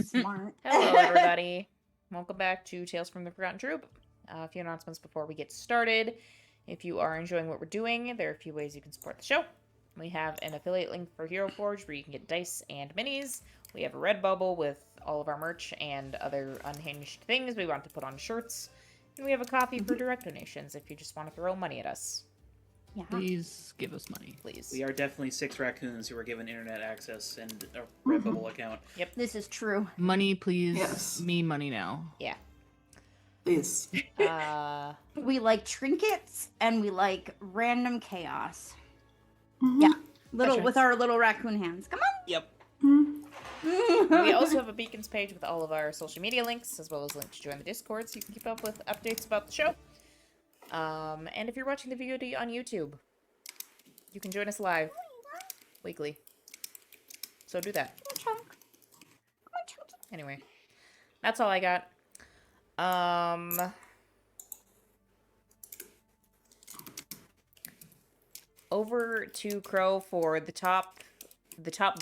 Smart. Hello, everybody. Welcome back to Tales from the Forgotten Troop. A few announcements before we get started. If you are enjoying what we're doing, there are a few ways you can support the show. We have an affiliate link for Hero Forge where you can get dice and minis. We have a Redbubble with all of our merch and other unhinged things we want to put on shirts. And we have a coffee for direct donations if you just want to throw money at us. Yeah. Please give us money. Please. We are definitely 6 raccoons who were given internet access and a Redbubble account. Yep. This is true. Money, please. Yes. Me money now. Yeah. Please. We like trinkets and we like random chaos. Mhm. Yeah. Little Gotcha. with our little raccoon hands. Come Yep. Mhm. on. We also have a Beacons page with all of our social media links, as well as links to join the Discord, so you can keep up with updates about the show. And if you're watching the VOD on YouTube, you can join us live weekly. So do that. Anyway, that's all I got. Over to Crow for the top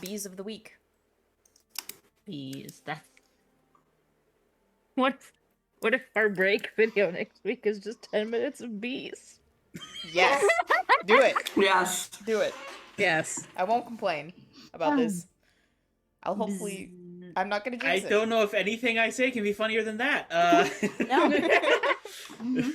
bees of the week. Bees. That's... What if our break video next week is just 10 minutes of bees? Yes, do it. Yes. Do it. Yes. I won't complain about this. I'll hopefully. I'm not gonna I jinx it. don't know if anything I say can be funnier than that. No.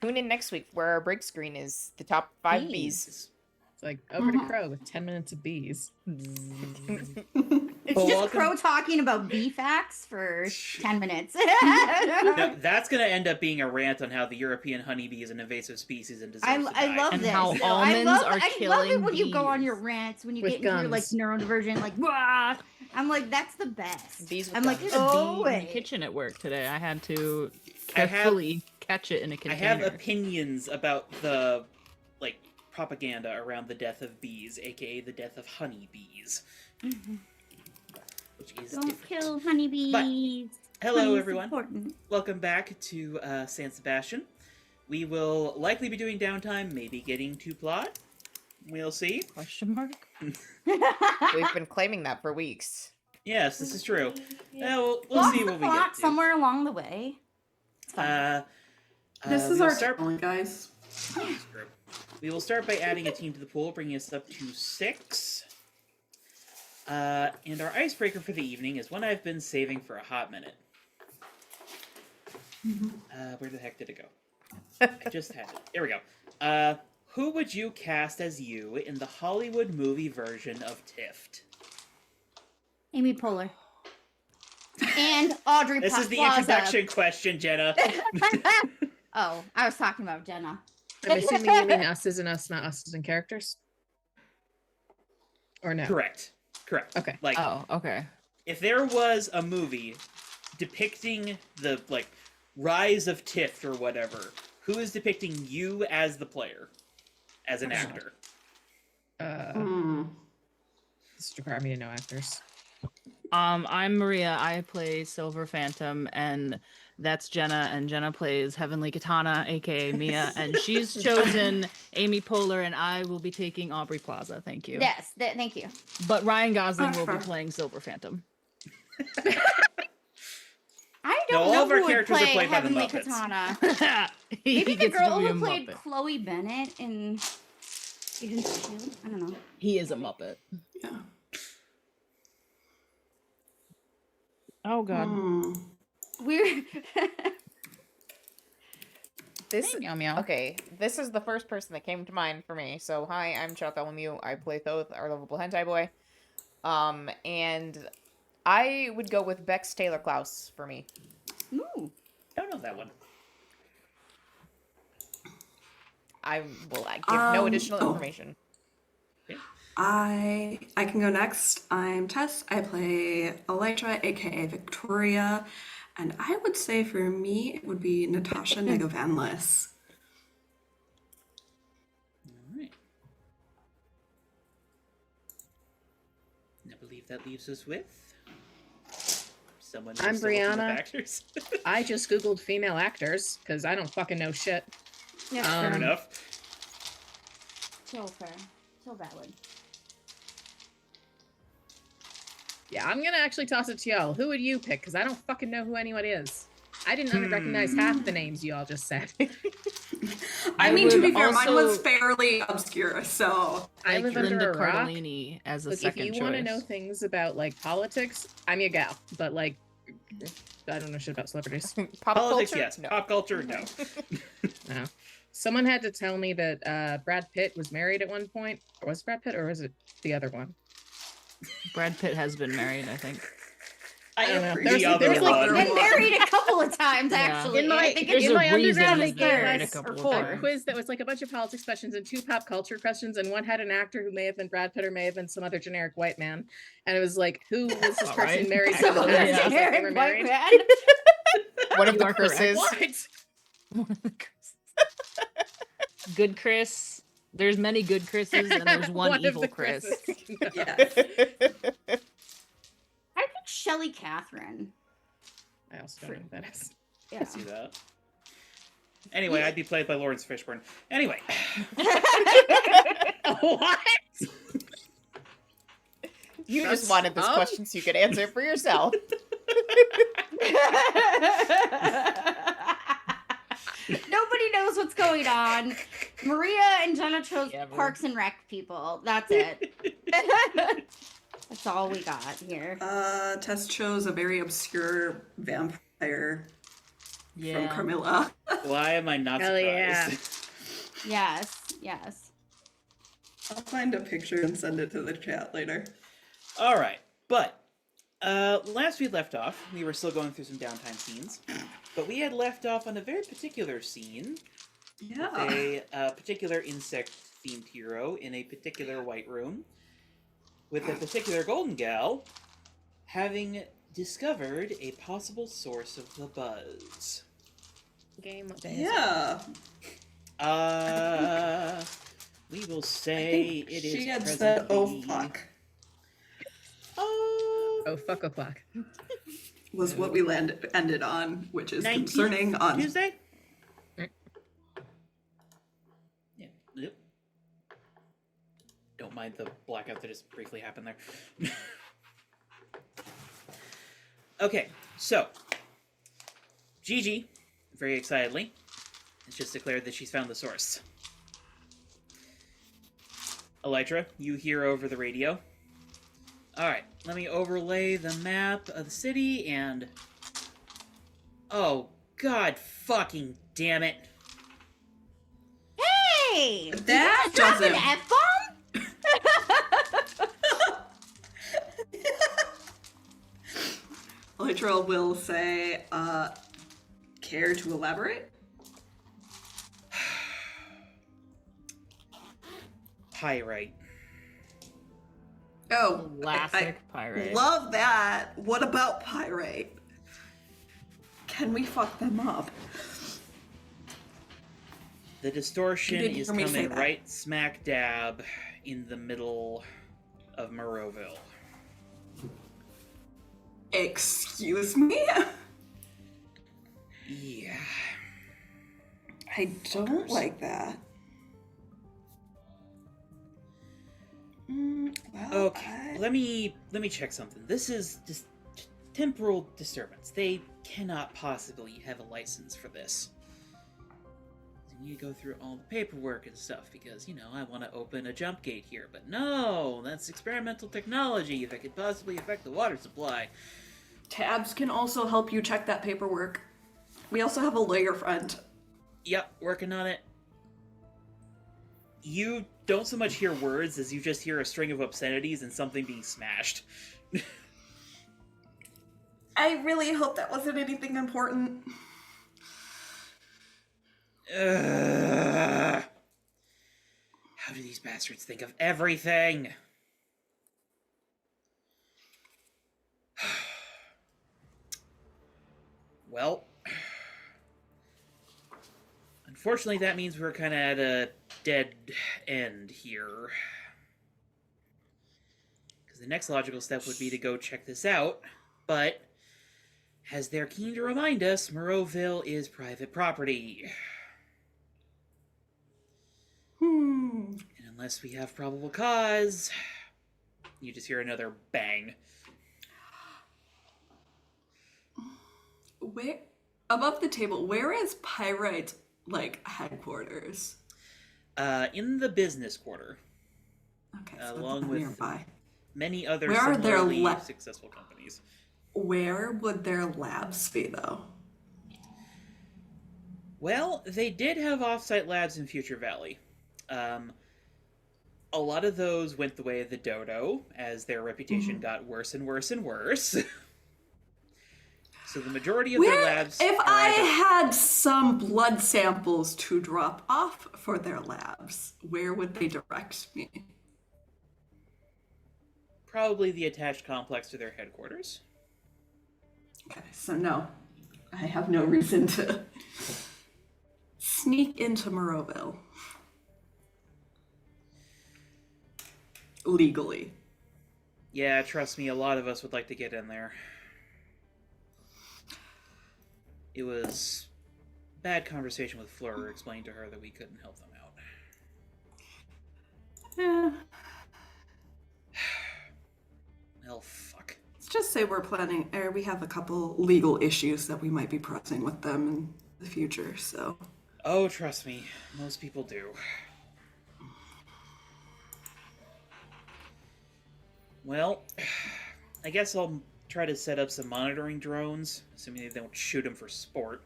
Tune in next week where our break screen is the top 5 bees. It's like over to Crow with 10 minutes of bees. It's Well, just welcome- Crow talking about bee facts for 10 minutes. No, that's going to end up being a rant on how the European honeybee is an invasive species and deserves to die. I love And this. how No, almonds are I love it killing when you go on bees your rants, when you with get into your like guns. neurodivergent, like, "Wah!" I'm like, that's the best. Bees with I'm like, guns. There's a oh, bee in the wait. kitchen at work today. I had to I have- carefully catch it in a I container. have opinions about the propaganda around the death of bees, aka the death of honeybees. Which is Don't different. kill honeybees. Hello, Honey's everyone. important. Welcome back to San Sebastián. We will likely be doing downtime, maybe getting to plot. We'll see. Question mark? We've been claiming that for weeks. Yes, this is true. We'll Lost see the what we plot get to. somewhere along the way. It's fine. This is we'll our start. channel, guys. We will start by adding a team to the pool, bringing us up to 6. And our icebreaker for the evening is one I've been saving for a hot minute. Where the heck did it go? I just had it. Here we go. Who would you cast as you in the Hollywood movie version of Tift? Amy Poehler. And Audrey This is the Plaza. introduction question, Jenna. Oh, I was talking about Jenna. I'm assuming you mean us as in us, not us as in characters? Or no? Correct. Okay. Like, Oh, okay. if there was a movie depicting the rise of Tift or whatever, who is depicting you as the player, as an actor? This require me to know actors. I'm Maria. I play Silver Phantom, and that's Jenna. And Jenna plays Heavenly Katana, aka Mia, and she's chosen Amy Poehler, and I will be taking Aubrey Plaza. Thank you. Yes, thank you. But Ryan Gosling will be playing Silver Phantom. I No, don't all know of our who would characters are play played by the Heavenly Muppets. Katana. He Maybe the gets to girl be a who played Muppet. Chloe Bennett in Agents of S.H.I.E.L.D.? I don't know. He is a Muppet. Yeah. Oh God. We're This Meow meow. Okay, this is the first person that came to mind for me. So hi, I'm Bartholomew. I play Thoth, our lovable hentai boy. And I would go with Bex Taylor Klaus for me. Ooh. Don't know that one. I will give no additional information. I can go next. I'm Tess. I play Elytra, aka Victoria, and I would say for me it would be Natasha Negovanlis. Alright. I believe that leaves us with someone who's I'm still looking up Brianna. actors. I just googled female actors because I don't fucking know shit. Yeah, Fair Um, enough. so fair. So valid. Yeah, I'm gonna actually toss it to y'all. Who would you pick? Because I don't fucking know who anyone is. I didn't recognize half the names you all just said. I mean, to would be fair, mine was also fairly obscure, so I like live under Linda a rock. Cardellini as a Look, if second you choice. want to know things about like politics, I'm your gal. But like, I don't know shit about celebrities. Pop Politics, culture? yes. No. Pop culture, no. No. Someone had to tell me that Brad Pitt was married at one point. Or was it Brad Pitt or was it the other one? Brad Pitt has been married, I think. I don't know. appreciate There's the like- other Been one. married a couple of times, Yeah. actually. In my- I think There's it's in a my reason undergrad, he's they been gave married a us couple a of four. times. quiz that was like a bunch of politics questions and 2 pop culture questions, and one had an actor who may have been Brad Pitt or may have been some other generic white man, and it was like, who was this All person right. married to? So in the the past? It was like they generic were white married. man. One of You the are correct. Chris's. What? Good Chris. There's many good Chris's and there's one of evil the Chris. Chris's. Yes. I think Shelley Catherine. I also don't know who that is. Yeah. I see that. Anyway, I'd be played by Lawrence Fishburne. Anyway, What? You That's just wanted this up. question so you could answer it for yourself. Nobody knows what's going on. Maria and Jenna chose Yeah, but- Parks and Rec people. That's it. That's all we got here. Tess chose a very obscure vampire from Yeah. Carmilla. why am I not Hell surprised? yeah. Yes, yes. I'll find a picture and send it to the chat later. All right, but last we left off, we were still going through some downtime scenes, but we had left off on a very particular scene Yeah. with a particular insect-themed hero in a particular white room, with a particular golden gal having discovered a possible source of the buzz. Game what day is it? Yeah. We will I say think it is she had said, "Oh presently- fuck," Oh, fuck o'clock. was what we ended on, which is 19th concerning on Tuesday? Mm. Yeah. Yep. Don't mind the blackout that just briefly happened there. Okay, so Gigi, very excitedly, has just declared that she's found the source. Elytra, you hear over the radio. Alright, let me overlay the map of the city and... Oh, god fucking damn it. Hey! That Did you just drop an doesn't- F-bomb? Elytra will say, care to elaborate? Pyrite. Oh, Classic I pirate. love that. What about Pyrite? Can we fuck them up? The distortion You did is hear me say coming that. right smack dab in the middle of Moreauville. Excuse me? Yeah. I don't like that. Well, Okay, let me check something. This is just temporal disturbance. They cannot possibly have a license for this. You need to go through all the paperwork and stuff because, you know, I want to open a jump gate here. But no, that's experimental technology that could possibly affect the water supply. Tabs can also help you check that paperwork. We also have a lawyer friend. Yep, working on it. You don't so much hear words as you just hear a string of obscenities and something being smashed. I really hope that wasn't anything important. Ugh. How do these bastards think of everything? Well, unfortunately that means we're kind of at a dead end here. Because the next logical step would be to go check this out, but as they're keen to remind us, Moreauville is private property. And unless we have probable cause, you just hear another bang. Where above the table, where is Pyrite's like headquarters? In the business quarter, Okay, so along it's not with nearby. many other Where are their similarly successful companies. Where would their labs be though? Well, they did have offsite labs in Future Valley. A lot of those went the way of the dodo, as their reputation got worse and worse and worse. So the majority of their Where, labs if are I either... had some blood samples to drop off for their labs, where would they direct me? Probably the attached complex to their headquarters. Okay, so no, I have no reason to sneak into Moroville legally. Yeah, trust me, a lot of us would like to get in there. It was bad conversation with Fleur explaining to her that we couldn't help them out. Yeah. Well, fuck. Let's just say we have a couple legal issues that we might be pressing with them in the future, so. Oh, trust me, most people do. Well, I guess I'll try to set up some monitoring drones, assuming they don't shoot them for sport.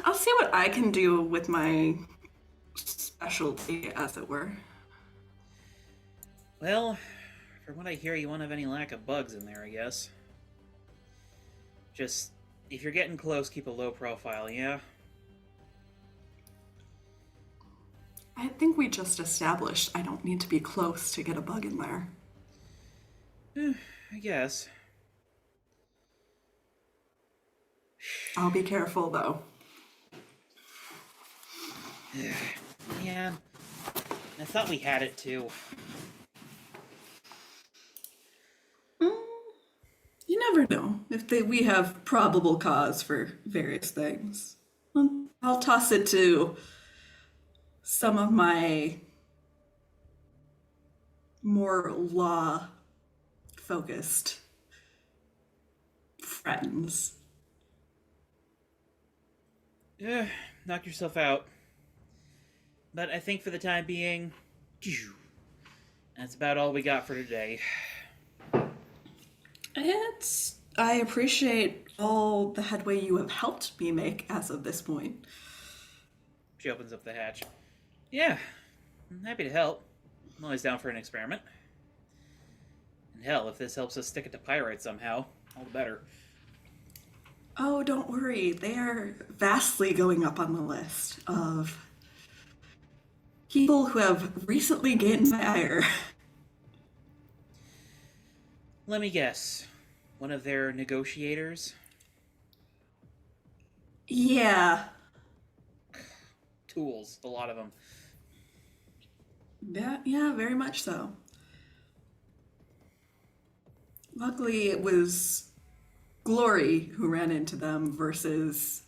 I'll see what I can do with my specialty, as it were. Well, from what I hear, you won't have any lack of bugs in there, I guess. Just, if you're getting close, keep a low profile, yeah? I think we just established I don't need to be close to get a bug in there. I guess. I'll be careful, though. Yeah, I thought we had it, too. You never know if we have probable cause for various things. I'll toss it to some of my more law-focused friends. Yeah, knock yourself out. But I think for the time being, that's about all we got for today. I appreciate all the headway you have helped me make as of this point. She opens up the hatch. Yeah, I'm happy to help. I'm always down for an experiment. And hell, if this helps us stick it to Pyrite somehow, all the better. Oh, don't worry. They are vastly going up on the list of people who have recently gained my ire. Let me guess. One of their negotiators? Yeah. Tools, a lot of them. Yeah, very much so. Luckily, it was Glory who ran into them versus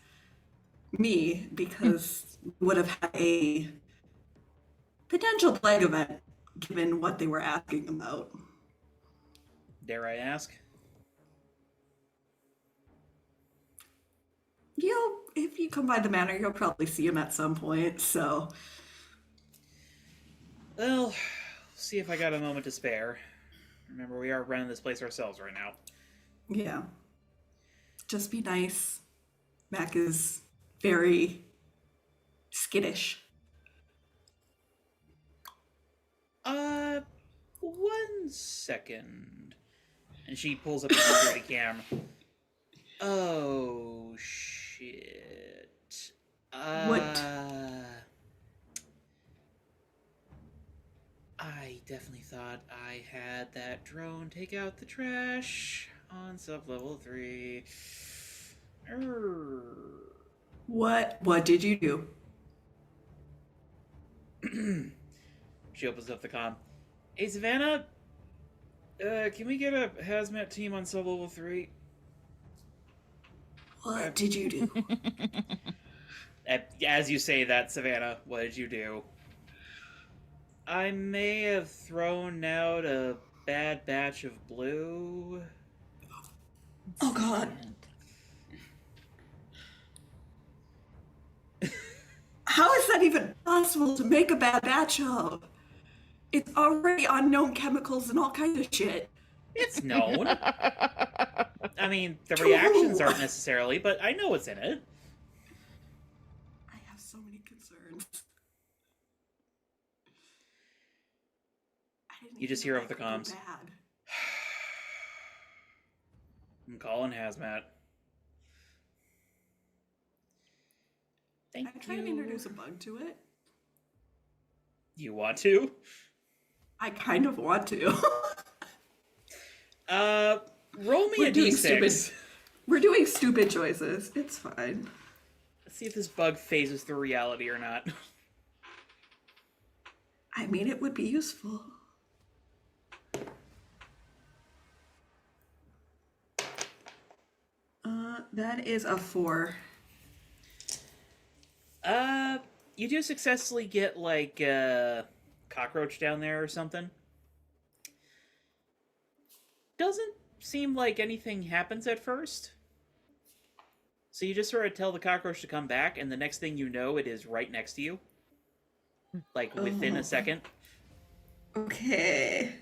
me, because we would have had a potential plague event given what they were asking about. Dare I ask? If you come by the manor, you'll probably see him at some point, so. Well, see if I got a moment to spare. Remember, we are running this place ourselves right now. Yeah. Just be nice. Mac is very skittish. 1 second. And she pulls up the security camera. Oh, shit. What? I definitely thought I had that drone take out the trash on sub-level 3. What did you do? She opens up the comm. Hey, Savannah? Can we get a hazmat team on sub-level 3? What did you do? As you say that, Savannah, what did you do? I may have thrown out a bad batch of blue. Oh God. How is that even possible to make a bad batch of? It's already unknown chemicals and all kinds of shit. It's known. I mean, the reactions aren't necessarily, but I know what's in it. I have so many concerns. I didn't You just even know hear over the that could go comms. bad. I'm calling hazmat. Thank I try you. to introduce a bug to it. You want to? I kind of want to. Roll me We're a doing d6. We're doing stupid choices. It's fine. Let's see if this bug phases through reality or not. I mean, it would be useful. That is a 4. You do successfully get, like, a cockroach down there or something. Doesn't seem like anything happens at first. So you just sort of tell the cockroach to come back, and the next thing you know, it is right next to you. Like, within a second. Okay.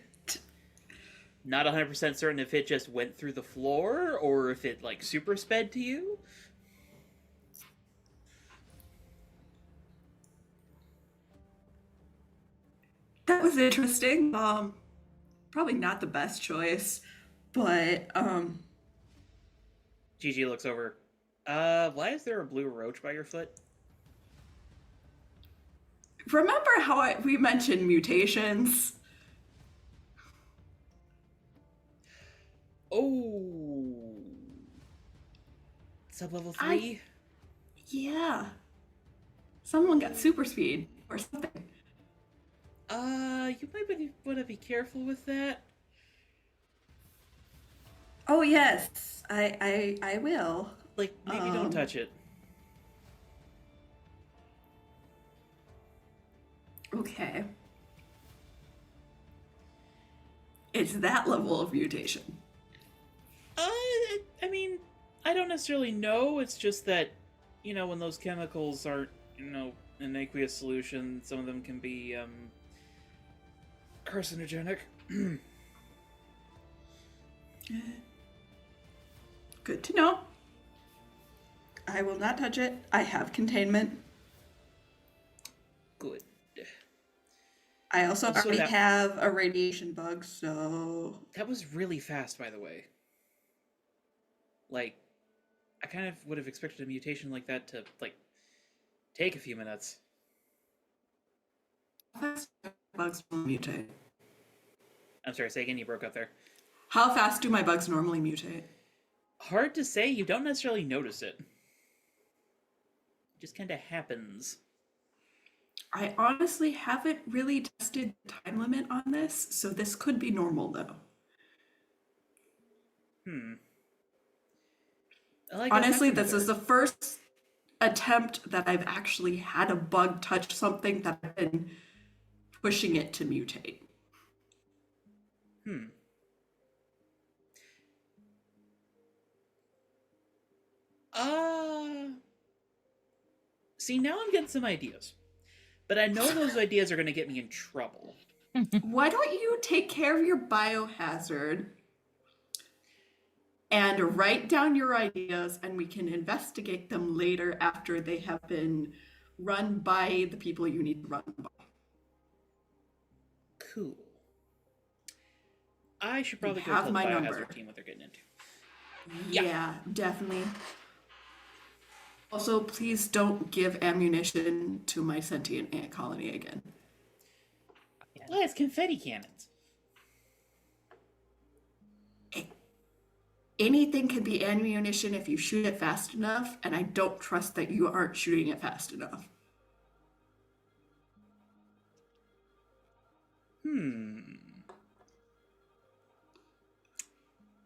Not 100% certain if it just went through the floor, or if it, like, super sped to you. That was interesting. Probably not the best choice, but Gigi looks over. Why is there a blue roach by your foot? remember how we mentioned mutations? Oh. Sub-level 3? Yeah. Someone got super speed or something. You might want to be careful with that. Oh yes, I will. Like, maybe don't touch it. Okay. It's that level of mutation. I mean, I don't necessarily know. It's just that, you know, when those chemicals are, you know, in aqueous solution, some of them can be, carcinogenic. Good to know. I will not touch it. I have containment. Good. I also So already that- have a radiation bug, so That was really fast, by the way. Like, I kind of would have expected a mutation like that to, like, take a few minutes. how fast do my bugs normally mutate? I'm sorry, say again, you broke up there. How fast do my bugs normally mutate? Hard to say, you don't necessarily notice it. It just kind of happens. I honestly haven't really tested the time limit on this, so this could be normal though. Like, Honestly, this is the first attempt that I've actually had a bug touch something that I've been pushing it to mutate. See, now I'm getting some ideas. But I know those ideas are going to get me in trouble. Why don't you take care of your biohazard and write down your ideas, and we can investigate them later after they have been run by the people you need to run by. Cool. I should probably go have tell the my biohazard number. team what they're getting into. Yeah, definitely. Also, please don't give ammunition to my sentient ant colony again. Well, it's confetti cannons. Anything can be ammunition if you shoot it fast enough, and I don't trust that you aren't shooting it fast enough.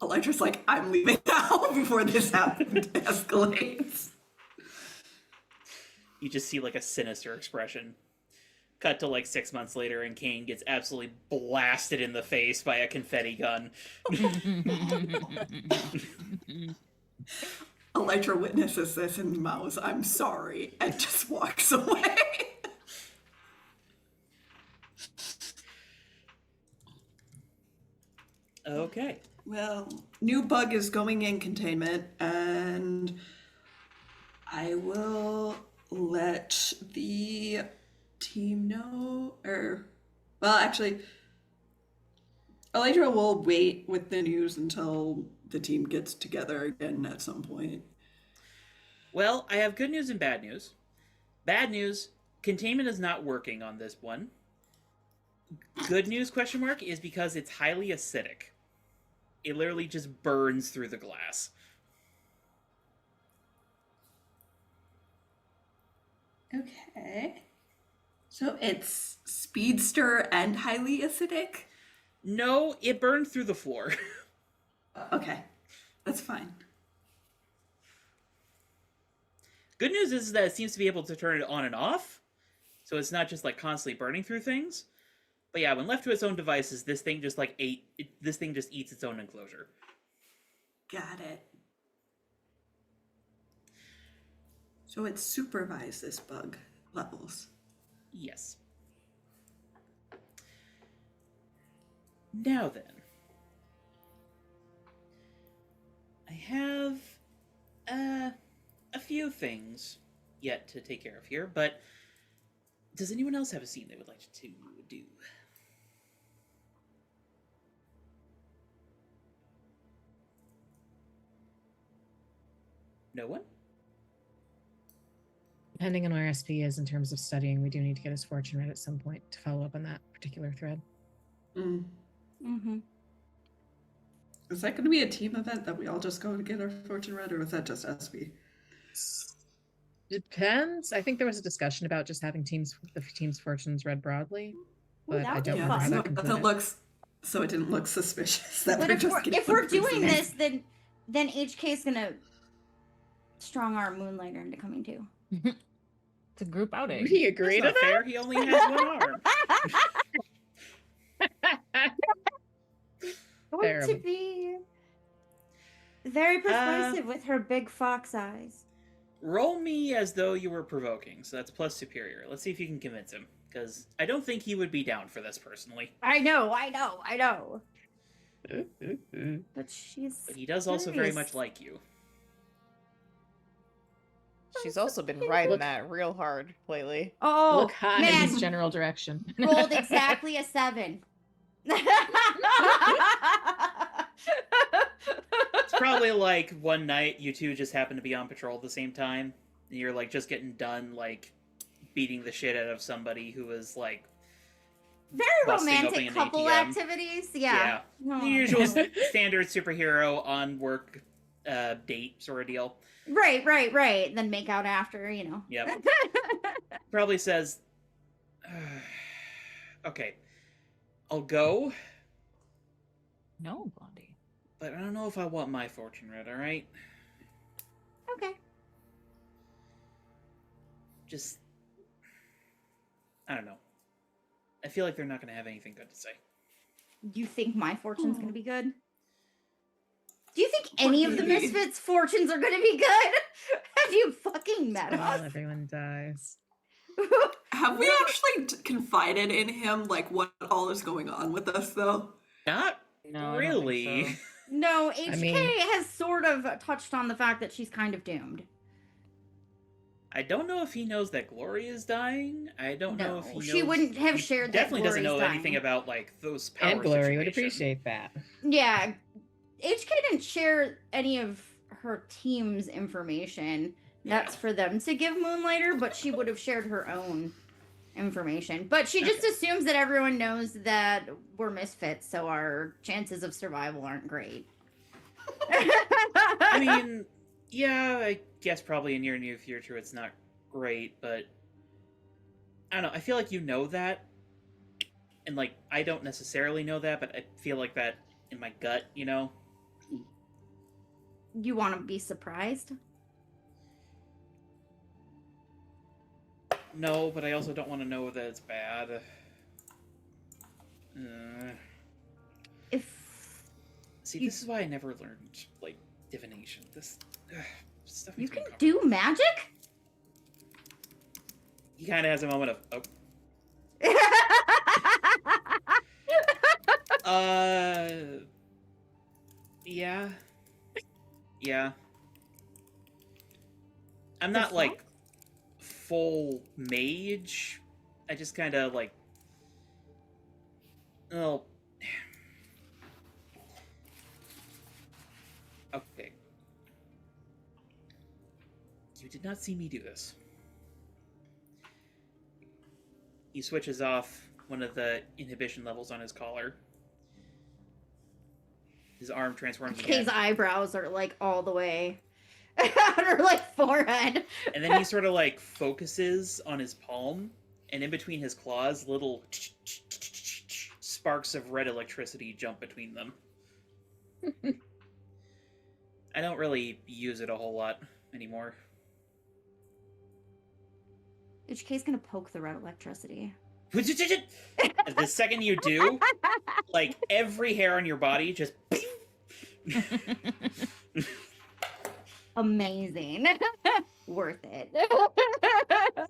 Electra's like, I'm leaving now before this escalates. You just see, like, a sinister expression Cut to like 6 months later, and Kane gets absolutely blasted in the face by a confetti gun. Elytra witnesses this and mouths, "I'm sorry," and just walks away. Okay. Well, new bug is going in containment, and I will let the team know, well, actually, Elytra will wait with the news until the team gets together again at some point. Well, I have good news and bad news. Bad news, containment is not working on this one. Good news, question mark, is because it's highly acidic. It literally just burns through the glass. Okay. So it's speedster and highly acidic? No, it burned through the floor. Okay. That's fine. Good news is that it seems to be able to turn it on and off, so it's not just like constantly burning through things. But yeah, when left to its own devices, this thing just this thing just eats its own enclosure. Got it. So it supervised this bug levels. Yes. Now then, I have a few things yet to take care of here, but does anyone else have a scene they would like to do? No one? Depending on where SP is in terms of studying, we do need to get his fortune read at some point to follow up on that particular thread. Mm. Mm-hmm. Is that going to be a team event that we all just go to get our fortune read, or was that just SP? Depends. I think there was a discussion about just having the team's fortunes read broadly, but that I would be don't remember how fun. that concluded. So it didn't look suspicious that But we're if just we're, getting if we're one doing person. this, then HK's gonna strong arm Moonlighter into coming too. It's a group outing. Would he agree That's to not that? fair. He only has one arm. Going Terrible. to be very persuasive with her big fox eyes. Roll me as though you were provoking, so that's plus superior. Let's see if you can convince him, because I don't think he would be down for this personally. I know. But But he does also very much like you. She's also been riding that real hard lately. Oh, Look hot in man, his general direction. rolled exactly a 7. It's probably like one night you two just happen to be on patrol at the same time, and you're like just getting done like beating the shit out of somebody who was like Very busting open romantic an couple ATM. activities. Yeah. The Oh. usual standard superhero on work date sort of deal. Right. Then make out after, you know. Yep. Probably says, okay, I'll go, No, Blondie. but I don't know if I want my fortune read, alright? Okay. Just, I don't know. I feel like they're not going to have anything good to say. You think my fortune's gonna be good? Do you think any of the Misfits' fortunes are gonna be good? Have you fucking met Well, us? everyone dies. Have we actually confided in him, like, what all is going on with us, though? Not No, I don't think really. so. No, HK mean- has sort of touched on the fact that she's kind of doomed. I don't know if he knows that Glory is dying. I don't know if he knows. she wouldn't have he shared that definitely doesn't know Glory's anything dying. about like those power And Glory would situations. appreciate that. Yeah, HK didn't share any of her team's information. That's Yeah. for them to give Moonlighter, but she would have shared her own information. But she just assumes that everyone knows that we're misfits, so our chances of survival aren't great. I mean, yeah, I guess probably in your near future it's not great, but I don't know. I feel like you know that, and like I don't necessarily know that, but I feel like that in my gut, you know. You want to be surprised? No, but I also don't want to know that it's bad. See, this is why I never learned, like, divination. This stuff You makes me can uncomfortable. do magic? He kind of has a moment of, yeah. Yeah. I'm The not, fuck? like, full mage. I just kind of, like, oh. Okay. You did not see me do this. He switches off one of the inhibition levels on his collar. His arm transforms Kay's again. eyebrows are like all the way on her like forehead. And then he sort of like focuses on his palm, and in between his claws, little sparks of red electricity jump between them. I don't really use it a whole lot anymore. HK's gonna poke the red electricity. The second you do, like every hair on your body just Amazing. Worth it.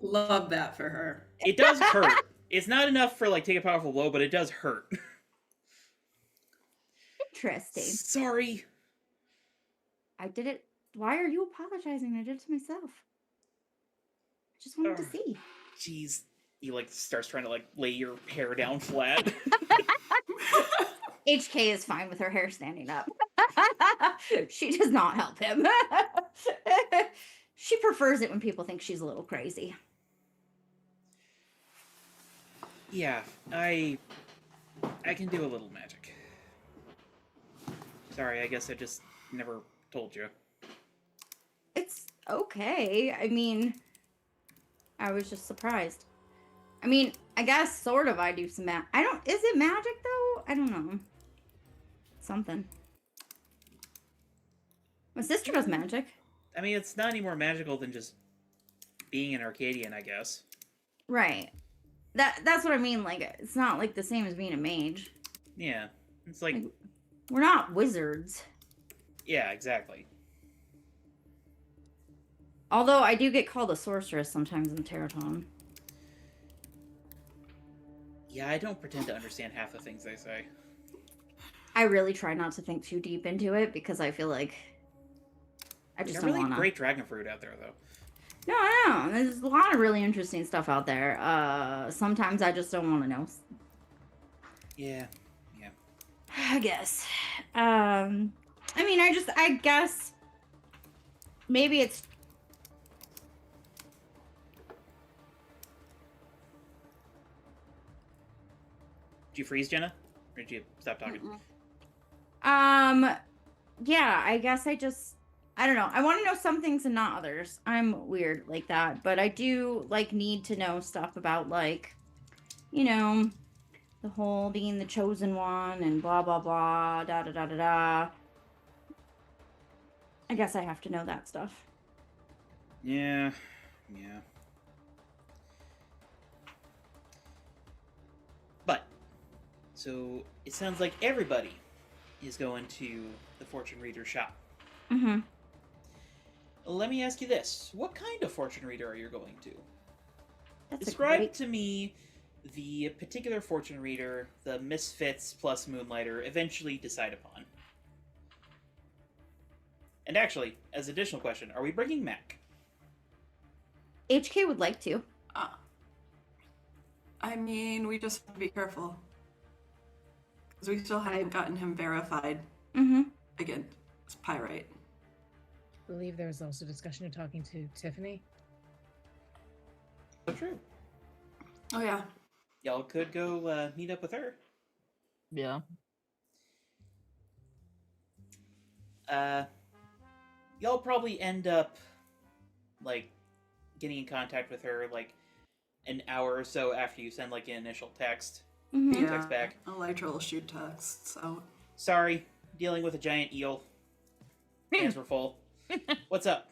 Love that for her. it does hurt. It's not enough for like take a powerful blow, but it does hurt. Interesting. Sorry. I did it. Why are you apologizing? I did it to myself. I just wanted to Ugh. see. Jeez. He like starts trying to like lay your hair down flat. HK is fine with her hair standing up. She does not help him. She prefers it when people think she's a little crazy. Yeah, I can do a little magic. Sorry, I guess I just never told you. It's okay. I mean, I was just surprised. I mean, I guess sort of I do some is it magic though? I don't know. Something. My sister does magic. I mean, it's not any more magical than just being an Arcadian, I guess. Right. That's what I mean. Like, it's not like the same as being a mage. Yeah, it's like, We're not wizards. yeah, exactly. Although I do get called a sorceress sometimes in Terraton. Yeah, I don't pretend to understand half the things they say. I really try not to think too deep into it because I feel like I just There's don't really want to. great dragon fruit out there, though. No, I know. There's a lot of really interesting stuff out there. Sometimes I just don't want to know. Yeah, yeah. I guess. I mean, I guess maybe it's. Did you freeze, Jenna? Or did you stop talking? Yeah, I guess I don't know. I want to know some things and not others. I'm weird like that, but I do like need to know stuff about like, you know, the whole being the chosen one and blah blah blah, da da da da da. I guess I have to know that stuff. Yeah, yeah. But, so it sounds like everybody is going to the fortune reader shop. Mm-hmm. Let me ask you this. What kind of fortune reader are you going to? That's Describe a great... to me the particular fortune reader the Misfits plus Moonlighter eventually decide upon. And actually, as additional question, are we bringing Mac? HK would like to. I mean, we just have to be careful. Because we still haven't gotten him verified Mm-hmm. against Pyrite. I believe there was also discussion of talking to Tiffany. So true. Oh, yeah. Y'all could go meet up with her. Yeah. Y'all probably end up, like, getting in contact with her, like, an hour or so after you send, like, an initial text. Mm-hmm. Yeah. Text back. Elytra will shoot texts out. Sorry, dealing with a giant eel. Hands were full. What's up?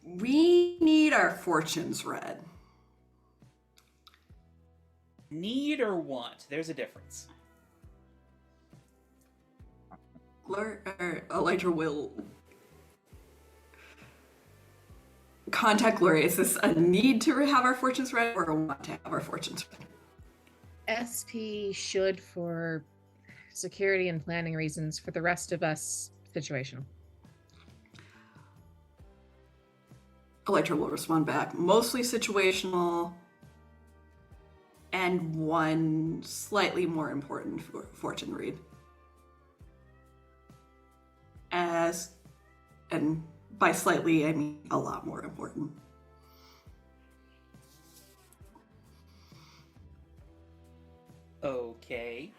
We need our fortunes read. Need or want? There's a difference. Elytra will contact Gloria. Is this a need to have our fortunes read or a want to have our fortunes read? SP should for security and planning reasons. For the rest of us, situational. Elytra will respond back. Mostly situational, and one slightly more important fortune read. And by slightly, I mean a lot more important. Okay. ...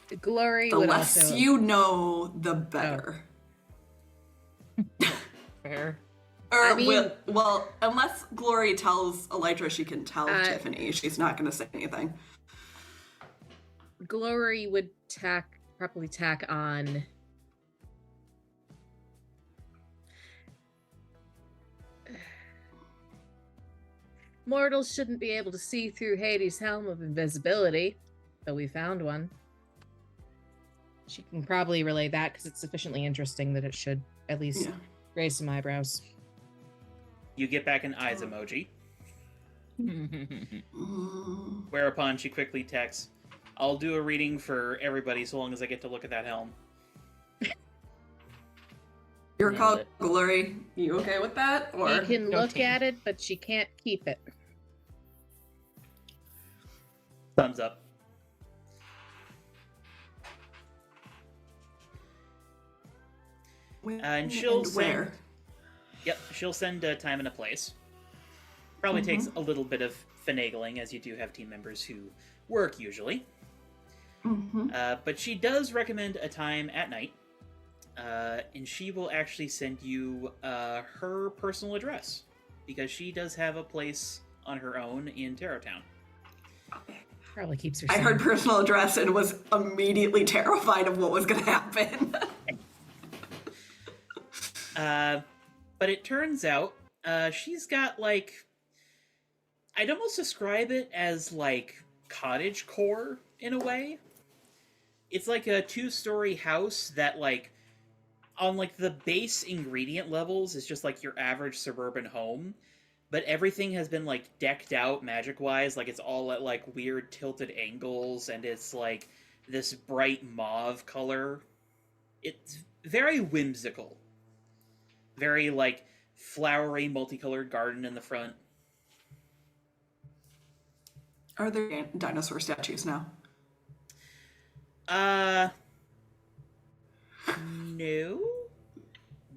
The glory The would less also... you know, the better. Fair. Or, I mean- well, unless Glory tells Elytra she can tell Tiffany, she's not going to say anything. Glory would probably tack on. Mortals shouldn't be able to see through Hades' helm of invisibility, though we found one. She can probably relay that because it's sufficiently interesting that it should at least raise some eyebrows. You get back an eyes emoji, Mm. whereupon she quickly texts, I'll do a reading for everybody so long as I get to look at that helm. Your Nailed call, it. Glory. You okay with that? Or She can no look team. at it, but she can't keep it. Thumbs up. when And she'll and send- where? Yep, she'll send a time and a place. Probably takes a little bit of finagling, as you do have team members who work usually. Mm-hmm. But she does recommend a time at night. And she will actually send you her personal address. Because she does have a place on her own in Tarot-town. Probably keeps her I sane. heard personal address and was immediately terrified of what was going to happen. But it turns out she's got, like... I'd almost describe it as, like, cottage core, in a way. It's like a 2-story house that, like, on, like, the base ingredient levels is just, like, your average suburban home. But everything has been, like, decked out magic-wise. Like, it's all at, like, weird tilted angles, and it's, like, this bright mauve color. It's very whimsical. Very, like, flowery, multicolored garden in the front. Are there dinosaur statues now? No.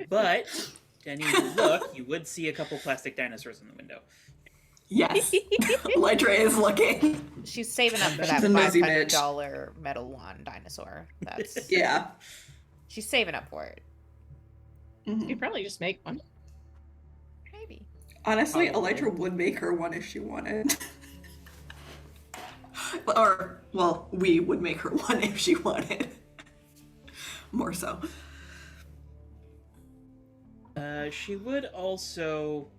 But, depending on you look, you would see a couple plastic dinosaurs in the window. Yes. Elytra is looking. She's saving up for She's that a nosy bitch. $500 metal wand dinosaur. That's Yeah. she's saving up for it. Mhm. You'd probably just make one. Maybe. Honestly, Probably. Elytra would make her one if she wanted. Or, well, we would make her one if she wanted. More so. She would also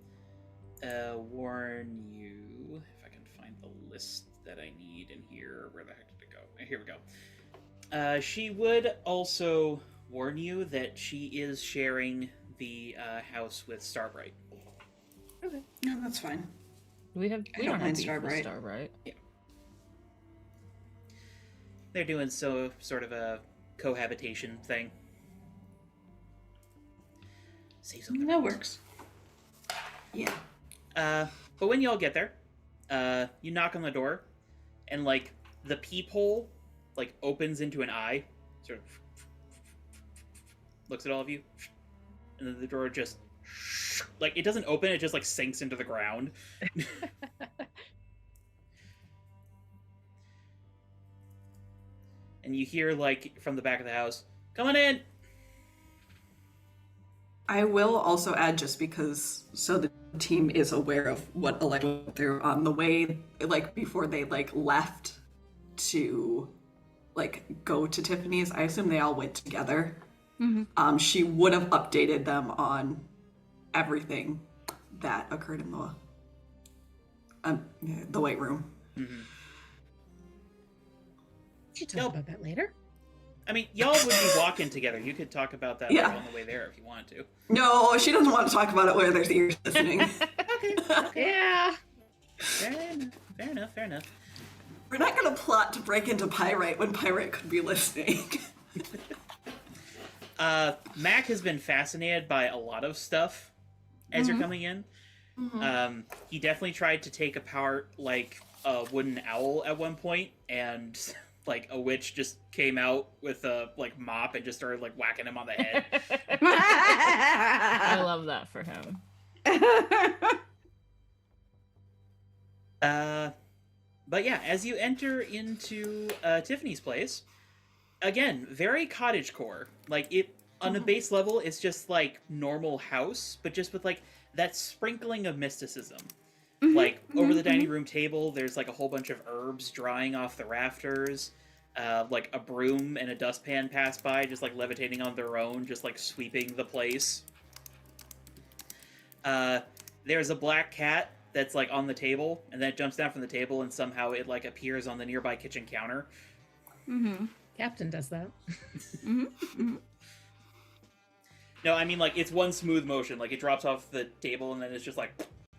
warn you, if I can find the list that I need in here. Where the heck did it go? Here we go. She would also warn you that she is sharing the house with Starbright. No, that's fine. We I don't don't have mind beef with Starbright. Starbright. They're doing sort of a cohabitation thing. Save something. That works. Yeah. But when y'all get there, you knock on the door, and like the peephole like opens into an eye, sort of looks at all of you, and then the door just like it doesn't open, it just like sinks into the ground. And you hear like from the back of the house, "Come on in." I will also add, just because, so the team is aware of what Elytra went through on the way, like before they like left to like go to Tiffany's. I assume they all went together. Mhm. She would have updated them on everything that occurred in the white room. Mm-hmm. We should talk about that later. I mean, y'all would be walking together. You could talk about that Yeah. on the way there if you wanted to. No, she doesn't want to talk about it where there's ears listening. Okay. Yeah. Fair enough. We're not going to plot to break into Pyrite when Pyrite could be listening. Mac has been fascinated by a lot of stuff as you're coming in. He definitely tried to take apart, like, a wooden owl at one point, and, like, a witch just came out with a, like, mop and just started, like, whacking him on the head. I love that for him. But yeah, as you enter into Tiffany's place, again, very cottagecore. Like, it on a base level, it's just like normal house, but just with like that sprinkling of mysticism. Like over the dining room table, there's like a whole bunch of herbs drying off the rafters. Like a broom and a dustpan pass by, just like levitating on their own, just like sweeping the place. There's a black cat that's like on the table, and then it jumps down from the table, and somehow it like appears on the nearby kitchen counter. Captain does that. No, I mean like it's one smooth motion, like it drops off the table, and then it's just like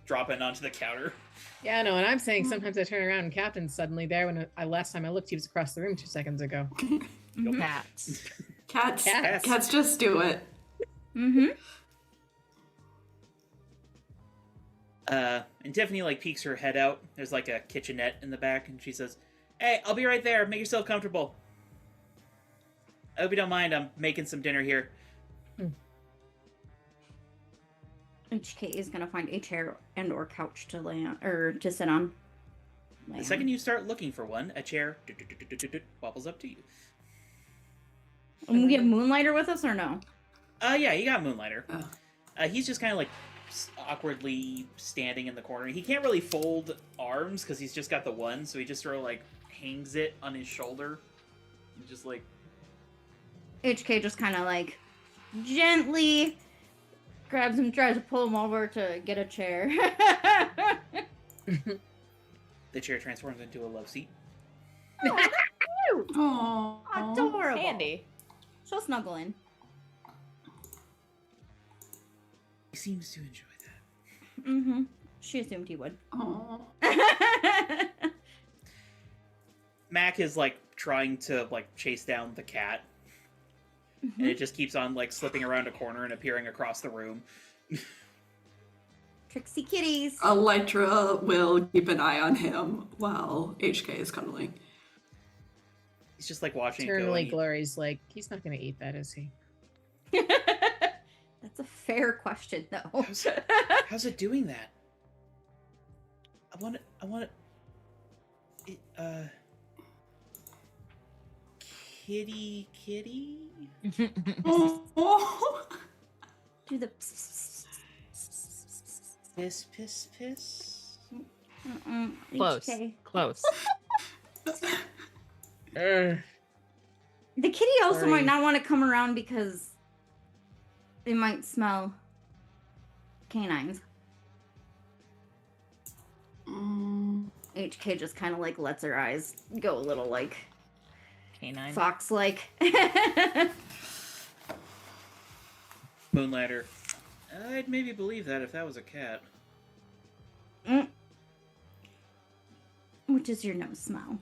dropping onto the counter. Yeah, I know. And I'm saying sometimes I turn around and Captain's suddenly there. When last time I looked, he was across the room 2 seconds ago. Cats. Cats just do it. And Tiffany like peeks her head out. There's like a kitchenette in the back, and she says, "Hey, I'll be right there. Make yourself comfortable. I hope you don't mind. I'm making some dinner here." HK is gonna find a chair and or couch to lay on or to sit on. The second you start looking for one, a chair wobbles up to you. And we get Moonlighter with us or no? Yeah, you got Moonlighter. He's just kind of like awkwardly standing in the corner. He can't really fold arms because he's just got the one, so he just sort of like hangs it on his shoulder and just like HK just kind of like gently grabs him, tries to pull him over to get a chair. the chair transforms into a love seat. Aww. Adorable. Handy. She'll snuggle in. He seems to enjoy that. She assumed he would. Aww. Mac is like trying to like chase down the cat, and it just keeps on like slipping around a corner and appearing across the room. Trixie kitties. Elytra will keep an eye on him while HK is cuddling. He's just like watching it go. Eternally and he- Glory's like, he's not going to eat that, is he? That's a fair question, though. How's it doing that? I want it. Kitty. Oh. Do the Piss. Close. HK. Close. The kitty also Sorry. might not want to come around because they might smell canines. HK just kind of like lets her eyes go a little like Canine. fox-like. Moonlighter. I'd maybe believe that if that was a cat. What does your nose smell?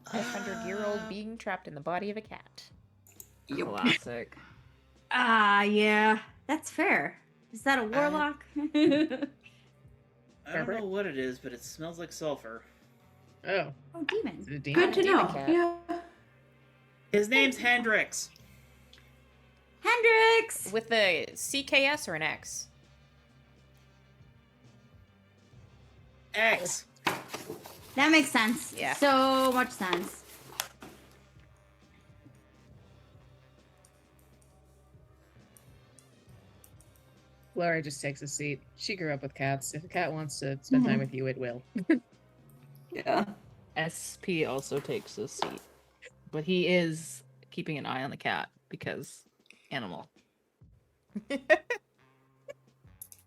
500-year-old being trapped in the body of a cat. Yep. Classic. Yeah, that's fair. Is that a warlock? I don't know what it is, but it smells like sulfur. Oh, Oh, demon. is it a demon? Good to Demon know. cat. Yeah. His name's Hendrix. Hendrix! With the CKS or an X? X. That makes sense. Yeah. So much sense. Glory just takes a seat. She grew up with cats. If a cat wants to spend time with you, it will. Yeah. SP also takes a seat, but he is keeping an eye on the cat because animal.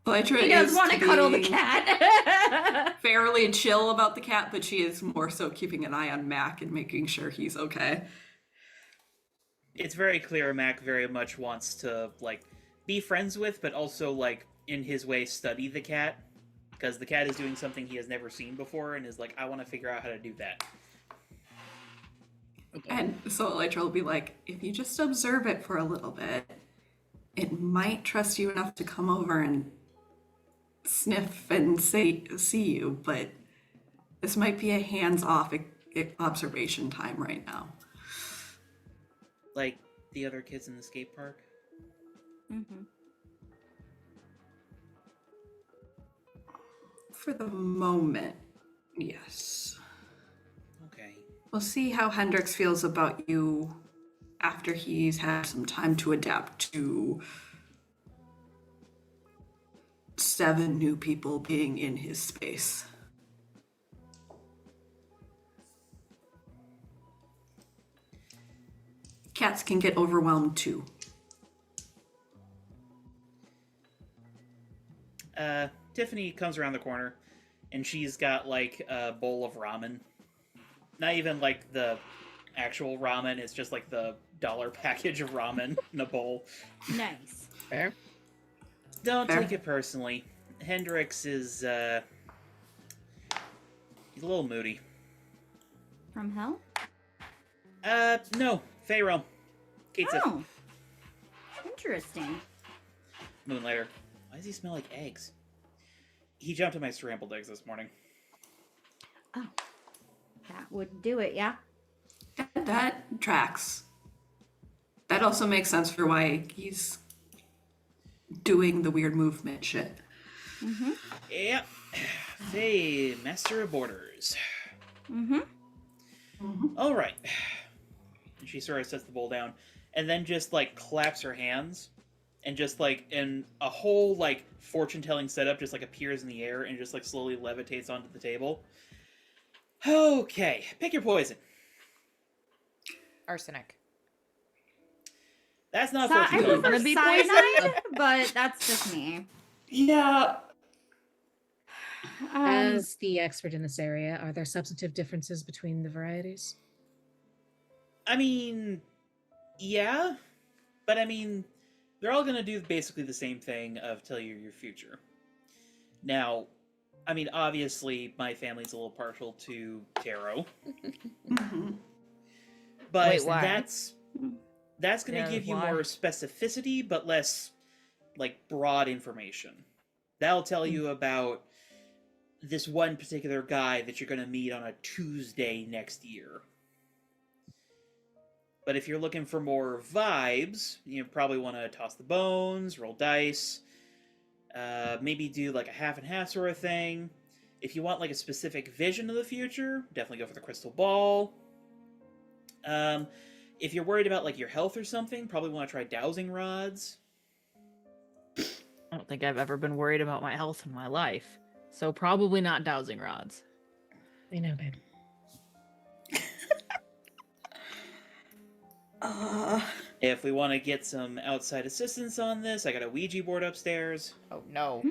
Elytra He does is want to cuddle the being cat. fairly chill about the cat, but she is more so keeping an eye on Mac and making sure he's okay. It's very clear Mac very much wants to, like, be friends with, but also, like, in his way, study the cat. Because the cat is doing something he has never seen before and is like, I want to figure out how to do that. And so Elytra will be like, if you just observe it for a little bit, it might trust you enough to come over and sniff and see you, but this might be a hands-off observation time right now. Like the other kids in the skate park. Mm-hmm. For the moment, yes. Okay. We'll see how Hendrix feels about you after he's had some time to adapt to 7 new people being in his space. Cats can get overwhelmed too. Tiffany comes around the corner, and she's got, like, a bowl of ramen. Not even, like, the actual ramen, it's just, like, the $1 package of ramen in a bowl. Nice. Fair. Don't Fair. take it personally. Hendrix is, he's a little moody. From hell? No. Pharaoh. Kate's a Oh. Interesting. Moonlighter. Why does he smell like eggs? He jumped on my scrambled eggs this morning. Oh. That would do it, yeah? That tracks. That also makes sense for why he's doing the weird movement shit. Mm-hmm. Yep. Faye, master of borders. Mm-hmm. All right. And she sort of sets the bowl down, and then just, like, claps her hands, and just, like, in a whole, like, fortune-telling setup just, like, appears in the air and just, like, slowly levitates onto the table. Okay, pick your poison. Arsenic. That's not I fortune-telling. prefer Gonna be poisoned? cyanide, but that's just me. Yeah. As the expert in this area, are there substantive differences between the varieties? I mean, yeah, but I mean, they're all gonna do basically the same thing of tell you your future. Now, I mean, obviously, my family's a little partial to tarot, Mhm. but Wait, why? that's gonna Yeah, give you why? more specificity, but less, like, broad information. That'll tell you about this one particular guy that you're gonna meet on a Tuesday next year. But if you're looking for more vibes, you probably want to toss the bones, roll dice, maybe do like a half and half sort of thing. If you want like a specific vision of the future, definitely go for the crystal ball. If you're worried about like your health or something, probably want to try dowsing rods. I don't think I've ever been worried about my health in my life. So probably not dowsing rods. I know, babe. If we want to get some outside assistance on this, I got a Ouija board upstairs. Oh no.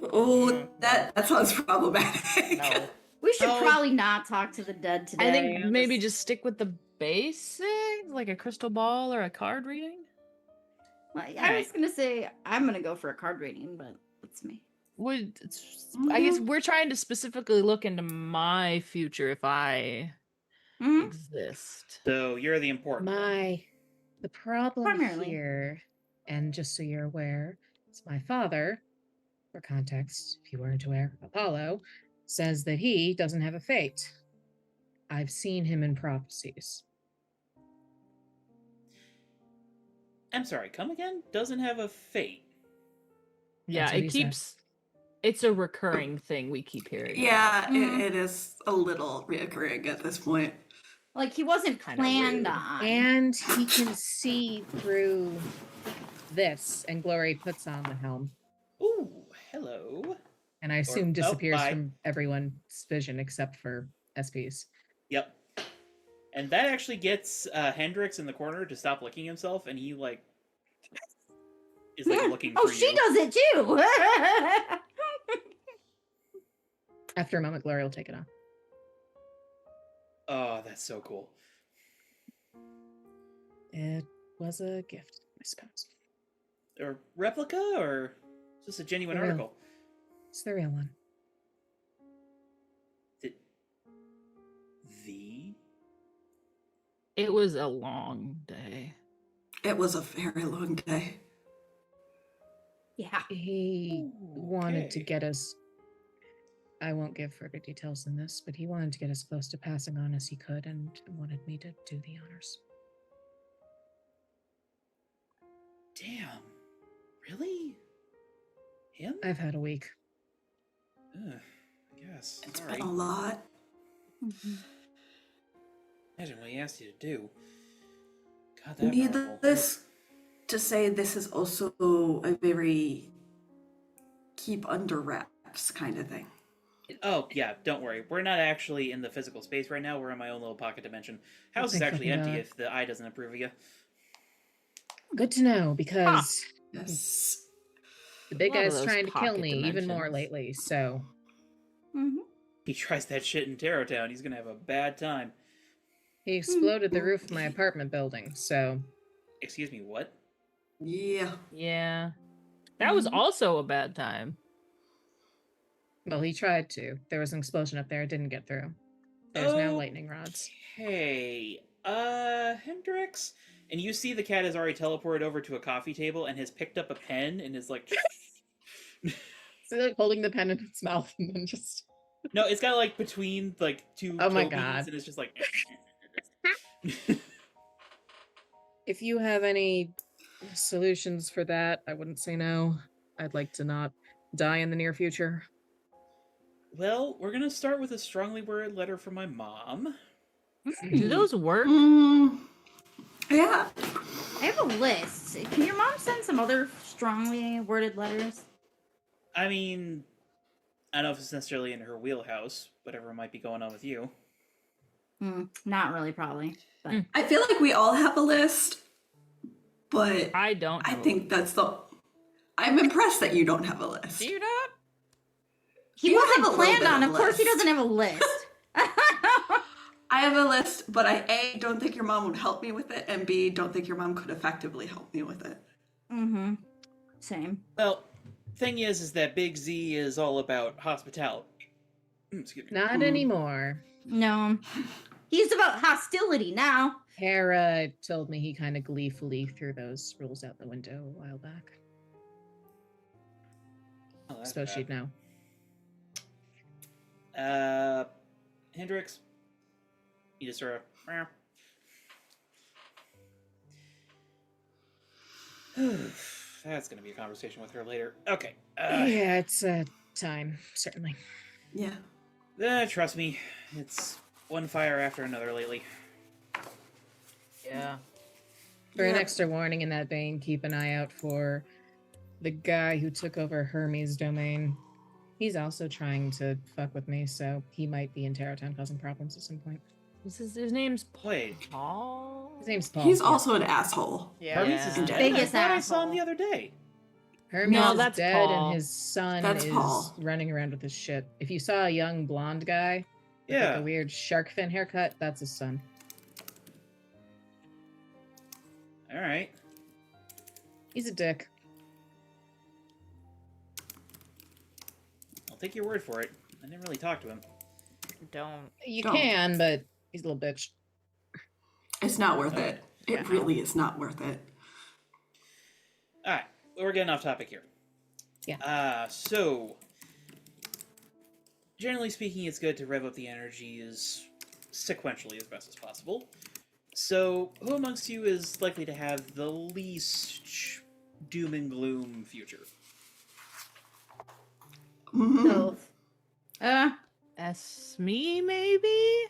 Oh, that sounds problematic. No. We should Oh. probably not talk to the dead today. I think maybe just stick with the basics, like a crystal ball or a card reading. Well, I was gonna say I'm gonna go for a card reading, but that's me. I guess we're trying to specifically look into my future if I Mhm. exist. So you're the important one. The problem Primarily. here, and just so you're aware, it's my father, for context, if you weren't aware, Apollo, says that he doesn't have a fate. I've seen him in prophecies. I'm sorry, come again? Doesn't have a fate. Yeah, what he said. it's a recurring thing we keep hearing. Yeah, Mhm. it is a little reoccurring at this point. Like he wasn't Kinda planned rude. on. And he can see through this, and Glory puts on the helm, Ooh, hello. and I assume disappears bye. from everyone's vision except for SP's. Yep. And that actually gets Hendrix in the corner to stop licking himself, and he, like, is like looking Oh, for she you. does it too. After a moment, Glory will take it off. Oh, that's so cool. It was a gift, I suppose. Or replica, or just a genuine For real. article? It's the real one. The It was a long day. It was a very long day. Yeah. He wanted to okay. get us. I won't give further details than this, but he wanted to get as close to passing on as he could and wanted me to do the honors. Damn. Really? Him? I've had a week. Ugh, I guess. It's Sorry. been a lot. Mhm. Imagine what he asked you to do. God, that powerful. Needless to say, this is also a very keep under wraps kind of thing. Oh, yeah, don't worry. We're not actually in the physical space right now. We're in my own little pocket dimension. House is Thank actually fucking empty God. if the eye doesn't approve of you. Good to know, because Yes. the big One of guy's those trying to kill pocket me even more dimensions. lately, so Mhm. He tries that shit in Tarot Town, he's gonna have a bad time. he exploded the roof of my apartment building, so Excuse me, what? Yeah. Yeah. That was Mhm. also a bad time. well, he tried to. There was an explosion up there, it didn't get through. There's now lightning rods. Hey, Hendrix? And you see the cat has already teleported over to a coffee table and has picked up a pen and is like... So like holding the pen in its mouth and then just No, it's got like between like two Oh my toe beans God. and it's just like... if you have any solutions for that, I wouldn't say no. I'd like to not die in the near future. Well, we're gonna start with a strongly worded letter from my mom. Do those work? Yeah. I have a list. Can your mom send some other strongly worded letters? I mean, I don't know if it's necessarily in her wheelhouse, whatever might be going on with you. Not really, probably. But I feel like we all have a list, but I don't. I have a think that's the. I'm impressed that you don't have a list. Do you not? he You wasn't have a little planned bit on. of Of course, he list. doesn't have a list. I have a list, but I don't think your mom would help me with it, and B, don't think your mom could effectively help me with it. Mm-hmm. Same. Well, thing is that Big Z is all about hospitality. Excuse me. Not anymore. No. He's about hostility now. Hera told me he kind of gleefully threw those rules out the window a while back. Oh, that's Suppose bad. she'd know. Hendrix, you just sort of... That's gonna be a conversation with her later. Okay. Yeah, it's time, certainly. Yeah. Trust me, it's one fire after another lately. Yeah. For an Yeah. extra warning in that vein, keep an eye out for the guy who took over Hermes' domain. He's also trying to fuck with me, so he might be in Terratown causing problems at some point. His name's Wait. Paul. His name's Paul. He's yeah. also an asshole. Yeah. Hermes is Yeah. dead? Biggest I thought I saw him asshole. the other day. Hermes No, is that's dead Paul. and his son That's is Paul. running around with his shit. If you saw a young blonde guy with like Yeah. a weird shark fin haircut, that's his son. Alright. He's a dick. I'll take your word for it. I didn't really talk to him. Don't. You Don't. can, but he's a little bitch. It's not worth it. It Yeah. really is not worth it. Alright. We're getting off topic here. Yeah. So... Generally speaking, it's good to rev up the energy as sequentially as best as possible. So, who amongst you is likely to have the least doom and gloom future? Mhm. Both. Me, maybe?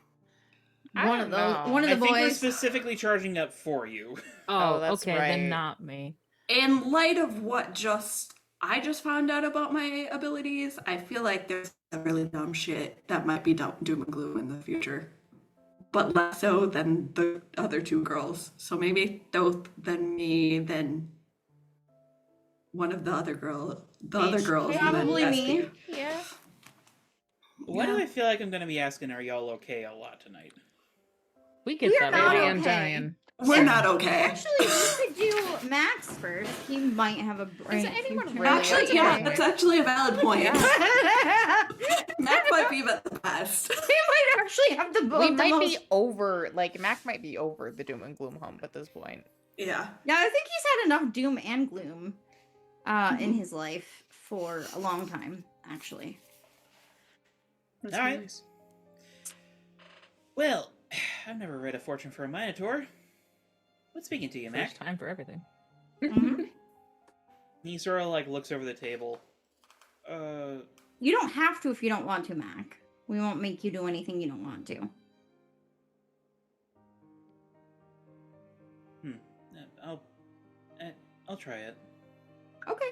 I One don't of those. know. One of I the think we're boys. specifically charging up for you. Oh, that's okay, right. then not me. In light of what I just found out about my abilities, I feel like there's some really dumb shit that might be doom and gloom in the future. But less so than the other two girls. So maybe both than me, then one of the other girls. Probably me. Yeah. Why do Yeah. I feel like I'm gonna be asking, are y'all okay a lot tonight? We get We that are not Maybe all. I'm okay. dying. We're not okay. Actually, we could do Max first. He might have a bright anyone future. really Actually, okay? yeah, that's actually a valid point. Yeah. Mac might be the best. He might actually have the We the might most. be over, like, Mac might be over the doom and gloom hump at this point. Yeah. Yeah, I think he's had enough doom and gloom in his life for a long time, actually. That's All right. nice. Well, I've never read A Fortune for a Minotaur. What's speaking to you, Mac? First time for everything. Mhm. He sort of like looks over the table. You don't have to if you don't want to, Mac. We won't make you do anything you don't want to. I'll try it. Okay.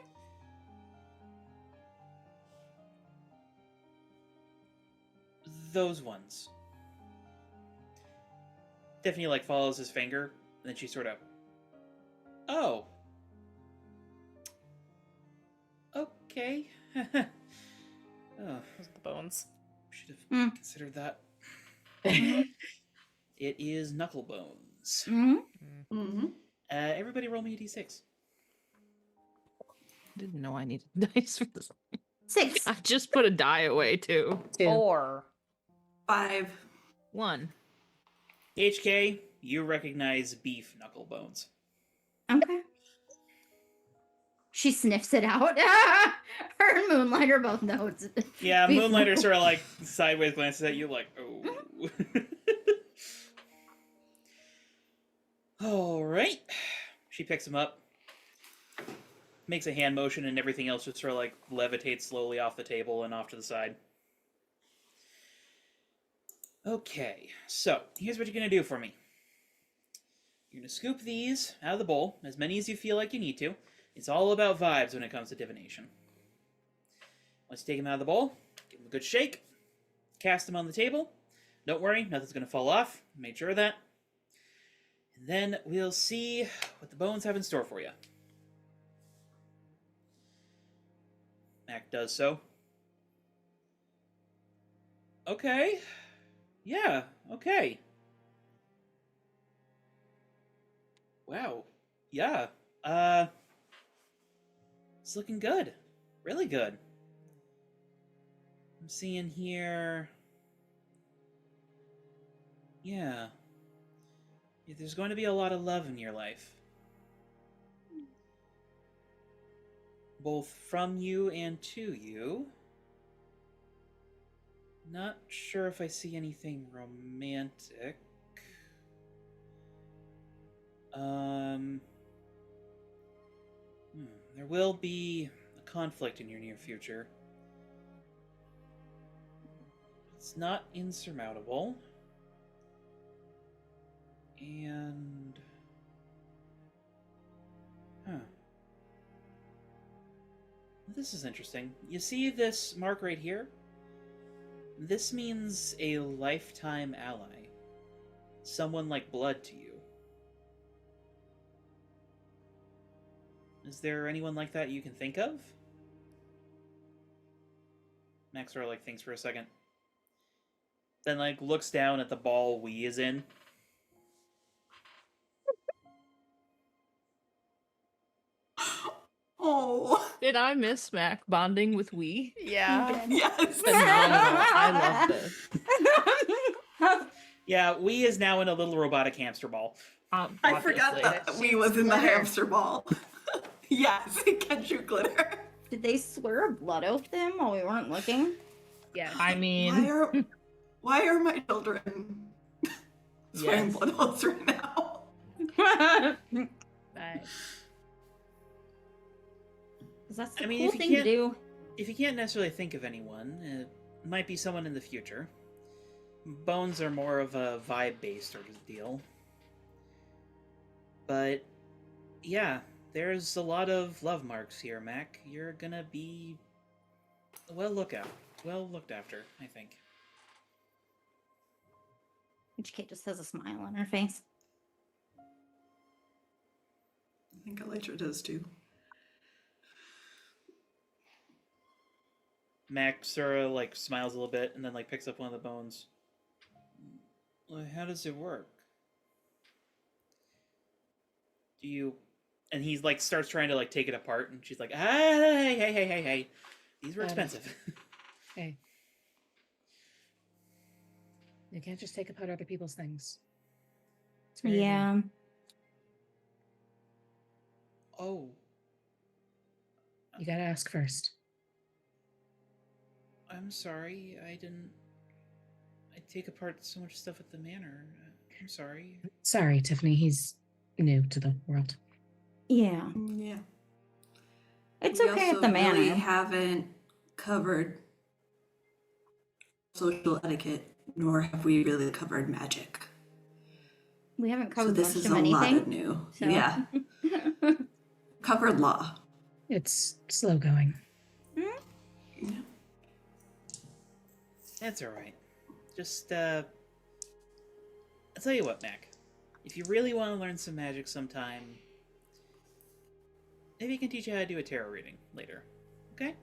Those ones. Tiffany like follows his finger, and then she sort of. Oh. Okay. Oh, Those are the bones. should have Hmm. considered that. Mhm. It is knuckle bones. Mhm. Mm-hmm. Everybody roll me a d6. Didn't know I needed dice for this. 6. I just put a die away too. 2. 4. 5. 1. HK, you recognize beef knuckle bones. Okay. She sniffs it out. Her and Moonlighter both know it's Yeah, beef Moonlighter knuckle. sort of like sideways glances at you like, oh. All right. She picks him up, makes a hand motion, and everything else just sort of like levitates slowly off the table and off to the side. Okay, so here's what you're going to do for me. You're going to scoop these out of the bowl, as many as you feel like you need to. It's all about vibes when it comes to divination. Once you take them out of the bowl, give them a good shake, cast them on the table. Don't worry, nothing's going to fall off. Made sure of that. And then we'll see what the bones have in store for you. Mac does so. Okay. Yeah, okay. Wow. Yeah. It's looking good. Really good. I'm seeing here. Yeah. There's going to be a lot of love in your life. Both from you and to you. Not sure if I see anything romantic. There will be a conflict in your near future. It's not insurmountable. And... This is interesting. You see this mark right here? This means a lifetime ally. Someone like blood to you. Is there anyone like that you can think of? Max sort of like thinks for a second. Then like looks down at the ball Wee is in. Oh, Did I miss Mac bonding with Wee? Yeah. yes. Phenomenal. I love this. Yeah, Wee is now in a little robotic hamster ball. I forgot Obviously. that we was in the hamster ball. Yes, it can shoot glitter. Did they slur a blood oath to him while we weren't looking? Yes. I mean, Why are my children swearing Yes. blood oaths right now? Nice. That's the I mean, cool if you thing to can't- do. If you can't necessarily think of anyone, it might be someone in the future. Bones are more of a vibe-based sort of deal. But, yeah, there's a lot of love marks here, Mac. You're gonna be well looked after, I think. Each kid just has a smile on her face. I think Elytra does too. Mac sort of like smiles a little bit and then like picks up one of the bones. Well, how does it work? Do you? And he's like starts trying to like take it apart, and she's like, hey, these were Got it. expensive. Hey. You can't just take apart other people's things. It's very rude. Yeah. Oh, You gotta ask first. I'm sorry. I take apart so much stuff at the manor. I'm sorry. Sorry, Tiffany. He's new to the world. Yeah. Yeah. It's We okay also at the manor. really haven't covered social etiquette, nor have we really covered magic. We haven't So covered this much is of a lot of anything. new. So. Yeah. Covered law. It's slow going. Yeah. That's all right. Just I'll tell you what, Mac. If you really want to learn some magic sometime, maybe I can teach you how to do a tarot reading later. Okay?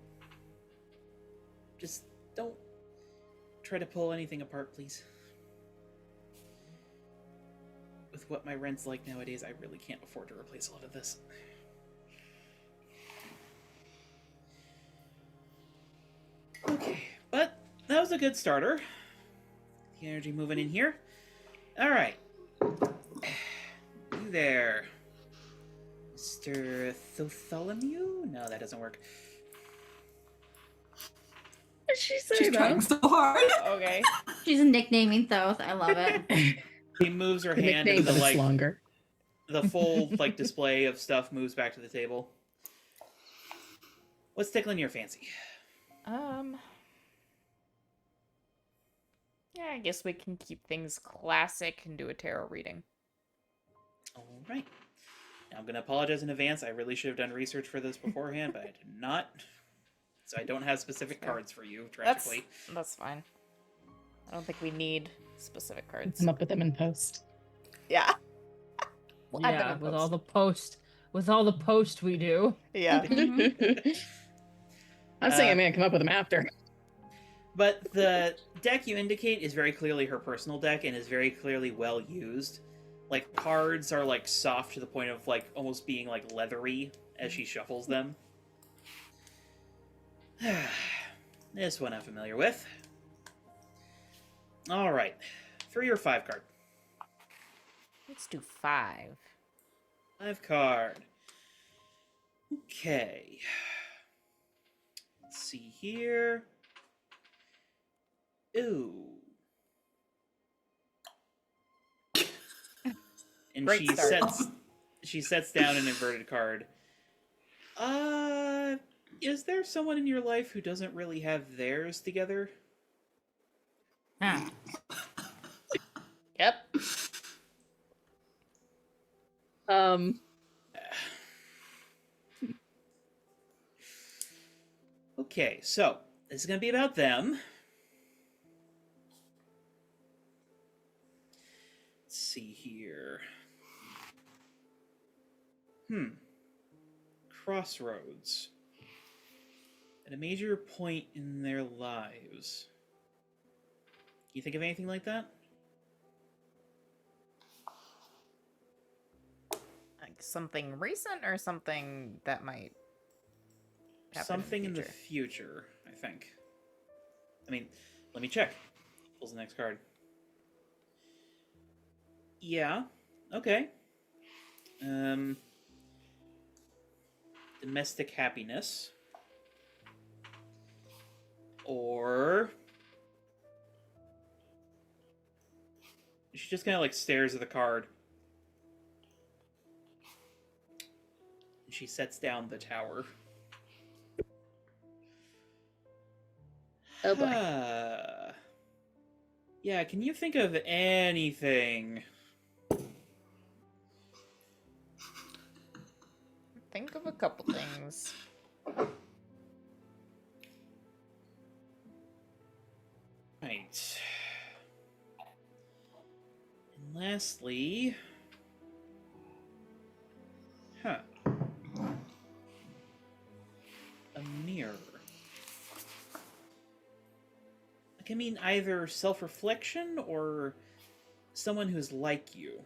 Just don't try to pull anything apart, please. With what my rent's like nowadays, I really can't afford to replace a lot of this. Okay, but that was a good starter. The energy moving in here. All right. You there, Mr. Bartholomew? No, that doesn't work. She She's trying so hard. Okay. She's nicknaming Thoth. I love it. He moves her The hand, nickname, and but the it's like longer. the full like display of stuff moves back to the table. What's tickling your fancy? Yeah, I guess we can keep things classic and do a tarot reading. All right. Now, I'm going to apologize in advance. I really should have done research for this beforehand, but I did not. So I don't have specific cards for you, tragically. That's fine. I don't think we need specific cards. Come up with them in post. Yeah. We'll add them Yeah, in with post. all the post we do. Yeah. I'm saying I'm gonna come up with them after. But the deck you indicate is very clearly her personal deck and is very clearly well used. Like, cards are, like, soft to the point of, like, almost being, like, leathery as she shuffles them. This one I'm familiar with. Alright. 3 or 5 card? Let's do 5. 5 card. Okay. Let's see here. Ooh. And Great she start. sets down an inverted card. Is there someone in your life who doesn't really have theirs together? Huh. Yep. Okay, so this is going to be about them. Let's see here. Crossroads. At a major point in their lives. Can you think of anything like that? Like something recent or something that might happen Something in in the future, I think. I mean, let me check. Pulls the next card. Yeah. Okay. Domestic happiness. Or she just kind of like stares at the card. And she sets down the tower. Oh boy. Yeah, can you think of anything? Think of a couple things. Right. And lastly... A mirror. can mean either self-reflection or someone who's like you.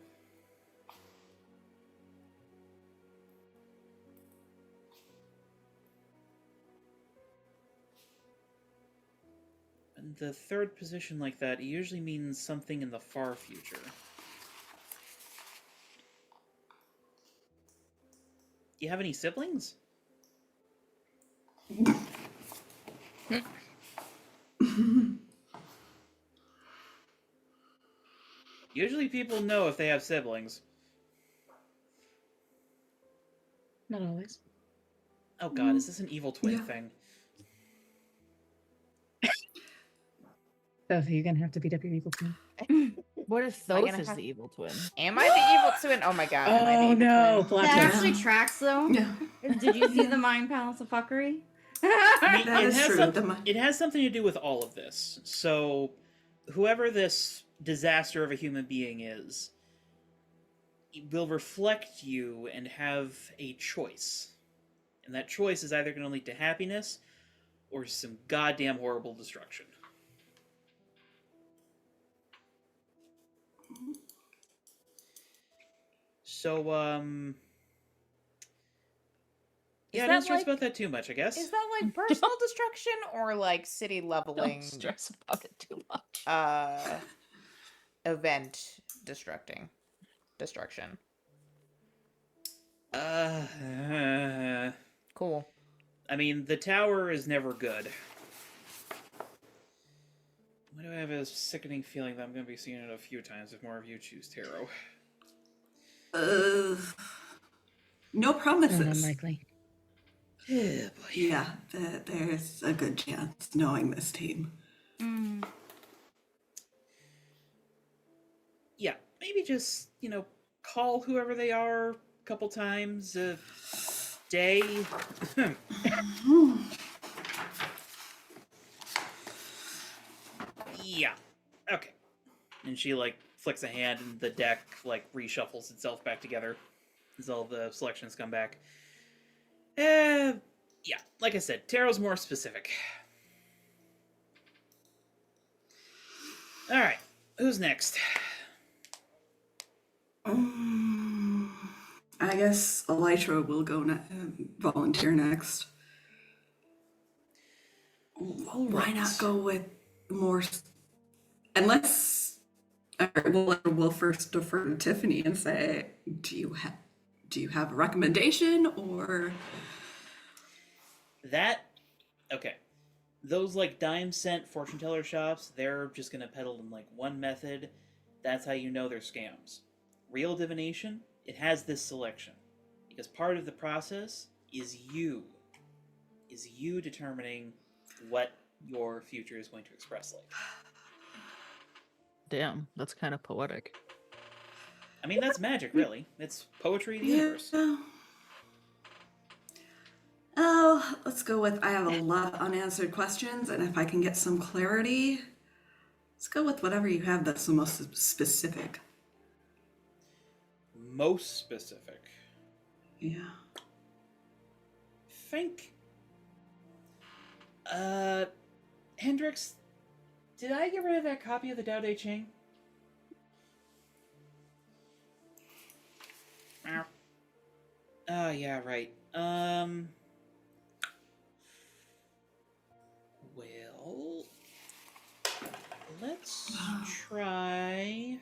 And the third position like that usually means something in the far future. Do you have any siblings? Usually people know if they have siblings. Not always. Oh god, is this an evil twin Yeah. thing? So you're gonna have to beat up your evil twin. What if Am I Thoth gonna is have- the evil twin? Am I the evil twin? Oh my god. Am I the Oh evil no, twin? plot That twist. actually Yeah. tracks, though. Yeah, Did you see the Mind Palace of Fuckery? I mean, that it is has true. it has something to do with all of this. So, whoever this disaster of a human being is, will reflect you and have a choice. And that choice is either going to lead to happiness or some goddamn horrible destruction. So, yeah, that don't stress like- about that too much, I guess. Is that like personal destruction or like city leveling Don't stress about it too much. event destruction? Cool. I mean, the tower is never good. Why do I have a sickening feeling that I'm going to be seeing it a few times if more of you choose tarot? No promises. Unlikely. Yeah, boy. Yeah, there's a good chance knowing this team. Mm. Yeah, maybe just, call whoever they are a couple times a day. Yeah. Okay. And she, flicks a hand and the deck, reshuffles itself back together as all the selections come back. Yeah, like I said, tarot's more specific. Alright, who's next? I guess Elytra will go volunteer next. Why not go with more? Unless we'll first defer to Tiffany and say, do you have a recommendation or? Okay. Those dime cent fortune teller shops, they're just gonna peddle in one method. That's how you know they're scams. Real divination, it has this selection. Because part of the process is you determining what your future is going to express like. Damn, that's kind of poetic. I mean, that's magic, really. It's poetry of the universe. Oh, let's go with I have a lot of unanswered questions, and if I can get some clarity, let's go with whatever you have that's the most specific. Most specific. Yeah. Think. Hendrix, did I get rid of that copy of the Tao Te Ching? Oh, yeah, right. Well, let's try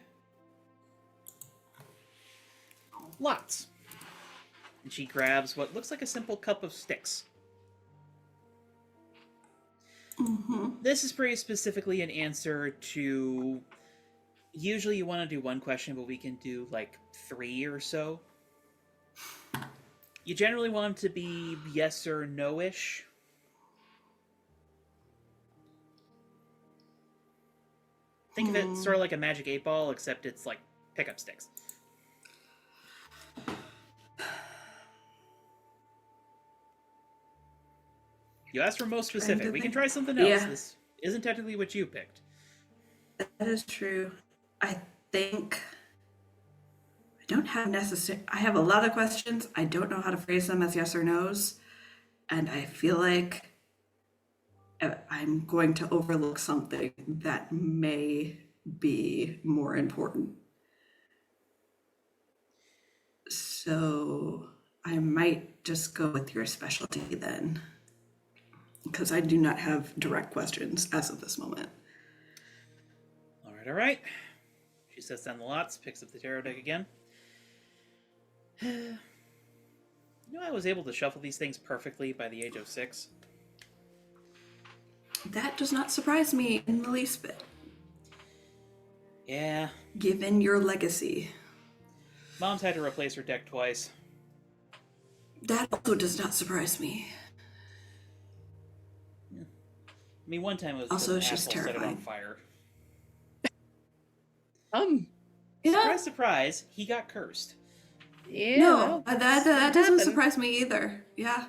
lots. And she grabs what looks like a simple cup of sticks. Mm-hmm. This is pretty specifically an answer to... Usually you want to do one question, but we can do 3 or so. You generally want them to be yes or no-ish. Think of it sort of like a magic 8-ball, except it's pick up sticks. You asked for most specific. We can try something else. Yeah. This isn't technically what you picked. That is true. I think I don't have I have a lot of questions. I don't know how to phrase them as yes or no's. And I feel like I'm going to overlook something that may be more important. So I might just go with your specialty then, because I do not have direct questions as of this moment. All right. She sets down the lots, picks up the tarot deck again. I was able to shuffle these things perfectly by the age of 6. That does not surprise me in the least bit. Yeah. Given your legacy. Mom's had to replace her deck twice. That also does not surprise me. Yeah. I mean, one time it was Also, an she's asshole set it on terrifying. fire. Yeah. Surprise, surprise, he got cursed. Yeah. No, that doesn't happened. surprise me either. Yeah.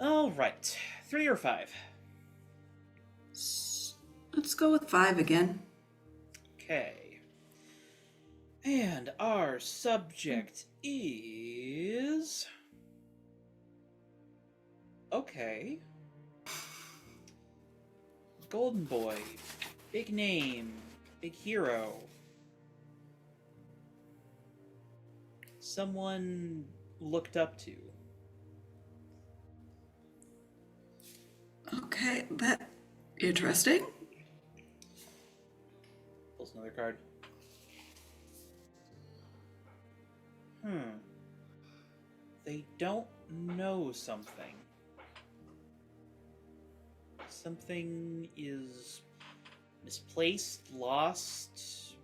All right. 3 or 5? Let's go with 5 again. Okay. And our subject is... Okay. Golden Boy. Big name. Big hero. Someone looked up to. Okay, that interesting. Pulls another card. They don't know something. Something is misplaced, lost.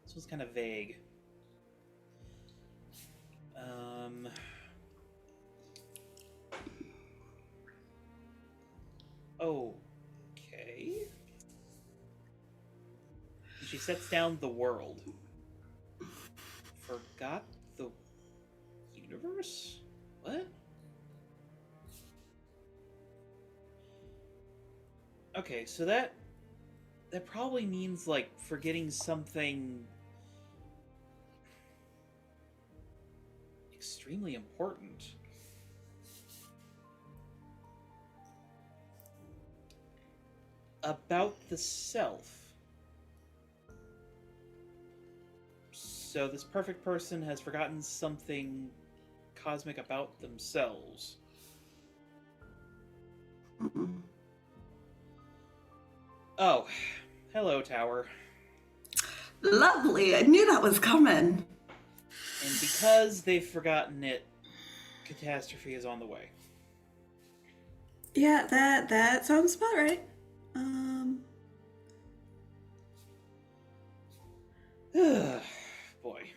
This was kind of vague. Okay. She sets down the world. Forgot the universe? What? Okay, so that probably means, like, forgetting something extremely important. About the self. So this perfect person has forgotten something cosmic about themselves. Mm-mm. Oh, hello, Tower. Lovely. I knew that was coming. And because they've forgotten it, catastrophe is on the way. Yeah, that sounds about right. Boy.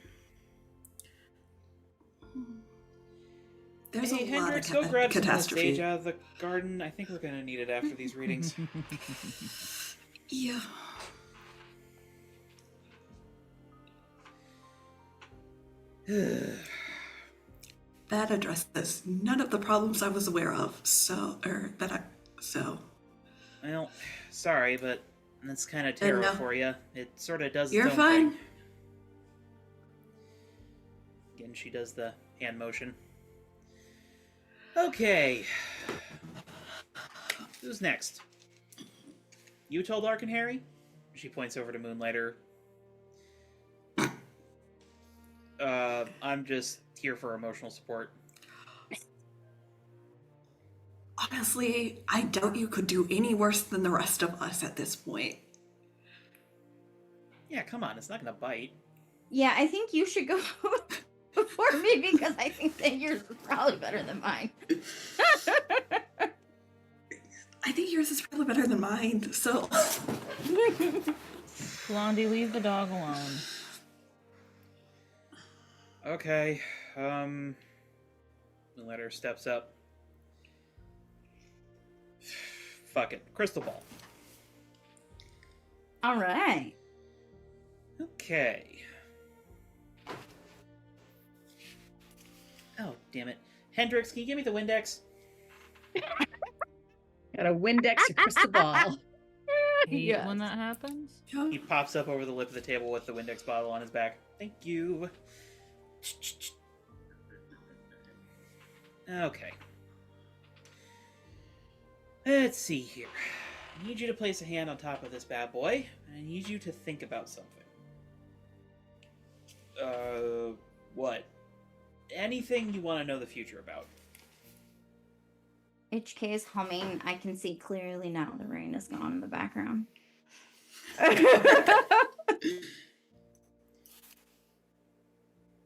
There's Hey, a Hendrix, lot go of grab some of the catastrophe. sage out of the garden. I think we're gonna need it after these readings. Yeah. That addresses none of the problems I was aware of. So. Well, sorry, but that's kind of tarot no. for you. It sort of does its You're own fine. thing. Again, she does the hand motion. Okay. Who's next? You told Ark and Harry? She points over to Moonlighter. I'm just here for emotional support. Honestly, I doubt you could do any worse than the rest of us at this point. Yeah, come on, it's not gonna bite. Yeah, I think you should go before me because I think that yours is probably better than mine. I think yours is probably better than mine, so. Blondie, leave the dog alone. Okay, the letter steps up. Fuck it. Crystal ball. All right. Okay. Oh, damn it. Hendrix, can you give me the Windex? Got a Windex or crystal ball. Hate Yes. when that happens. He pops up over the lip of the table with the Windex bottle on his back. Thank you. Okay. Let's see here. I need you to place a hand on top of this bad boy, and I need you to think about something. What? Anything you want to know the future about. HK is humming. I can see clearly now the rain is gone in the background.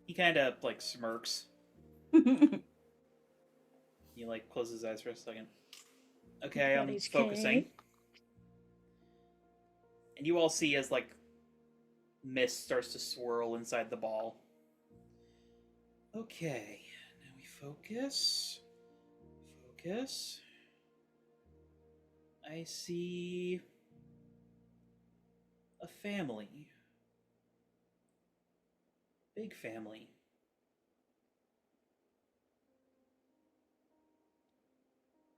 He kind of, like, smirks. He, like, closes his eyes for a second. Okay, I'm HK. focusing. And you all see as, like, mist starts to swirl inside the ball. Okay, now we focus. Focus. I see a family. Big family.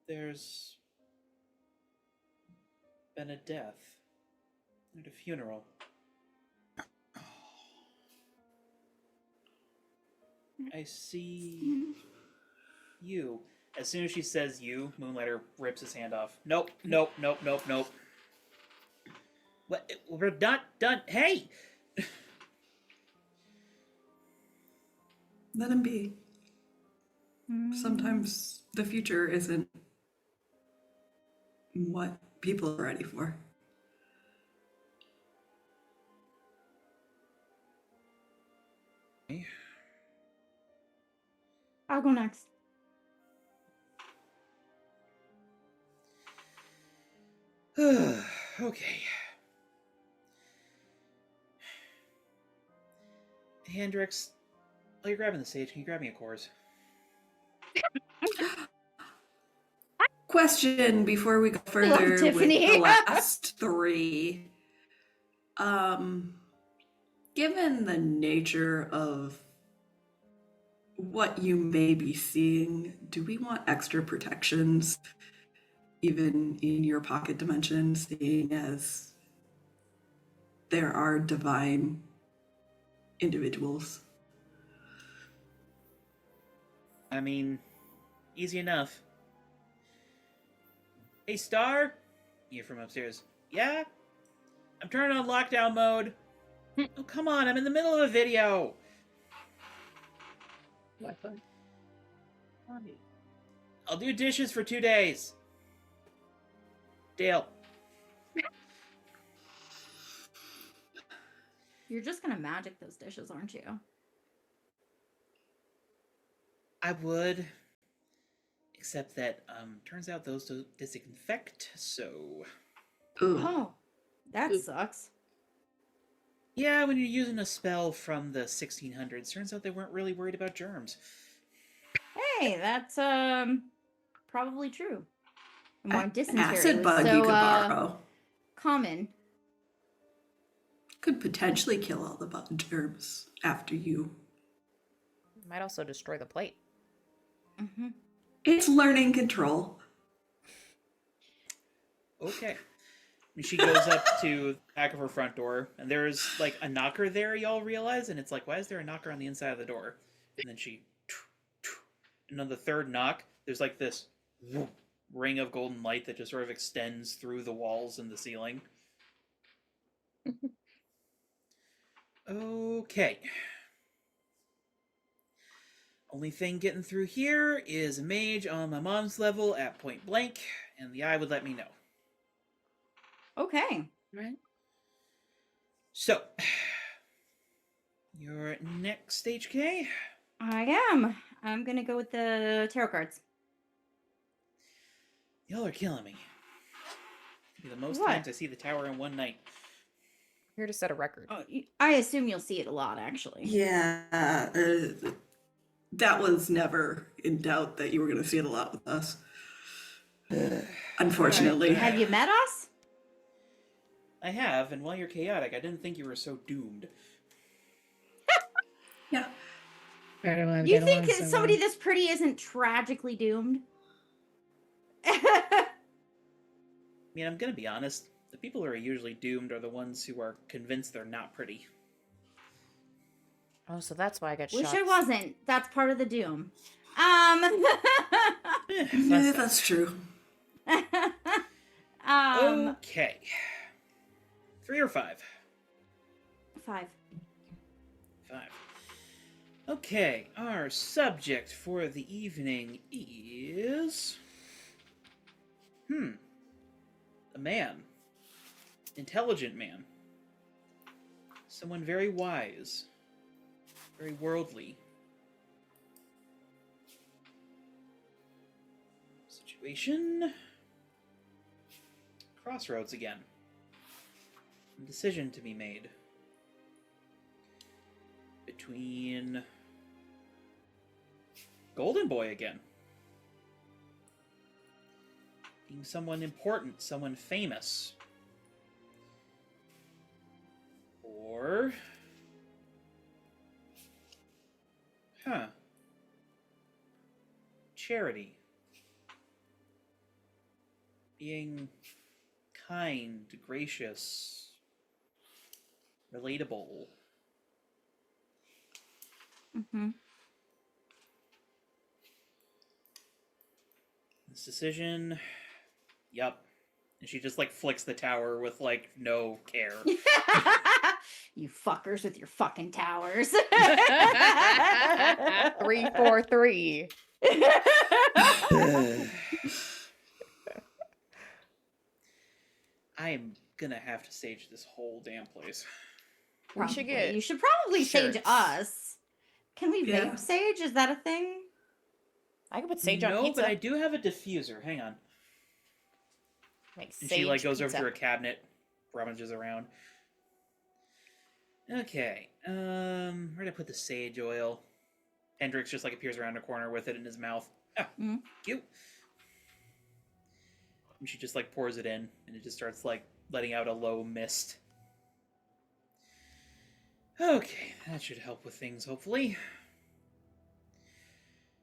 There's been a death and a funeral. I see you. As soon as she says you, Moonlighter rips his hand off. Nope, nope, nope, nope, nope. What? We're not done. Hey! Let him be. Sometimes the future isn't what people are ready for. I'll go next. Okay. Hendrix, while you're grabbing the stage, can you grab me a chorus? Question before we go further with Tiffany. the last three. Given the nature of what you may be seeing, do we want extra protections even in your pocket dimension, seeing as there are divine individuals? I mean, easy enough. Hey, Star? You hear from upstairs. Yeah? I'm turning on lockdown mode. Oh, come on, I'm in the middle of a video. Wi-Fi. I'll do dishes for 2 days. Deal. You're just gonna magic those dishes, aren't you? I would. Except that, turns out those don't disinfect, so... Ooh. Oh, that Ooh. sucks. Yeah, when you're using a spell from the 1600s, turns out they weren't really worried about germs. Hey, that's probably true. And why An dysentery acid was bug so you could borrow. common. Could potentially kill all the bug germs after you. Might also destroy the plate. Mm-hmm. It's learning control. Okay. And she goes up to the back of her front door, and there's, like, a knocker there, y'all realize? And it's like, why is there a knocker on the inside of the door? And then she... And on the third knock, there's, like, this ring of golden light that just sort of extends through the walls and the ceiling. Okay. Only thing getting through here is a mage on my mom's level at point blank, and the eye would let me know. Okay. Right. So, you're next, HK? I am. I'm gonna go with the tarot cards. Y'all are killing me. It'll be the most What? times I see the tower in one night. Here to set a record. Oh, I assume you'll see it a lot, actually. Yeah, that was never in doubt that you were going to see it a lot with us. Unfortunately. Have you met us? I have, and while you're chaotic, I didn't think you were so doomed. Yeah. Better let 'em You get think along so somebody well. this pretty isn't tragically doomed? I mean, I'm gonna be honest. The people who are usually doomed are the ones who are convinced they're not pretty. Oh, so that's why I got Wish shot. I wasn't. That's part of the doom. Fun Yeah, stuff. that's true. Okay. 3 or 5? 5. 5. Okay, our subject for the evening is... a man. Intelligent man. Someone very wise. Very worldly. Situation... Crossroads again. A decision to be made. Between... Golden Boy again. Being someone important, someone famous. Or... Charity. Being kind, gracious, relatable. Mm-hmm. This decision... Yup. And she just, like, flicks the tower with, like, no care. You fuckers with your fucking towers. 3, 4, 3. I am gonna have to sage this whole damn place. We should get. You should probably Sure. sage us. Can we Yeah. vape sage? Is that a thing? I could put sage on No, pizza. but I do have a diffuser. Hang on. Make And she, like, sage goes pizza. over to a cabinet, rummages around. Okay, where did I put the sage oil? Hendrix just, like, appears around a corner with it in his mouth. Ah, cute. And she just, like, pours it in, and it just starts, like, letting out a low mist. Okay, that should help with things, hopefully.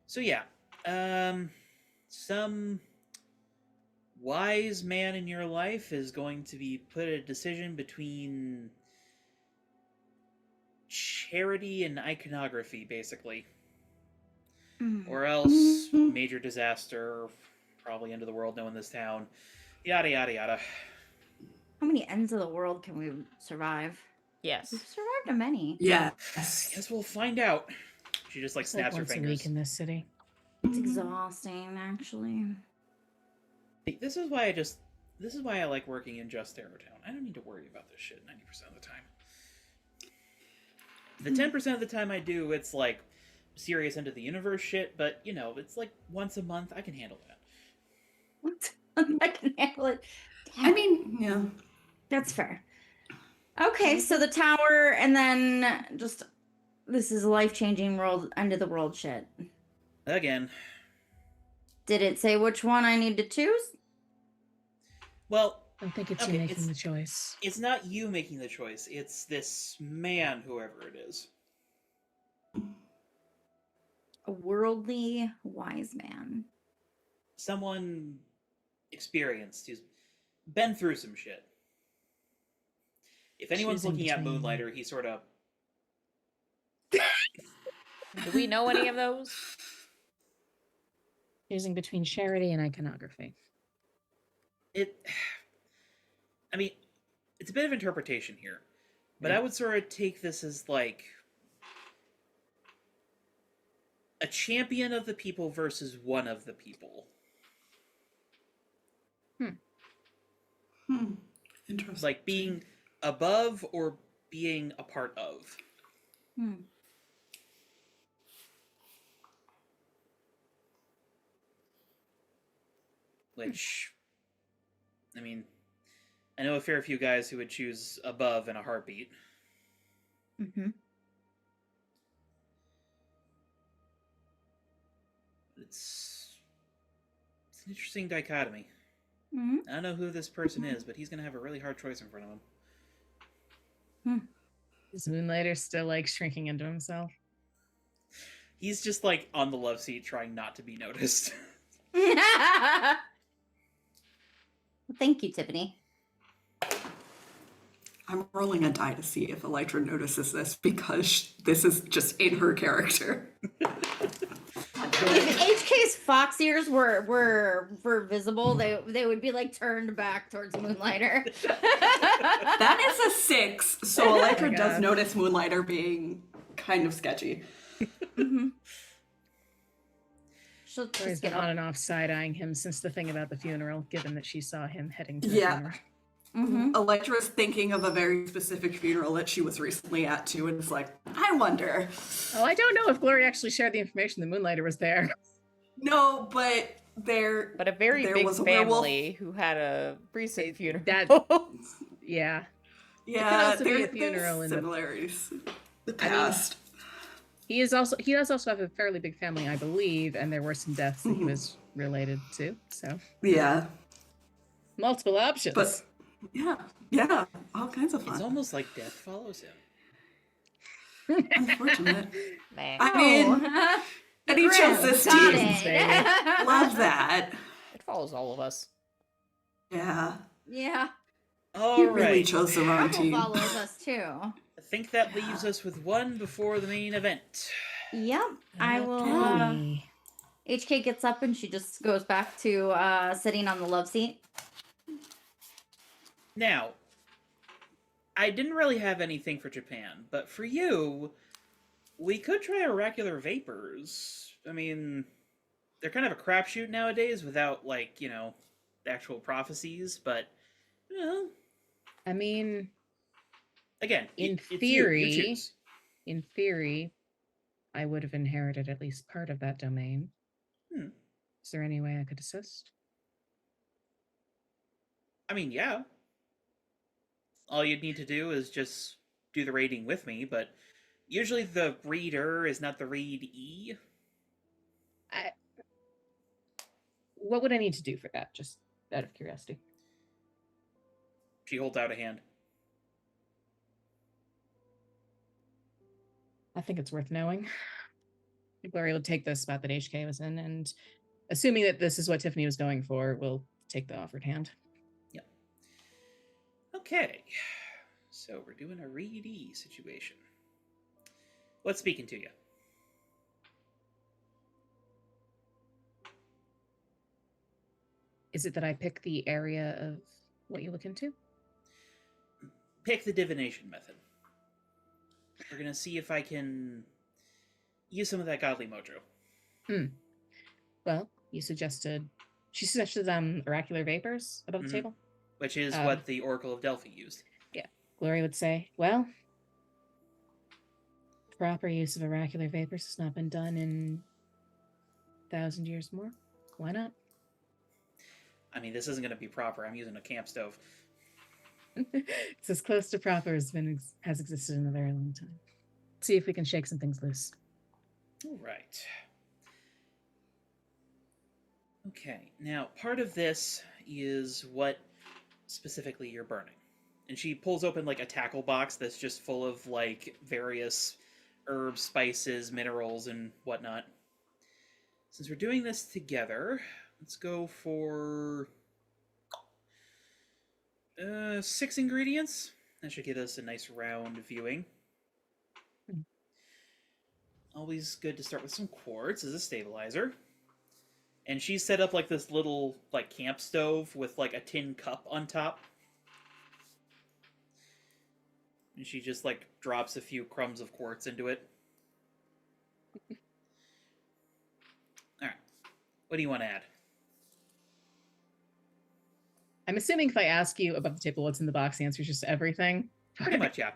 So, yeah. Some wise man in your life is going to be put a decision between charity and iconography, basically. Or else major disaster, probably end of the world, no in this town. Yada, yada, yada. How many ends of the world can we survive? Yes. We've survived a many. Yes. Guess we'll find out. She just, like, It's like snaps her once a fingers. week in this city. It's exhausting, actually. This is why I like working in Just Terrortown. I don't need to worry about this shit 90% of the time. The 10% of the time I do, it's like serious end of the universe shit, but you know, it's like once a month, I can handle that. I can handle it. I mean, yeah. That's fair. Okay, so the tower, and then just this is life-changing world, end of the world shit. Again. Did it say which one I need to choose? Well, I don't think it's Okay, you making it's- the choice. it's not you making the choice. It's this man, whoever it is. A worldly wise man. Someone experienced who's been through some shit. If anyone's Choosing looking at between- Moonlighter, he sort of... Do we know any of those? Choosing between charity and iconography. I mean, it's a bit of interpretation here, but I would sort of take this as like a champion of the people versus one of the people. Interesting. Like being above or being a part of. Which, I mean, I know a fair few guys who would choose above in a heartbeat. Mm-hmm. It's an interesting dichotomy. Mm-hmm. I don't know who this person is, but he's going to have a really hard choice in front of him. Is Moonlighter still like shrinking into himself? He's just like on the love seat trying not to be noticed. Thank you, Tiffany. I'm rolling a die to see if Elytra notices this because this is just in her character. If HK's fox ears were visible, they would be like turned back towards Moonlighter. That is a 6, so Electra Oh my does God. notice Moonlighter being kind of sketchy. Mhm. She'll Glory's just been get on up. and off side-eyeing him since the thing about the funeral, given that she saw him heading to the Yeah. funeral. Mhm. Electra's thinking of a very specific funeral that she was recently at too, and is like, I wonder. Oh, I don't know if Glory actually shared the information the Moonlighter was there. No, but there. But a very There big was a werewolf. family who had a recent funeral. That- Yeah. Yeah, also be a there's funeral in the- similarities. The I mean, past. He does also have a fairly big family, I believe, and there were some deaths that he was related to. So Yeah, multiple options. but yeah, all kinds of It's fun. almost like death follows him. Unfortunate. Man. I mean, Oh, and he chose this got team. it. Love that. It follows all of us. Yeah, Yeah, All he right. really chose the wrong Trouble team. follows us too. I think that leaves us with one before the main event. Yep, I will. Okay. HK gets up and she just goes back to sitting on the love seat. Now, I didn't really have anything for Japan, but for you, we could try oracular vapors. I mean, they're kind of a crapshoot nowadays without, like, actual prophecies, but, I mean, again, In it's you theory- choose. in theory, I would have inherited at least part of that domain. Hmm. Is there any way I could assist? I mean, yeah. All you'd need to do is just do the rating with me, but usually the reader is not the readee. What would I need to do for that? Just out of curiosity. She holds out a hand. I think it's worth knowing. Gloria will take the spot that HK was in, and assuming that this is what Tiffany was going for, we'll take the offered hand. Okay. So we're doing a readee situation. What's speaking to you? Is it that I pick the area of what you look into? Pick the divination method. We're gonna see if I can use some of that godly mojo. Well, she suggested oracular vapors above the Mhm. table. Which is Um, what the Oracle of Delphi used. Gloria would say, well, proper use of oracular vapors has not been done in 1,000 years more. Why not? I mean, this isn't gonna be proper. I'm using a camp stove. It's as close to proper as has existed in a very long time. See if we can shake some things loose. All right. Okay, now part of this is what specifically you're burning. And she pulls open like a tackle box that's just full of like various herbs, spices, minerals, and whatnot. Since we're doing this together, let's go for 6 ingredients. That should get us a nice round viewing. Hmm. Always good to start with some quartz as a stabilizer. And she set up like this little like camp stove with like a tin cup on top. And she just like drops a few crumbs of quartz into it. Alright. What do you want to add? I'm assuming if I ask you above the table what's in the box, the answer is just everything. Pretty much, yeah.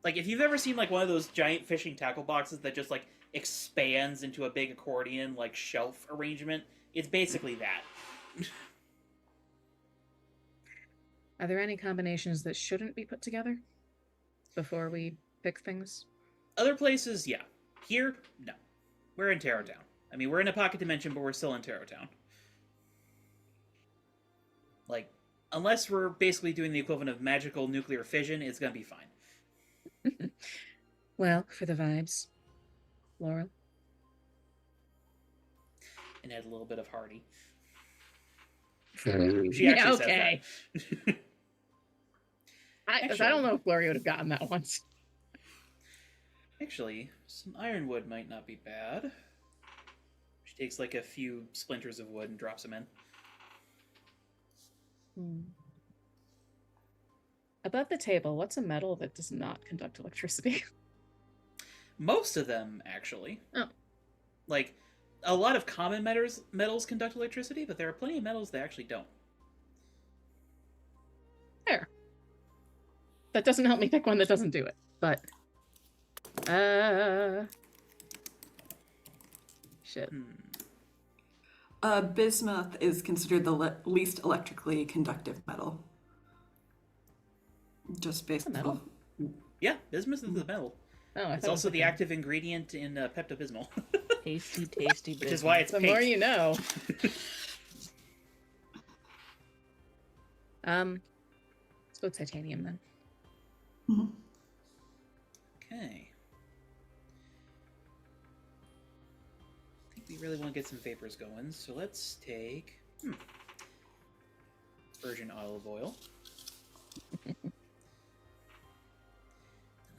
Like if you've ever seen like one of those giant fishing tackle boxes that just like expands into a big accordion like shelf arrangement, it's basically that. Are there any combinations that shouldn't be put together before we pick things? Other places, yeah. Here, no. We're in Tarot Town. I mean, we're in a pocket dimension, but we're still in Tarot Town. Like, unless we're basically doing the equivalent of magical nuclear fission, it's gonna be fine. Well, for the vibes. Laurel? And add a little bit of Hardy. Yeah, She actually okay. says that. I don't know if Gloria would have gotten that once. Actually, some ironwood might not be bad. She takes like a few splinters of wood and drops them in. Above the table, what's a metal that does not conduct electricity? Most of them, actually. Oh. Like, a lot of common metals conduct electricity, but there are plenty of metals that actually don't. There. That doesn't help me pick one that doesn't do it, but... Shit. Bismuth is considered the least electrically conductive metal. Just based metal? on... Yeah, bismuth is the metal. Oh, I It's thought it was also the like a- active ingredient in Pepto-Bismol. Tasty. Which is why it's The pink. more you know. Let's go titanium then. Mhm. Okay. I think we really want to get some vapors going, so let's take virgin olive oil.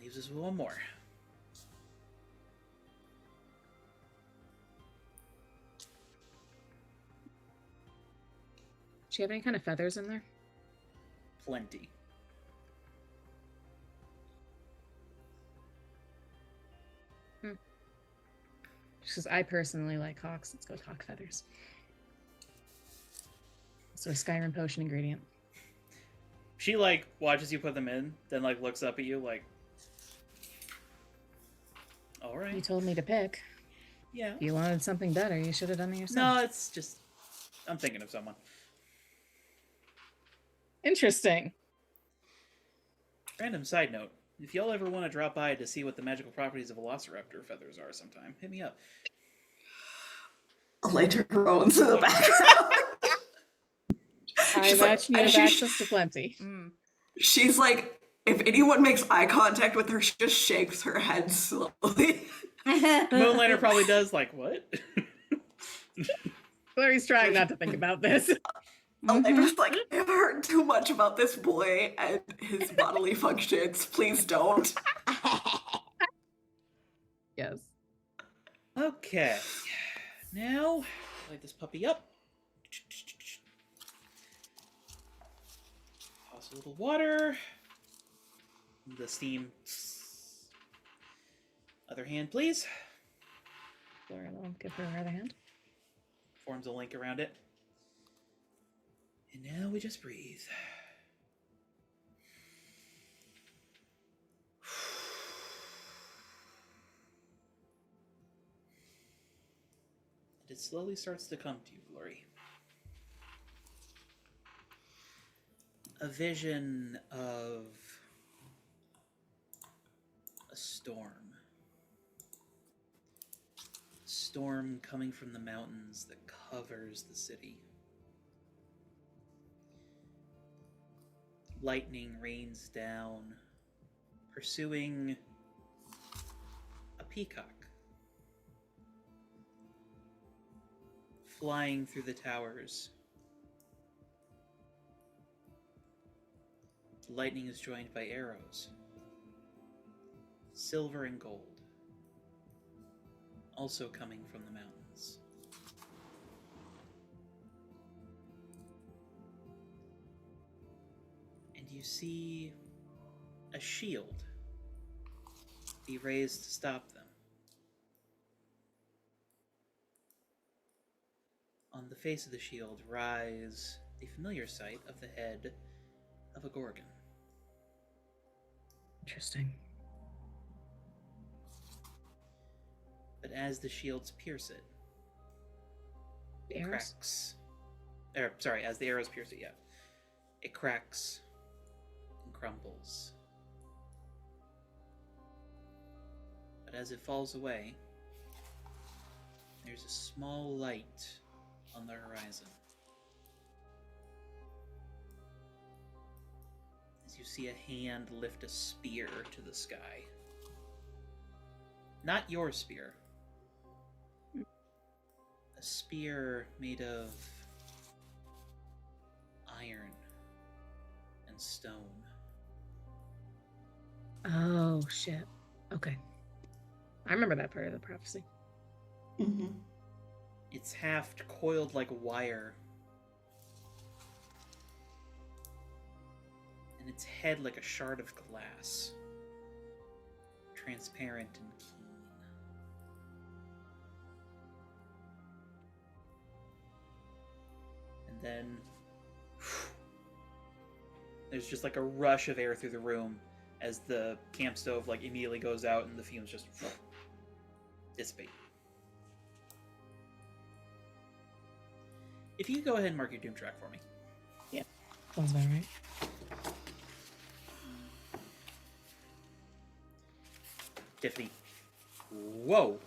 Leaves us with one more. Do you have any kind of feathers in there? Plenty. Just because I personally like hawks, let's go with hawk feathers. So a Skyrim potion ingredient. She like watches you put them in, then like looks up at you like, all You right, told me to pick. yeah. If you wanted something better, you should have done it yourself. No, it's just I'm thinking of someone. Interesting. Random side note: if y'all ever want to drop by to see what the magical properties of Velociraptor feathers are, sometime hit me up. Later groans in the background. I She's like- imagine you and have she- access to plenty. She's like, if anyone makes eye contact with her, she just shakes her head slowly. Moonlighter probably does. Like what? Clary's trying not to think about this. Eladra's like, I've heard too much about this boy and his bodily functions. Please don't. Yes. Okay. Now light this puppy up. Toss a little water. The steam. Other hand, please. Laura will give her her other hand. Forms a link around it. And now we just breathe. And it slowly starts to come to you, Glory. A vision of a storm. A storm coming from the mountains that covers the city. Lightning rains down, pursuing a peacock, flying through the towers. The lightning is joined by arrows, silver and gold, also coming from the mountains. You see a shield be raised to stop them. On the face of the shield rise the familiar sight of the head of a gorgon. Interesting. But as the shields pierce it, it Arrows? cracks. As the arrows pierce it, yeah. It cracks and crumbles. But as it falls away, there's a small light on the horizon. As you see a hand lift a spear to the sky. Not your spear. A spear made of iron stone. Oh, shit. Okay. I remember that part of the prophecy. Mm-hmm. It's half coiled like wire. And its head like a shard of glass. Transparent and keen. And then there's just like a rush of air through the room as the camp stove like immediately goes out and the fumes just dissipate. If you could go ahead and mark your doom track for me. Sounds about right. Tiffany. Whoa.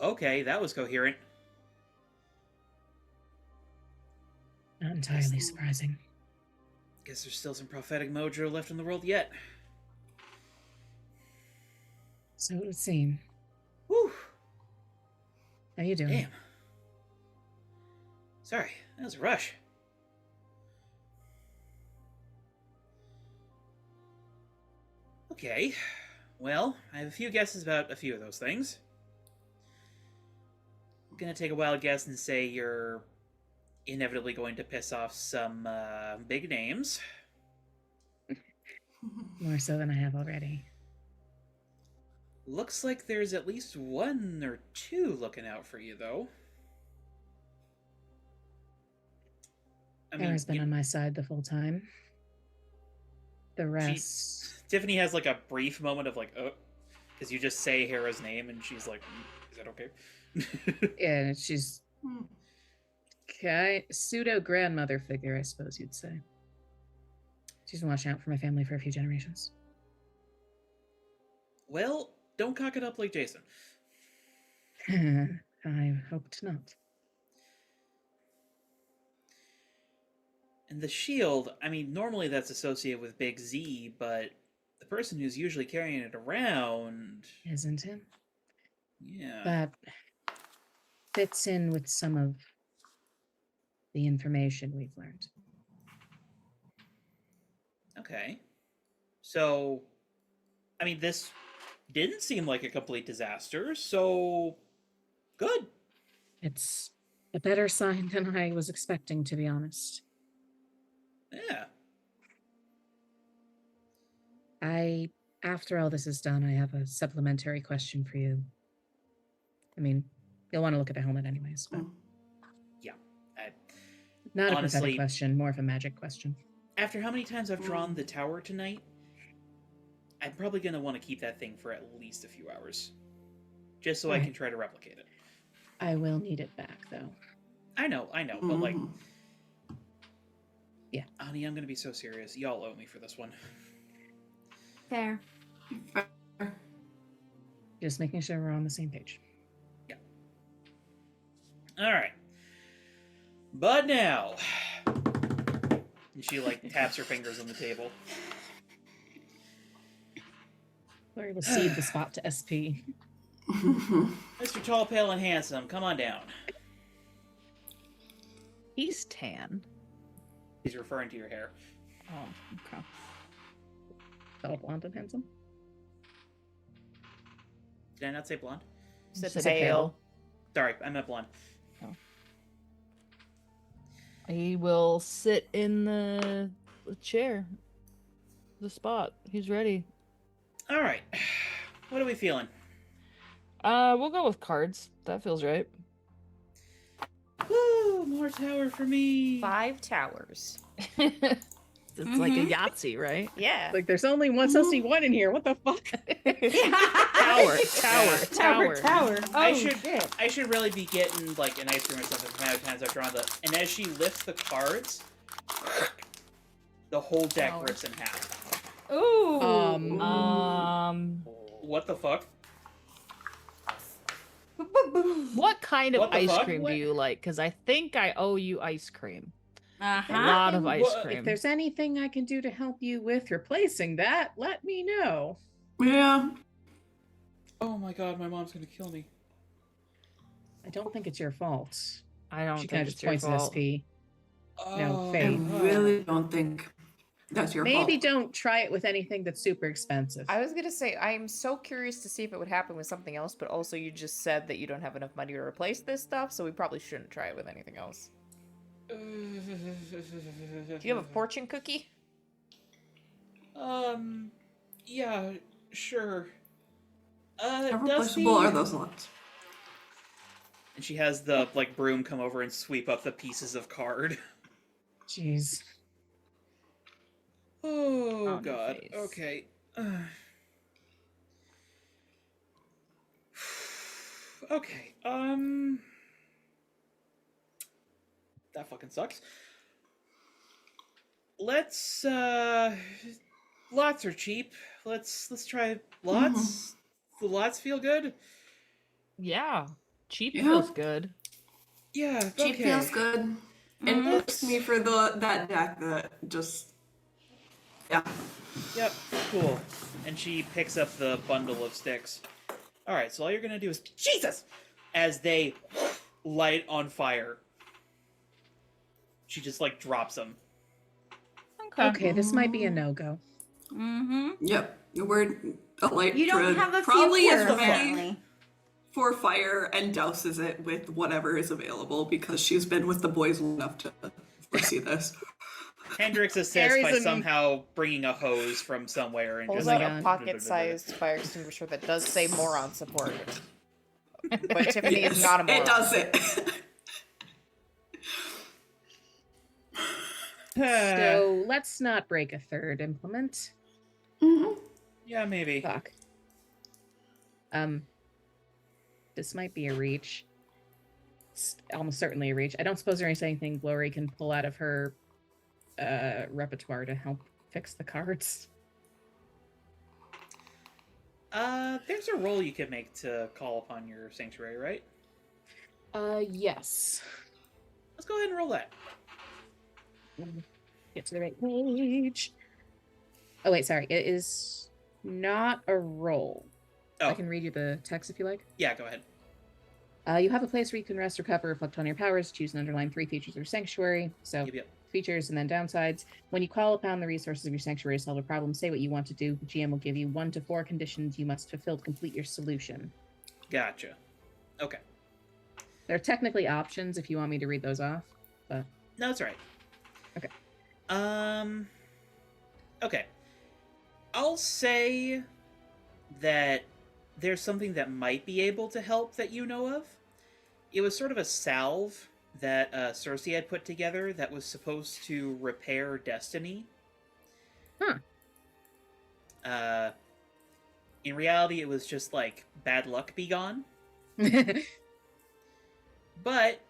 Okay, that was coherent. Not entirely surprising. Guess there's still some prophetic mojo left in the world yet. So it would seem. Whew. How you doing? Damn. Sorry, that was a rush. Okay, well, I have a few guesses about a few of those things. I'm gonna take a wild guess and say you're inevitably going to piss off some big names. More so than I have already. Looks like there's at least one or two looking out for you, though. Hera's been on my side the full time. The rest... Tiffany has like a brief moment of like, oh, because you just say Hera's name and she's like, is that okay? Yeah, she's... Okay, pseudo-grandmother figure, I suppose you'd say. She's been watching out for my family for a few generations. Well, don't cock it up like Jason. I hoped not. And the shield, I mean, normally that's associated with Big Z, but the person who's usually carrying it around... Isn't it? Yeah. That fits in with some of the information we've learned. Okay. So, I mean, this didn't seem like a complete disaster, so good. It's a better sign than I was expecting, to be honest. Yeah. After all this is done, I have a supplementary question for you. I mean, you'll want to look at the helmet anyways, but... Yeah. Not a honestly, prophetic question, more of a magic question. After how many times I've drawn the tower tonight, I'm probably going to want to keep that thing for at least a few hours. Just so I can try to replicate it. I will need it back, though. I know, but like... Yeah. Honey, I'm going to be so serious. Y'all owe me for this one. Fair. Just making sure we're on the same page. Yeah. Alright. But now... And she, like, taps her fingers on the table. Lori will cede the spot to SP. Mr. Tall, Pale, and Handsome, come on down. He's tan. He's referring to your hair. Oh, okay. Tall, blonde, and handsome. Did I not say blonde? Said Said pale. Sorry, I meant blonde. He will sit in the chair. The spot. He's ready. Alright. What are we feeling? We'll go with cards. That feels right. Woo! More tower for me! 5 towers. It's like a Yahtzee, right? Yeah. Like, there's only one supposed to be one in here. What the fuck? Tower. Oh, I should really be getting like an ice cream or something from how many times I've drawn the. And as she lifts the cards, the whole deck rips in half. Ooh. What the fuck? What kind of What the ice fuck? cream do you like? Because I think I owe you ice cream. A Uh-huh. lot of ice What- cream. If there's anything I can do to help you with replacing that, let me know. Yeah. Oh my god, my mom's gonna kill me. I don't think it's your fault. I don't She think kind of it's just your points fault. at SP. No, I Faye. really don't think That's your Maybe fault. don't try it with anything that's super expensive. I was gonna say, I'm so curious to see if it would happen with something else, but also you just said that you don't have enough money to replace this stuff, so we probably shouldn't try it with anything else. Do you have a fortune cookie? Yeah, sure. How Dusty. replaceable are those lots? And she has the like broom come over and sweep up the pieces of card. Jeez. Oh On your god. face. Okay. Okay. That fucking sucks. Let's lots are cheap. Let's try lots. The lots feel good? Yeah. Cheap Yeah. feels good. Yeah, Cheap okay. feels good. And works me for that deck that just Yep, cool. And she picks up the bundle of sticks. Alright, so all you're gonna do is Jesus! As they light on fire. She just like drops them. Okay, this might be a no-go. Mm-hmm. Yep. We're a light You don't druid have a probably future, is ready apparently. for fire and douses it with whatever is available because she's been with the boys long enough to foresee this. Hendrix assists Carries by him- somehow bringing a hose from somewhere and Pulls just my out like, a God. pocket-sized fire extinguisher that does say moron support. But Tiffany Yes, is not a moron. it does it. So let's not break a third implement. yeah, maybe. Fuck. This might be a reach. It's almost certainly a reach. I don't suppose there is anything Glory can pull out of her repertoire to help fix the cards. There's a roll you could make to call upon your sanctuary, right? Yes. Let's go ahead and roll that. Get to the right page. Oh wait, sorry. It is not a roll. Oh, I can read you the text if you like. yeah, go ahead. You have a place where you can rest, recover, reflect on your powers, choose and underline 3 features of your sanctuary. So Yep. features and then downsides. When you call upon the resources of your sanctuary to solve a problem, say what you want to do. The GM will give you 1 to 4 conditions you must fulfill to complete your solution. Gotcha. Okay. There are technically options if you want me to read those off, but No, that's right. Okay. Okay. I'll say that there's something that might be able to help that you know of. It was sort of a salve that Cersei had put together that was supposed to repair destiny. Huh. In reality, it was just like bad luck be gone. But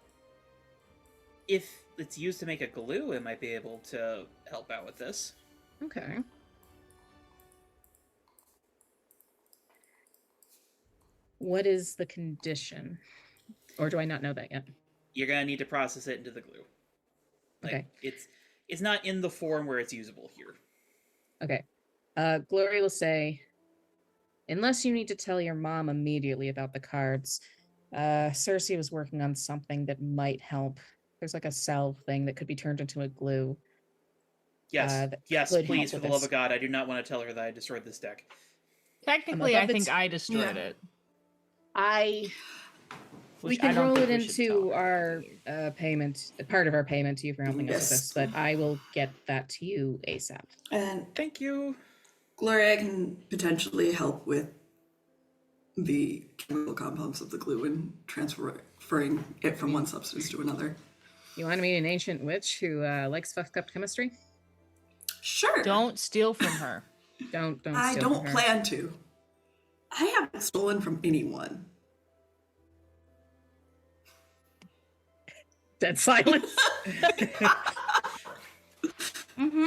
if it's used to make a glue, it might be able to help out with this. okay. What is the condition? Or do I not know that yet? You're gonna need to process it into the glue. Like, Okay. it's not in the form where it's usable here. Okay. Glory will say, unless you need to tell your mom immediately about the cards, Cersei was working on something that might help. There's like a salve thing that could be turned into a glue. Yes, that yes, could please, for help the with love this. of God, I do not want to tell her that I destroyed this deck. Technically, above I think its- I destroyed Yeah. it. We We can don't roll think it we should tell into her. our payment, part of our payment to you for helping us with Yes. this, but I will get that to you ASAP. And Thank you. Gloria can potentially help with the chemical compounds of the glue and transferring it from one substance to another. You want to meet an ancient witch who likes fucked up chemistry? Sure. Don't steal from her. Don't I steal from don't her. plan to. I haven't stolen from anyone. Dead silence. Mm-hmm.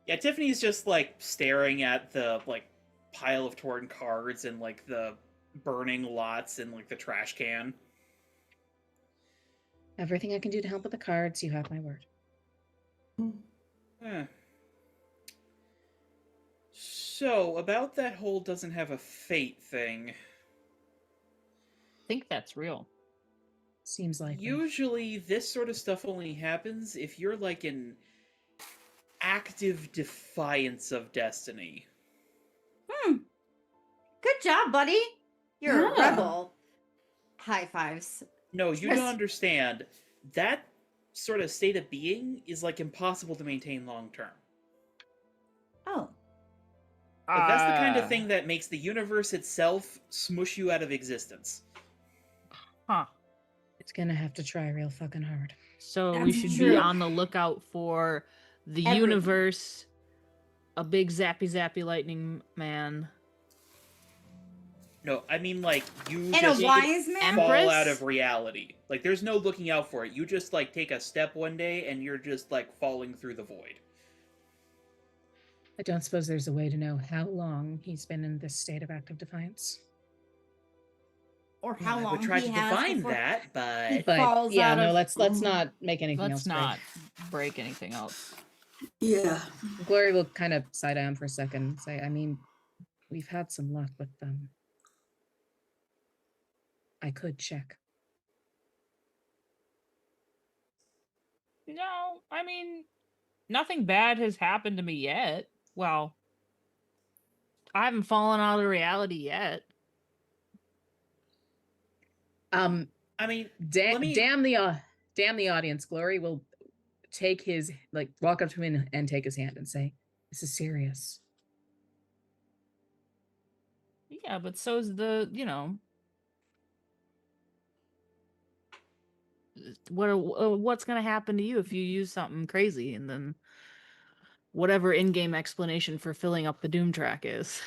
Yeah, Tiffany's just like staring at the like pile of torn cards and like the burning lots and like the trash can. Everything I can do to help with the cards, you have my word. Huh. So, about that whole doesn't have a fate thing. I think that's real. Seems like Usually, this sort of stuff only happens if you're like in active defiance of destiny. Good job, buddy. You're a Yeah. rebel. High fives. No, you Yes. don't understand. That sort of state of being is like impossible to maintain long term. Oh. Like, that's the kind of thing that makes the universe itself smush you out of existence. Huh. It's gonna have to try real fucking hard. So we That's should true. be on the lookout for the Everything. universe, a big zappy lightning man. No, I mean, like, you And just a wise man? fall Empress? out of reality. Like, there's no looking out for it. You just, like, take a step one day and you're just, like, falling through the void. I don't suppose there's a way to know how long he's been in this state of active defiance. Or how I long would try he to has define before that, but... But falls yeah, out no, of- let's not make anything else. Let's not break anything else. Yeah. break. Glory will kind of side eye him for a second and say, I mean, we've had some luck with them. I could check. No, I mean, nothing bad has happened to me yet. Well, I haven't fallen out of reality yet. I mean, let me- Damn the audience. Glory will take his walk up to him and take his hand and say, "This is serious." Yeah, but so's what's gonna happen to you if you use something crazy and then whatever in-game explanation for filling up the Doom track is.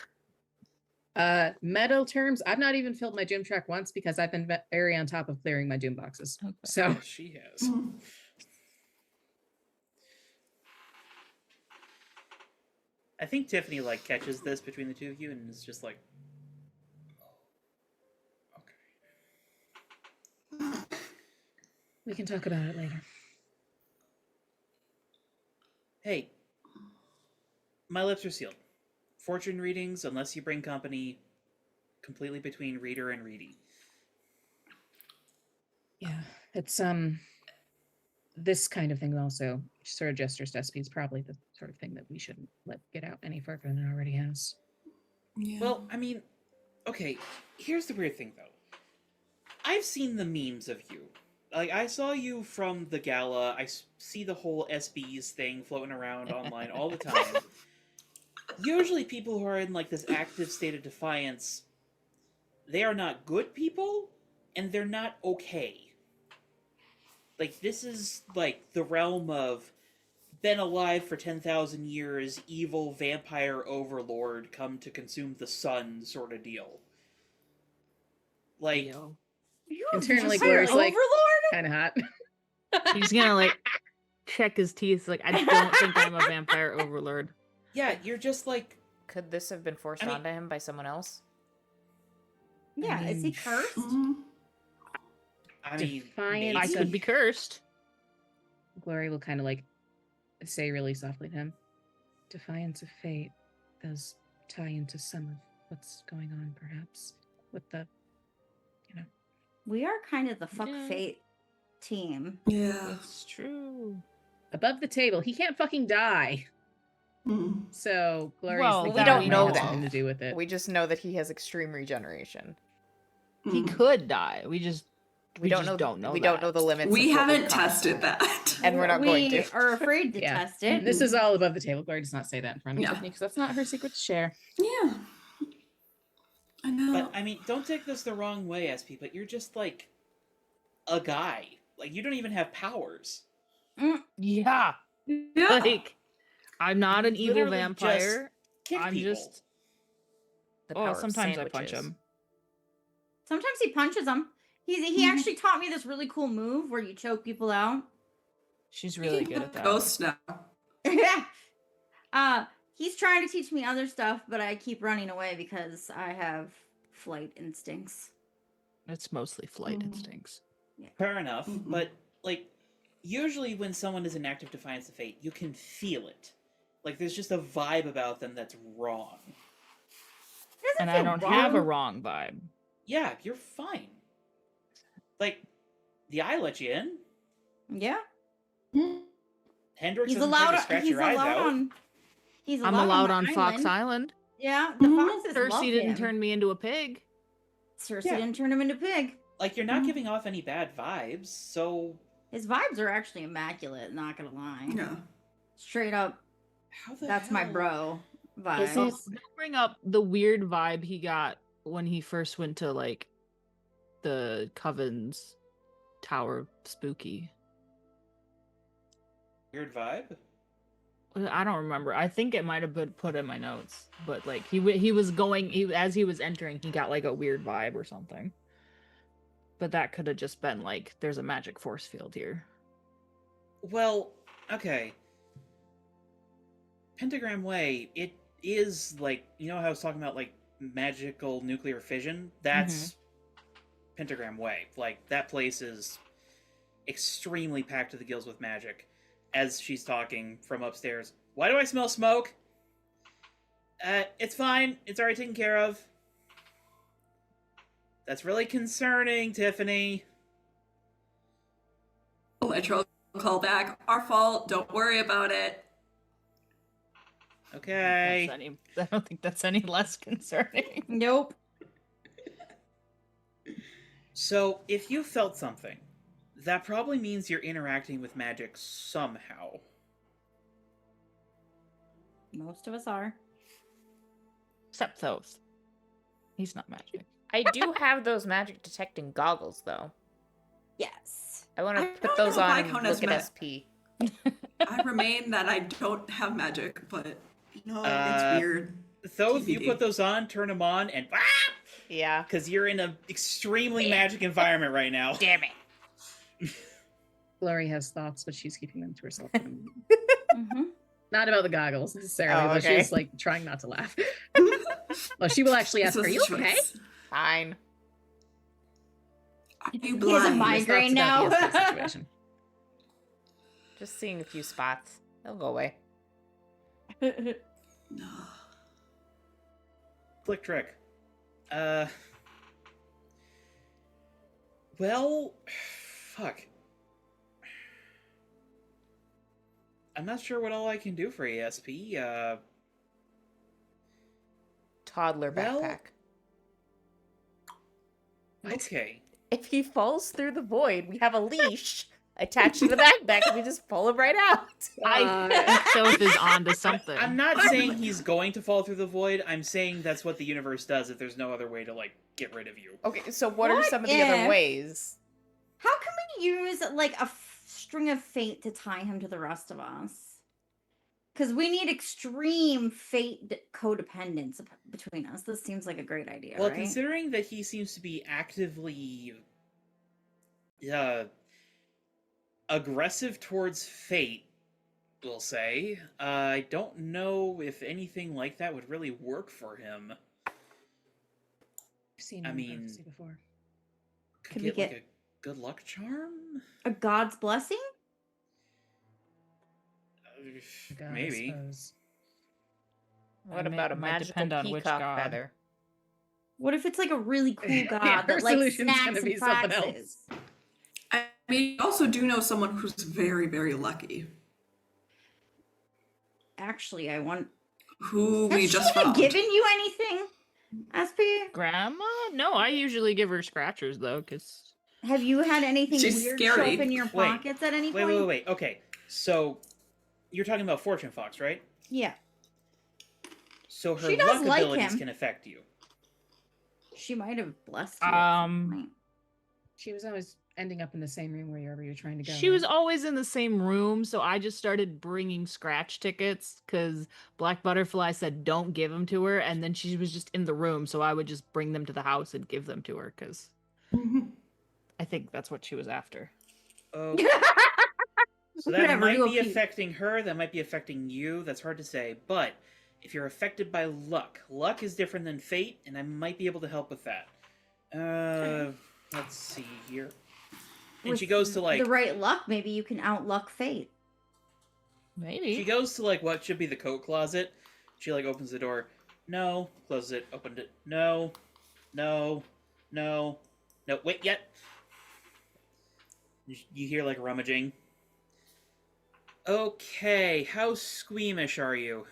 Metal terms, I've not even filled my Doom track once because I've been very on top of clearing my Doom boxes. Okay. So Yes, she has. I think Tiffany, like, catches this between the two of you and is just like... Okay. we can talk about it later. Hey, my lips are sealed. Fortune readings, unless you bring company, completely between reader and ready. Yeah, it's this kind of thing also sort of gestures to SP is probably the sort of thing that we shouldn't let get out any further than it already has. Yeah. Well, I mean, okay, here's the weird thing, though. I've seen the memes of you. Like, I saw you from the gala. I see the whole SBs thing floating around online all the time. Usually people who are in, like, this active state of defiance, they are not good people, and they're not okay. Like, this is, like, the realm of been alive for 10,000 years, evil vampire overlord come to consume the sun sort of deal. Like, Yo. Internally, Vampire Glory's like Overlord? kind of hot. He's gonna like check his teeth. Like, I don't think I'm a vampire overlord. yeah, you're just like... Could this have been forced I mean- onto him by someone else? Yeah, is he mean, cursed? Mhm. I mean, Defiance I maybe. could be cursed. Glory will kind of like say really softly to him, "Defiance of fate does tie into some of what's going on, perhaps, with the, We are kind of the fuck Yeah. fate team. Yeah. It's true. above the table. He can't fucking die." Mm. So Glory's Well, like, we "That don't may know have that. something to do with it." We just know that he has extreme regeneration. He Mm. could die. We We just don't know. don't know We that. don't know the limits. We of what will haven't come. tested that. And we're not going We to. are afraid to Yeah. test it. This is all above the table. Glory does not say that in front of Yeah. Tiffany because that's not her secret to share. Yeah. I know. But, I mean, don't take this the wrong way, SP, but you're just, like, a guy. Like, you don't even have powers. Yeah. yeah. Like, I'm not an evil Literally vampire. Kick I'm people. just. The Oh, power of sometimes I punch sandwiches. him. Sometimes he punches them. He actually taught me this really cool move where you choke people out. She's really good at that. Ghost now. Yeah. He's trying to teach me other stuff, but I keep running away because I have flight instincts. It's mostly flight Mm. instincts. Fair enough, Mhm. but, like, usually when someone is in active defiance of fate, you can feel it. Like, there's just a vibe about them that's wrong. It doesn't And I feel don't have a wrong. wrong vibe. Yeah, you're fine. Like, the eye let you in. Yeah. Mm. Hendrix He's doesn't try allowed. to scratch He's your eyes allowed out. on. He's I'm allowed allowed on on the Fox island. Island. Yeah, the Mhm. foxes love Cersei didn't him. turn me into a pig. Cersei Yeah. didn't turn him into pig. Like, you're not giving off any bad vibes, so His vibes are actually immaculate. Not gonna lie. Yeah. Straight up, how the that's my hell- bro Also, vibes. don't bring up the weird vibe he got when he first went to like the Coven's Tower Spooky. Weird vibe? I don't remember. I think it might have been put in my notes, but like he was going as he was entering, he got like a weird vibe or something. But that could have just been like there's a magic force field here. Well, okay. Pentagram Way, it is like, you know how I was talking about like magical nuclear fission? That's Pentagram Way. Like, that place is extremely packed to the gills with magic. As she's talking from upstairs, why do I smell smoke? It's fine. It's already taken care of. That's really concerning, Tiffany. Electro call back. Our fault. Don't worry about it. Okay. I don't think that's any less concerning. Nope. So, if you felt something, that probably means you're interacting with magic somehow. Most of us are. Except those. He's not magic. I do have those magic detecting goggles, though. Yes. I want to I put don't those know if on I and count as look at ma- SP. I remain that I don't have magic, but no, Uh, it's weird. Though, if you TBD. put those on, turn them on, and Yeah. because you're in an extremely magic environment right now. Damn it. Glory has thoughts, but she's keeping them to herself. Mm-hmm. Not about the goggles necessarily, Oh, but okay. she's like trying not to laugh. Well, she will actually ask, This "Are was you a okay?" choice. Fine. Are you He has a blind? migraine Thoughts about the now. ESP situation. Just seeing a few spots. They'll go away. No. Click trick. Well, fuck. I'm not sure what all I can do for ESP. Toddler Well- backpack. Okay. If he falls through the void, we have a leash attached to the backpack and we just pull him right out. I think Soph is onto something. I'm not saying he's going to fall through the void. I'm saying that's what the universe does if there's no other way to, like, get rid of you. Okay, so what are What some of the other if- ways? How can we use like a string of fate to tie him to the rest of us? Because we need extreme fate codependence between us. This seems like a great idea, Well, right? considering that he seems to be actively aggressive towards fate, we'll say, I don't know if anything like that would really work for him. I've seen I him mean- prophecy before. Could Could we get, like, get- a good luck charm? A god's blessing? God, I Maybe. suppose. What It about a might magical depend on which peacock god. feather? What if it's like a really cool god Yeah, her that like solution's snacks gonna and be something else. foxes? I mean, I also do know someone who's very, very lucky. Actually, I want. Who Has we she just even found. given you anything, SP? Grandma? No, I usually give her scratchers though, because Have you had anything She's weird show scary. up in your Wait, pockets at any point? Wait. Okay, so you're talking about Fortune Fox, right? Yeah, So her She does luck like abilities him. can affect you. she might have blessed you. At some point. She was always ending up in the same room wherever you're trying to go. she was always in the same room, so I just started bringing scratch tickets because Black Butterfly said don't give them to her, and then she was just in the room, so I would just bring them to the house and give them to her because Mhm. I think that's what she was after. Oh, so that Whatever, might do a be peep. affecting her. That might be affecting you. That's hard to say. But if you're affected by luck, luck is different than fate, and I might be able to help with that. Let's see here. And With she goes to like the right luck. Maybe you can outluck fate. Maybe. she goes to like what should be the coat closet. She like opens the door. No, closes it. Opened it. No. Wait yet. You hear like rummaging. Okay, how squeamish are you?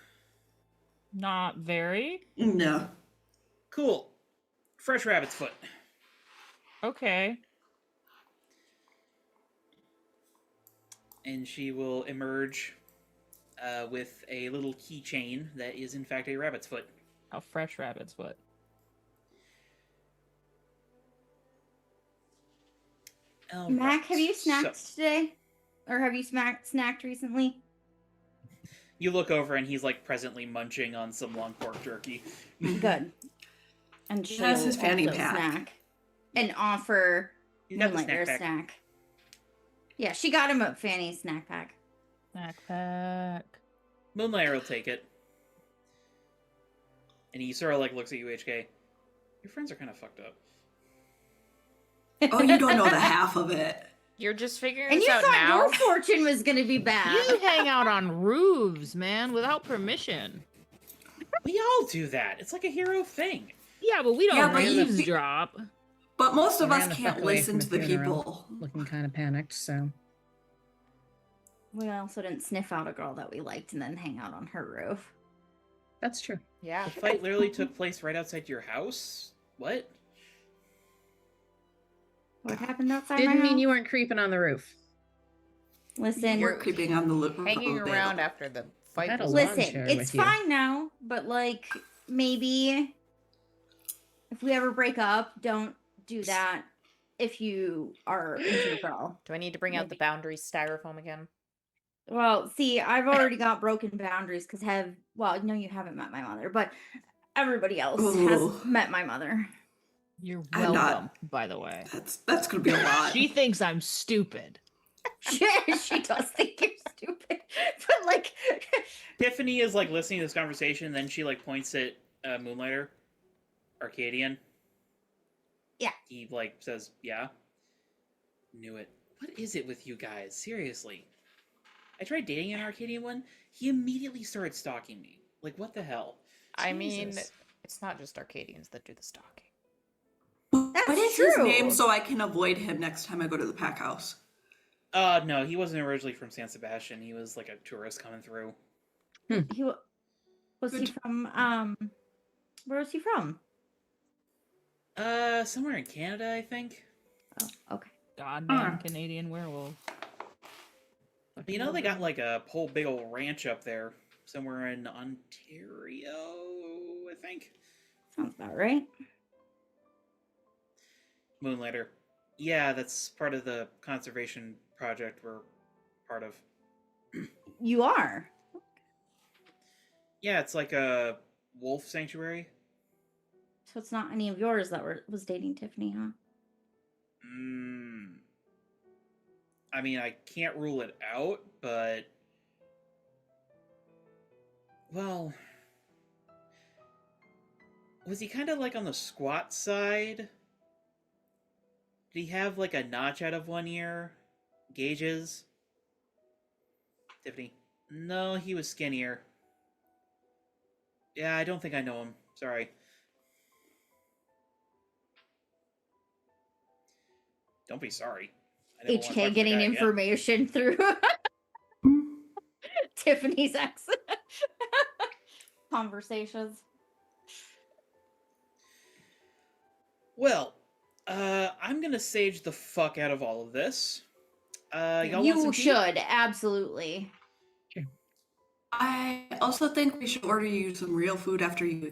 Not very. No. Cool. Fresh rabbit's foot. Okay. And she will emerge with a little keychain that is in fact a rabbit's foot. A fresh rabbit's foot. Mac, have you So, snacked today? Or have you snacked recently? you look over and he's like presently munching on some long pork jerky. Good. And He she'll has his fanny also pack. snack and offer He's got the Moonlight snack a pack. snack. Yeah, she got him a fanny snack pack. Snack pack. Moonlighter will take it. And he sort of like looks at you, HK. Your friends are kind of fucked up. Oh, you don't know the half of it. You're just figuring And this you out thought now. your fortune was gonna be bad. You hang out on roofs, man, without permission. We all do that. It's like a hero thing. Yeah, but we don't Yeah, but you- eavesdrop. But most of I us ran the can't fuck away listen from to the the funeral. people. Looking kind of panicked, so. We also didn't sniff out a girl that we liked and then hang out on her roof. That's true. Yeah. The fight literally took place right outside your house? What? What happened outside Didn't my mean house? you weren't creeping on the roof. Listen, We're creeping on the roof. Hanging around after the fight had a was lawn over. listen, chair it's with you. fine now, but like maybe if we ever break up, don't do that if you are into a girl. Do I need to bring out the boundaries styrofoam again? Well, see, I've already got broken boundaries because no, you haven't met my mother, but everybody else Ooh. has met my mother. You're I'm not- welcome, by the way. That's gonna be a lot. She thinks I'm stupid. She does think you're stupid, but like, Tiffany is like listening to this conversation, then she like points at Moonlighter, Arcadian. Yeah. He like says, "Yeah." Knew it. What is it with you guys? Seriously. I tried dating an Arcadian one. He immediately started stalking me. Like, what the hell? I mean, Jesus. it's not just Arcadians that do the stalking. That's What is his true. name so I can avoid him next time I go to the pack house? No, he wasn't originally from San Sebastian. He was like a tourist coming through. was he Good. from? Where was he from? Somewhere in Canada, I think. Oh, okay. Goddamn Canadian werewolf. You know, they got like a whole big old ranch up there, somewhere in Ontario, I think. Sounds about right. Moonlighter. Yeah, that's part of the conservation project we're part of. You are. Yeah, it's like a wolf sanctuary. So it's not any of yours that was dating Tiffany, huh? I mean, I can't rule it out, but... Well... Was he kind of like on the squat side? Did he have like a notch out of one ear? Gauges? Tiffany. No, he was skinnier. Yeah, I don't think I know him. Sorry. Don't be sorry. I never wanna talk to HK the getting guy again. information through Tiffany's ex conversations. Well, I'm gonna sage the fuck out of all of this. Y'all want You some tea? should absolutely. I also think we should order you some real food after you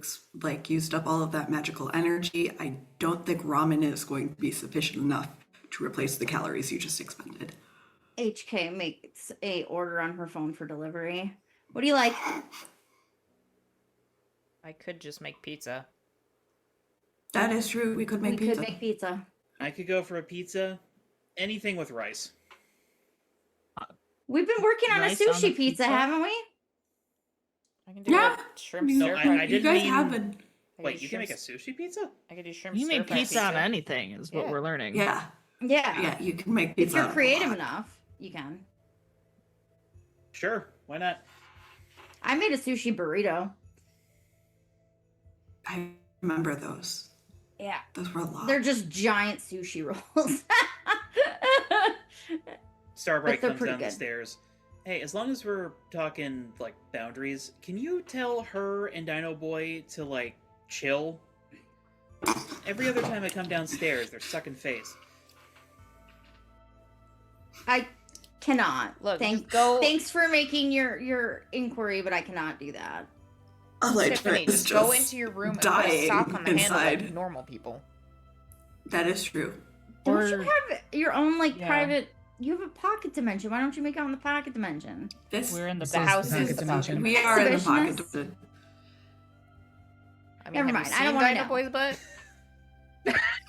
used up all of that magical energy. I don't think ramen is going to be sufficient enough to replace the calories you just expended. HK makes a order on her phone for delivery. What do you like? I could just make pizza. That is true. We could make We pizza. could make pizza. I could go for a pizza. Anything with rice. We've been working on Rice a on sushi the pizza, pizza? haven't we? I can do Yeah. a shrimp You, stir I fry. you didn't guys mean- have been. I could Wait, do you can make a shrimp- sushi pizza? I could do shrimp You stir make fry pizza out of anything, is what Yeah. we're learning. Yeah. Yeah. Yeah, you can make If pizza. you're out of a creative lot. enough, you can. Sure, why not? I made a sushi burrito. I remember those. Yeah. Those were a lot. They're just giant sushi rolls. Starbright But they're comes pretty down the good. stairs. Hey, as long as we're talking, like, boundaries, can you tell her and Dino Boy to, like, chill? Every other time I come downstairs, they're sucking face. I cannot. Look, just go. Thanks for making your inquiry, but I cannot do that. Tiffany, Elytra just is go just into your room and put dying a sock on the handle like inside. normal people. That is true. Don't you have your own like Yeah. private? You have a pocket dimension. Why don't you make it on the pocket dimension? This We're in the This The is house pocket is the dimension. pocket. we are in the pocket Exhibitionist? dimension. I mean, Never have mind, you I seen don't wanna Dino know. Boy's butt?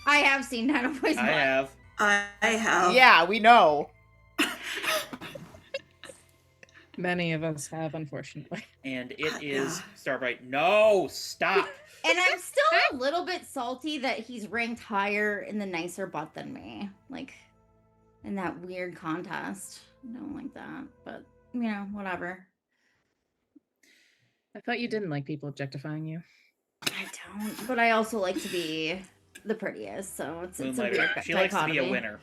I have seen Dino Boy's I butt. have. I have. Yeah, we know. Many of us have, unfortunately. And it is Starbright. No, stop. And I'm still a little bit salty that he's ranked higher in the nicer butt than me. Like, in that weird contest. I don't like that. But, you know, whatever. I thought you didn't like people objectifying you. I don't. But I also like to be the prettiest. So it's a Moonlighter. weird She likes to be a dichotomy. winner.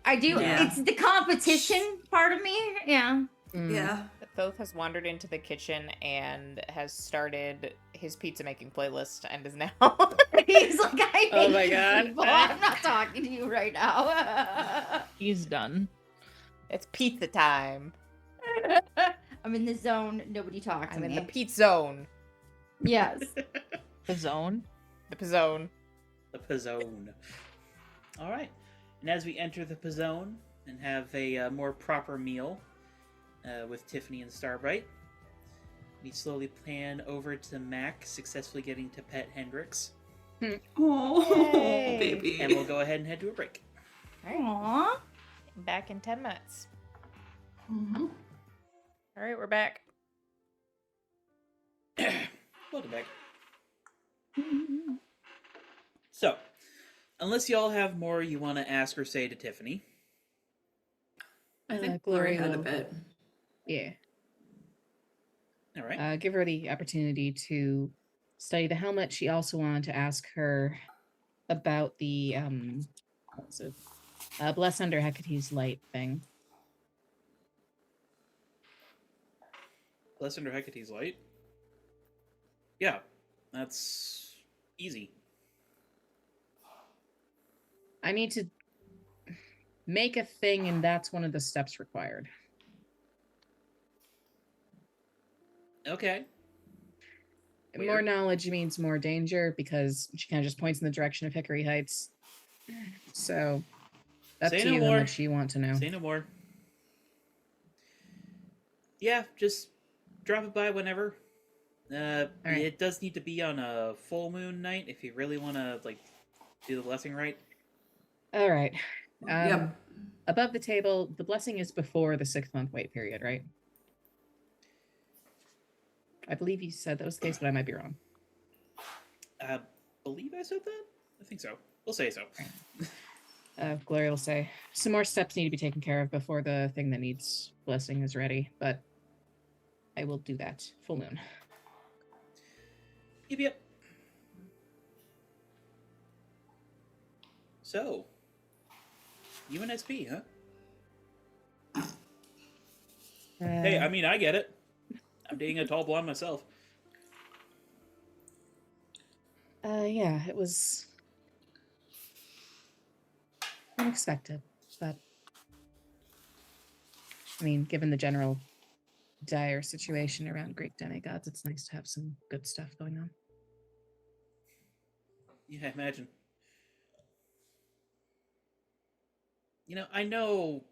I do. Yeah. It's the competition part of me. Yeah. Mm. Yeah. Thoth has wandered into the kitchen and has started his pizza making playlist and is now. He's like, I hate Oh my you God. people. I'm not talking to you right now. He's done. It's pizza time. I'm in the zone. Nobody talk to I'm me. in the pizza zone. Yes. The zone. The pizzone. The Pizzone. All right. And as we enter the Pizzone and have a more proper meal with Tiffany and Starbright, we slowly pan over to Mac, successfully getting to pet Hendrix. Oh, Yay. baby. And we'll go ahead and head to a break. Aww. Back in 10 minutes. Mhm. All right, we're back. Welcome back. So, unless y'all have more you want to ask or say to Tiffany, I think Glory Glory had a will- bit. Yeah. all right. Give her the opportunity to study the helmet. She also wanted to ask her about the what was it? Bless under Hecate's light thing. Bless under Hecate's light. Yeah, that's easy. I need to make a thing, and that's one of the steps required. Okay. More Weird. knowledge means more danger because she kind of just points in the direction of Hickory Heights. So up Say to no you how more. much you want to know. Say no more. Yeah, just drop it by whenever. right. It does need to be on a full moon night if you really want to like do the blessing right. All right. Yep. Above the table, the blessing is before the 6-month wait period, right? I believe you said that was the case, but I might be wrong. I believe I said that. I think so. We'll say so. Gloria will say some more steps need to be taken care of before the thing that needs blessing is ready, but I will do that. Full moon. Yep, yep. So, UNSP, huh? Hey, I mean, I get it. I'm dating a tall blonde myself. Yeah, it was unexpected, but I mean, given the general dire situation around Greek demigods, it's nice to have some good stuff going on. Yeah, imagine. You know, I know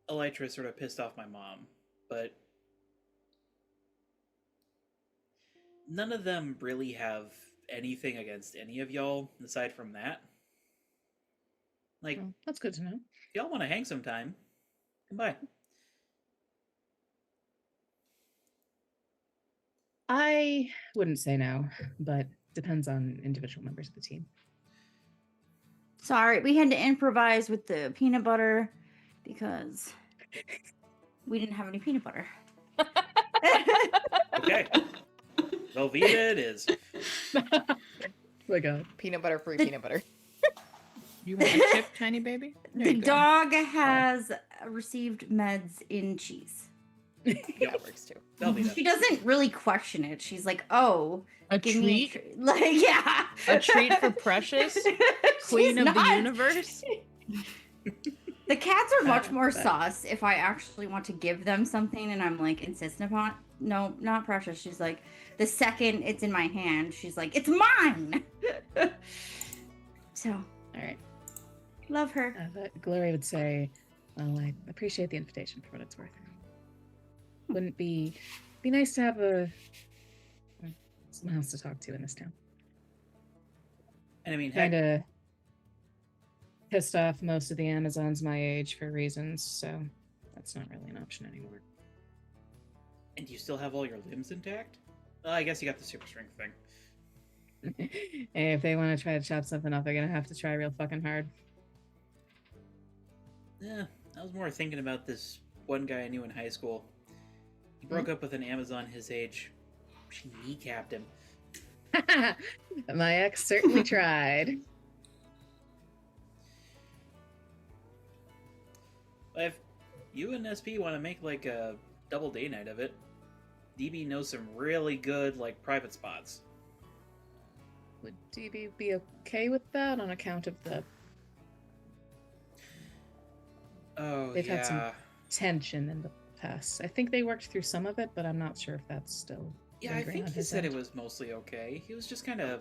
Elytra sort of pissed off my mom, but none of them really have anything against any of y'all aside from that. Like, Well, that's good to know. if y'all want to hang sometime, come by. I wouldn't say no, but depends on individual members of the team. Sorry, we had to improvise with the peanut butter because we didn't have any peanut butter. Okay. Velveeta it is. My God. Peanut butter free peanut butter. You want a chip, tiny baby? There The you go. dog has received meds in cheese. That works too. That'll be She that. doesn't really question it. She's like, "Oh, A give me a treat? treat." Like, yeah, A treat for Precious? Queen She's of the not- universe? The cats are much more but- sus if I actually want to give them something and I'm like insistent upon. No, not Precious. She's like, the second it's in my hand, she's like, "It's mine." So, All right. love her. But Glory would say, "Well, I appreciate the invitation for what it's worth. Wouldn't be nice to have someone else to talk to in this town. And I mean, heck, Kind of pissed off most of the Amazons my age for reasons, so that's not really an option anymore." and you still have all your limbs intact? I guess you got the super strength thing. Hey, if they want to try to chop something up, they're gonna have to try real fucking hard. Yeah, I was more thinking about this one guy I knew in high school. He broke up with an Amazon his age. She kneecapped him. My ex certainly tried. If you and SP want to make like a double day night of it, DB knows some really good like private spots. Would DB be okay with that on account of the Oh They've yeah. had some tension in the past? I think they worked through some of it, but I'm not sure if that's still. Yeah, I lingering think on he his said end. it was mostly okay. He was just kind of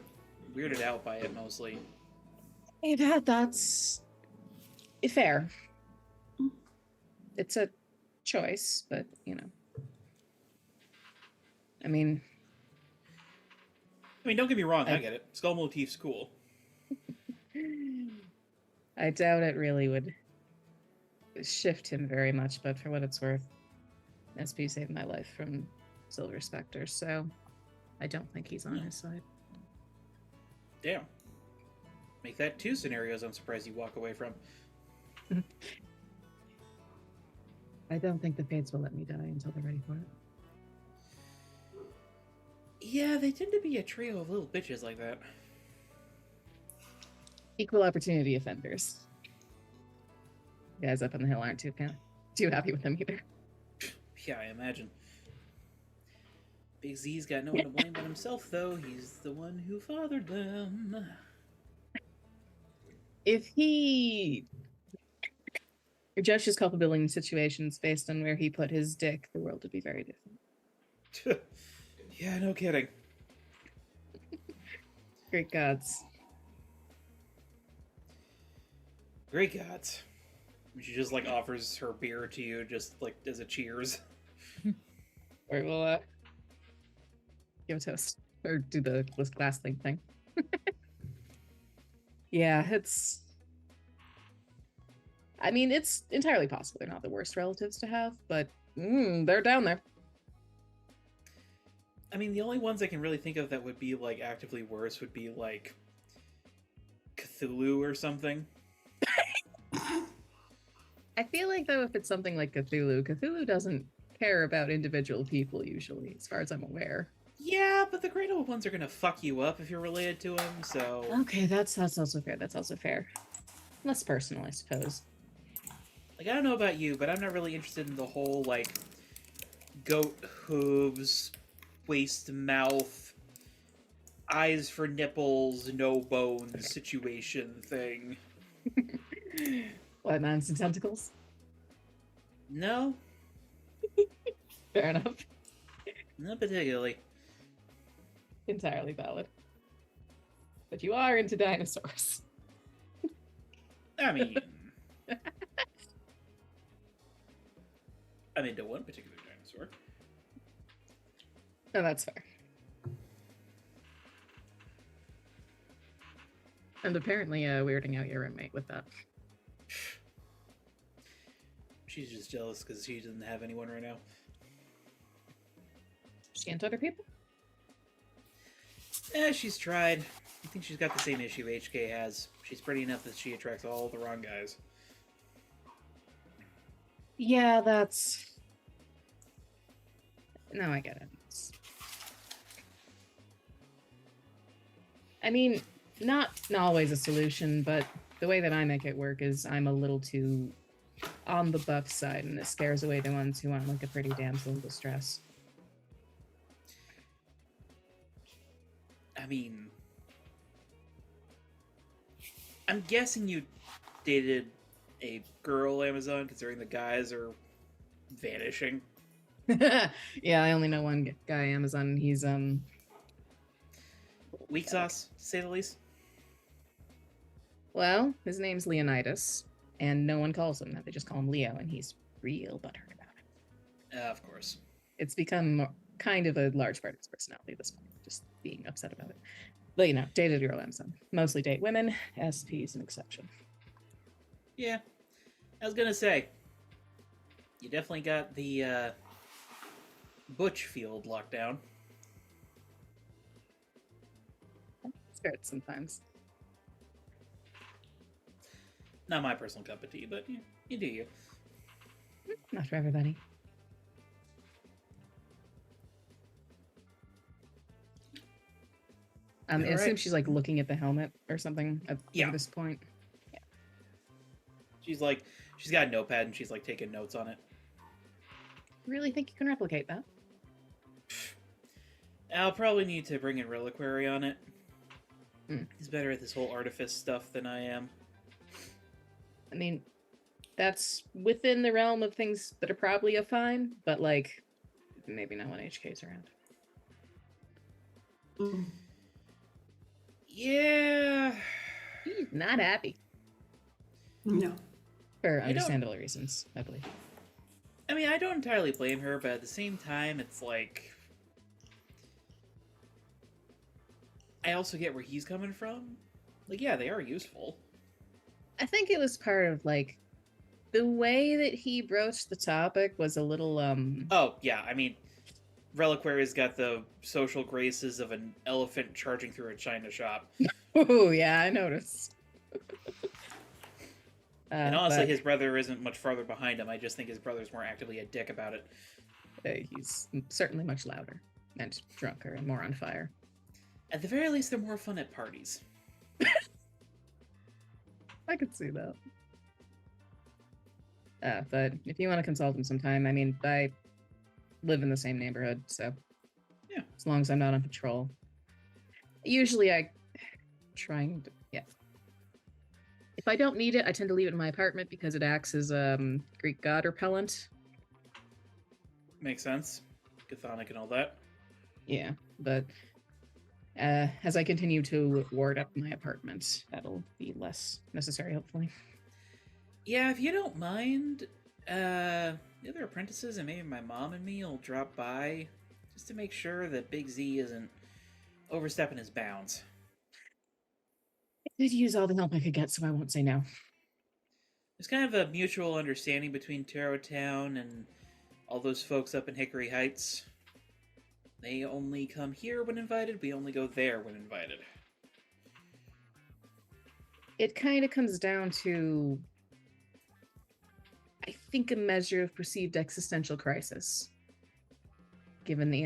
weirded out by it mostly. Hey, that's fair. It's a choice, but I mean, I mean, don't get me wrong, I I- get it. Skull motif's cool. I doubt it really would shift him very much, but for what it's worth, SP saved my life from Silver Spectre, so I don't think he's on his side. Damn. Make that 2 scenarios I'm surprised you walk away from. I don't think the Fates will let me die until they're ready for it. Yeah, they tend to be a trio of little bitches like that. Equal opportunity offenders. You guys up on the hill aren't too happy with them either. Yeah, I imagine. Big Z's got no one to blame but himself, though. He's the one who fathered them. If he judged culpability in situations based on where he put his dick, the world would be very different. Yeah, no kidding. Great gods. Great gods. She just like offers her beer to you, just like as a cheers. Or we'll give a toast. Or do the glass thing. Yeah, it's. I mean, it's entirely possible they're not the worst relatives to have, but they're down there. I mean, the only ones I can really think of that would be like actively worse would be like Cthulhu or something. I feel like, though, if it's something like Cthulhu doesn't care about individual people usually, as far as I'm aware. Yeah, but the great old ones are gonna fuck you up if you're related to him, so... Okay, that's also fair. That's also fair. Less personal, I suppose. Like, I don't know about you, but I'm not really interested in the whole, like, goat hooves, waste mouth, eyes for nipples, no bones situation thing. What, mouths and tentacles? No, Fair enough. not particularly. Entirely valid. But you are into dinosaurs. I mean... I'm into one particular dinosaur. No, that's fair. And apparently weirding out your roommate with that. She's just jealous because she doesn't have anyone right now. She into other people? She's tried. I think she's got the same issue HK has. She's pretty enough that she attracts all the wrong guys. Yeah, that's... No, I get it. I mean, not always a solution, but the way that I make it work is I'm a little too on the buff side, and it scares away the ones who aren't like a pretty damsel in distress. I mean, I'm guessing you dated a girl Amazon, considering the guys are vanishing. Yeah, I only know one guy, Amazon. And he's Weak sauce, to say the least. well, his name's Leonidas, and no one calls him that. They just call him Leo, and he's real butthurt about it. Of course. It's become kind of a large part of his personality at this point, just being upset about it. But you know, dated girl Amazon. Mostly date women. SP is an exception. Yeah. I was gonna say, you definitely got the Butch field locked down. Spirits sometimes. Not my personal cup of tea, but you do you. Not for everybody. I All assume right. she's like looking at the helmet or something at this point. She's like, she's got a notepad and she's like taking notes on it. Really think you can replicate that? I'll probably need to bring in reliquary on it. Hmm. He's better at this whole artifice stuff than I am. I mean, that's within the realm of things that are probably a fine, but like, maybe not when HK's around. Mm. Yeah. He's not happy. No. For don't- understandable reasons, I believe. I mean, I don't entirely blame her, but at the same time, it's like, I also get where he's coming from. Like, yeah, they are useful. I think it was part of like the way that he broached the topic was a little Oh, yeah, I mean, reliquary's got the social graces of an elephant charging through a china shop. Oh yeah, I noticed. And honestly, but, his brother isn't much farther behind him. I just think his brother's more actively a dick about it. he's certainly much louder and drunker and more on fire. At the very least, they're more fun at parties. I could see that. But if you want to consult him sometime, I mean, I live in the same neighborhood, so Yeah. as long as I'm not on patrol. Usually trying to, yeah. If I don't need it, I tend to leave it in my apartment because it acts as Greek god repellent. Makes sense. Chthonic and all that. Yeah, but as I continue to ward up my apartment, that'll be less necessary, hopefully. Yeah, if you don't mind, the other apprentices and maybe my mom and me will drop by just to make sure that Big Z isn't overstepping his bounds. I did use all the help I could get, so I won't say no. There's kind of a mutual understanding between Tarot Town and all those folks up in Hickory Heights. They only come here when invited, we only go there when invited. It kind of comes down to, I think, a measure of perceived existential crisis. Given the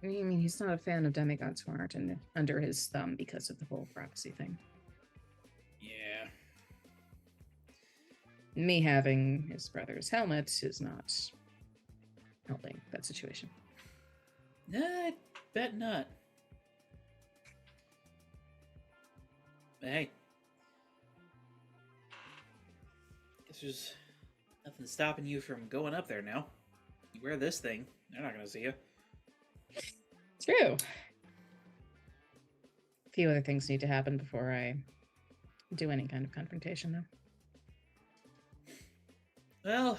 I mean, he's not a fan of demigods who aren't under his thumb because of the whole prophecy thing. Yeah. Me having his brother's helmet is not helping that situation. Nah, I bet not. But hey. Guess there's nothing stopping you from going up there now. You wear this thing, they're not gonna see you. True. A few other things need to happen before I do any kind of confrontation, though. Well,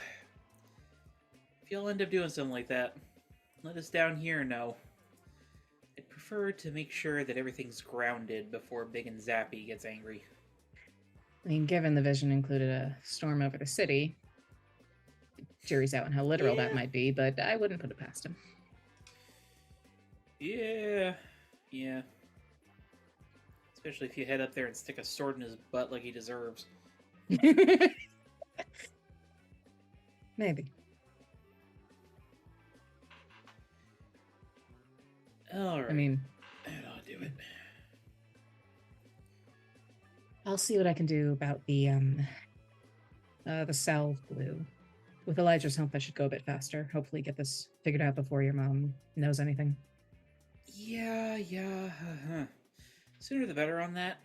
if you'll end up doing something like that, let us down here know. I'd prefer to make sure that everything's grounded before Big and Zappy gets angry. I mean, given the vision included a storm over the city, jury's out on how literal that Yeah. might be, but I wouldn't put it past him. Yeah. Especially if you head up there and stick a sword in his butt like he deserves. Maybe. Alright. I mean, that ought to do it. I'll see what I can do about the cell glue. With Elijah's help, I should go a bit faster. Hopefully get this figured out before your mom knows anything. Yeah. Sooner the better on that.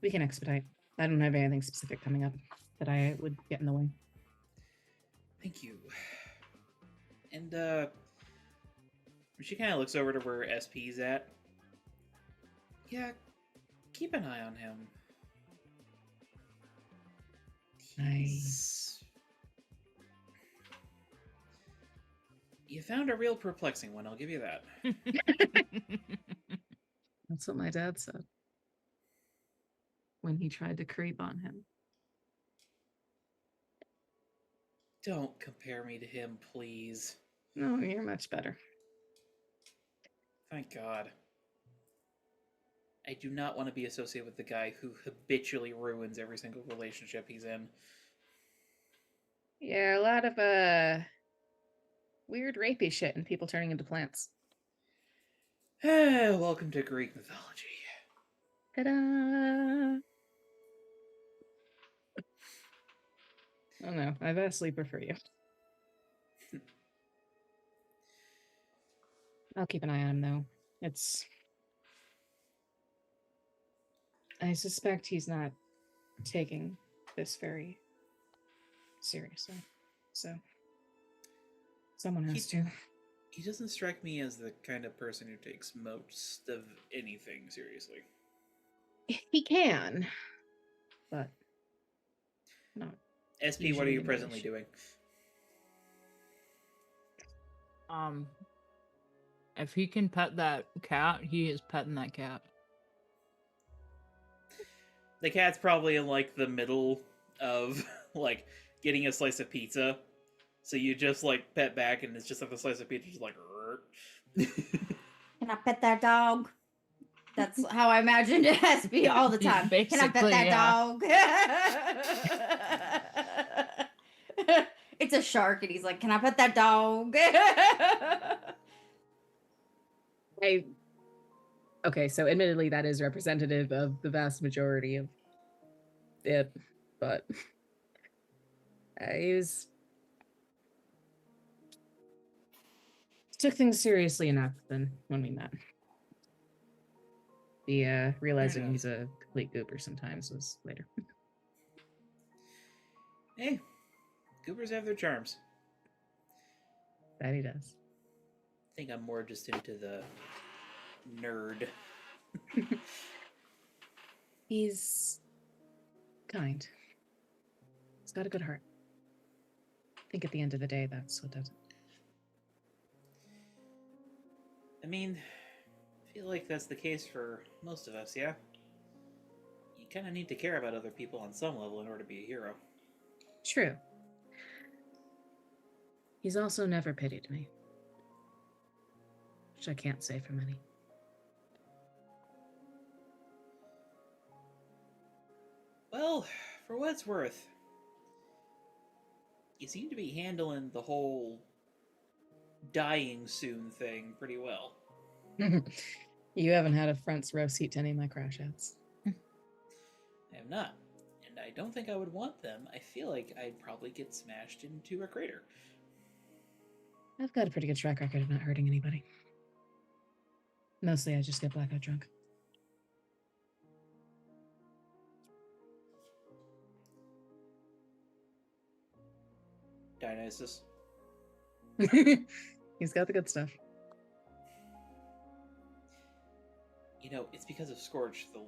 We can expedite. I don't have anything specific coming up that I would get in the way. Thank you. And, she kind of looks over to where SP's at. Yeah, keep an eye on him. You found a real perplexing one, I'll give you that. That's what my dad said when he tried to creep on him. Don't compare me to him, please. No, you're much better. Thank God. I do not want to be associated with the guy who habitually ruins every single relationship he's in. Yeah, a lot of weird rapey shit and people turning into plants. Welcome to Greek mythology. Ta-da! Oh no, I vastly prefer you. I'll keep an eye on him though. I suspect he's not taking this very seriously. So someone has to. He doesn't strike me as the kind of person who takes most of anything seriously. He can, but not. SP, what are you presently doing? If he can pet that cat, he is petting that cat. The cat's probably in, like, the middle of, like, getting a slice of pizza. So you just, like, pet back, and it's just like the slice of pizza, just like, Can I pet that dog? That's how I imagined it has to be all the time. Can I pet that dog? It's a shark, and he's like, "Can I pet that dog?" Okay, so admittedly, that is representative of the vast majority of it, but he took things seriously enough then when we met. The realizing he's a complete goober sometimes was later. Hey, goobers have their charms. That he does. I think I'm more just into the nerd. He's kind. He's got a good heart. I think at the end of the day, that's what does it. I mean, I feel like that's the case for most of us, yeah? You kind of need to care about other people on some level in order to be a hero. True. He's also never pitied me. Which I can't say for many. Well, for what it's worth, you seem to be handling the whole dying soon thing pretty well. You haven't had a front row seat to any of my crash outs. I have not. And I don't think I would want them. I feel like I'd probably get smashed into a crater. I've got a pretty good track record of not hurting anybody. Mostly I just get blackout drunk. Dionysus. He's got the good stuff. You know, it's because of Scorch the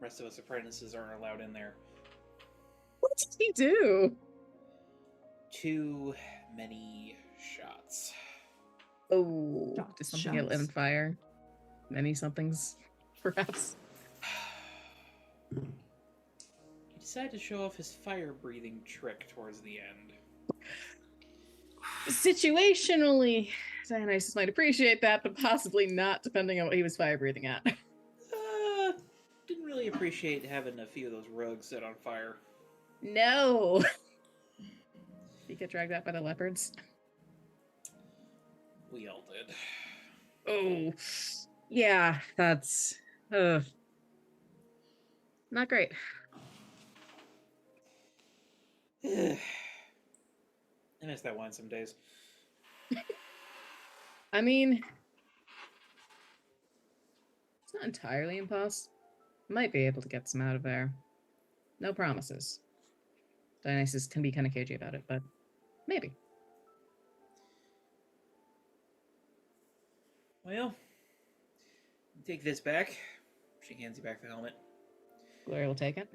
rest of us apprentices aren't allowed in there. What did he do? Too many shots. Oh, did something get lit on fire? Many somethings, perhaps. He decided to show off his fire-breathing trick towards the end. Situationally, Dionysus might appreciate that, but possibly not, depending on what he was fire breathing at. Didn't really appreciate having a few of those rugs set on fire. No! He get dragged out by the leopards? We all did. Oh, yeah, that's... Not great. I miss that wine some days. I mean, it's not entirely impossible. Might be able to get some out of there. No promises. Dionysus can be kind of cagey about it, but maybe. Well, take this back. She hands you back the helmet. Gloria will take it.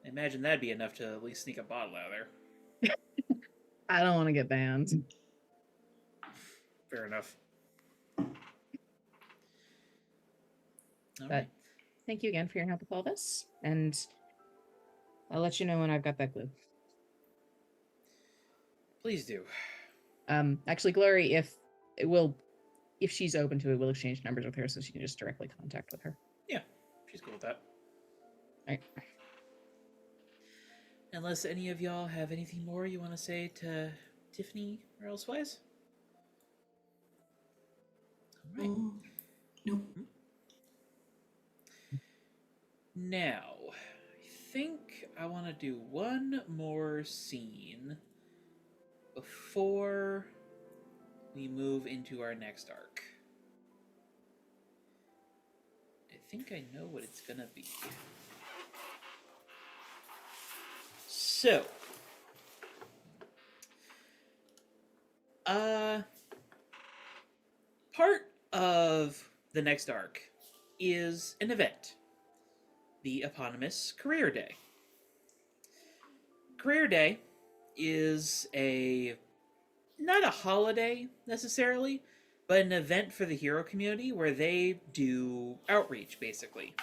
I imagine that'd be enough to at least sneak a bottle out of there. I don't want to get banned. Fair enough. All But right. thank you again for your help with all this, and I'll let you know when I've got that glue. Please do. Actually, Glory, if she's open to it, we'll exchange numbers with her so she can just directly contact with her. Yeah, she's cool with that. All right. Unless any of y'all have anything more you want to say to Tiffany or elsewise? All right. Nope. Now, I think I want to do one more scene before we move into our next arc. I think I know what it's gonna be. So, part of the next arc is an event, the eponymous Career Day. Career Day is not a holiday necessarily, but an event for the hero community where they do outreach, basically,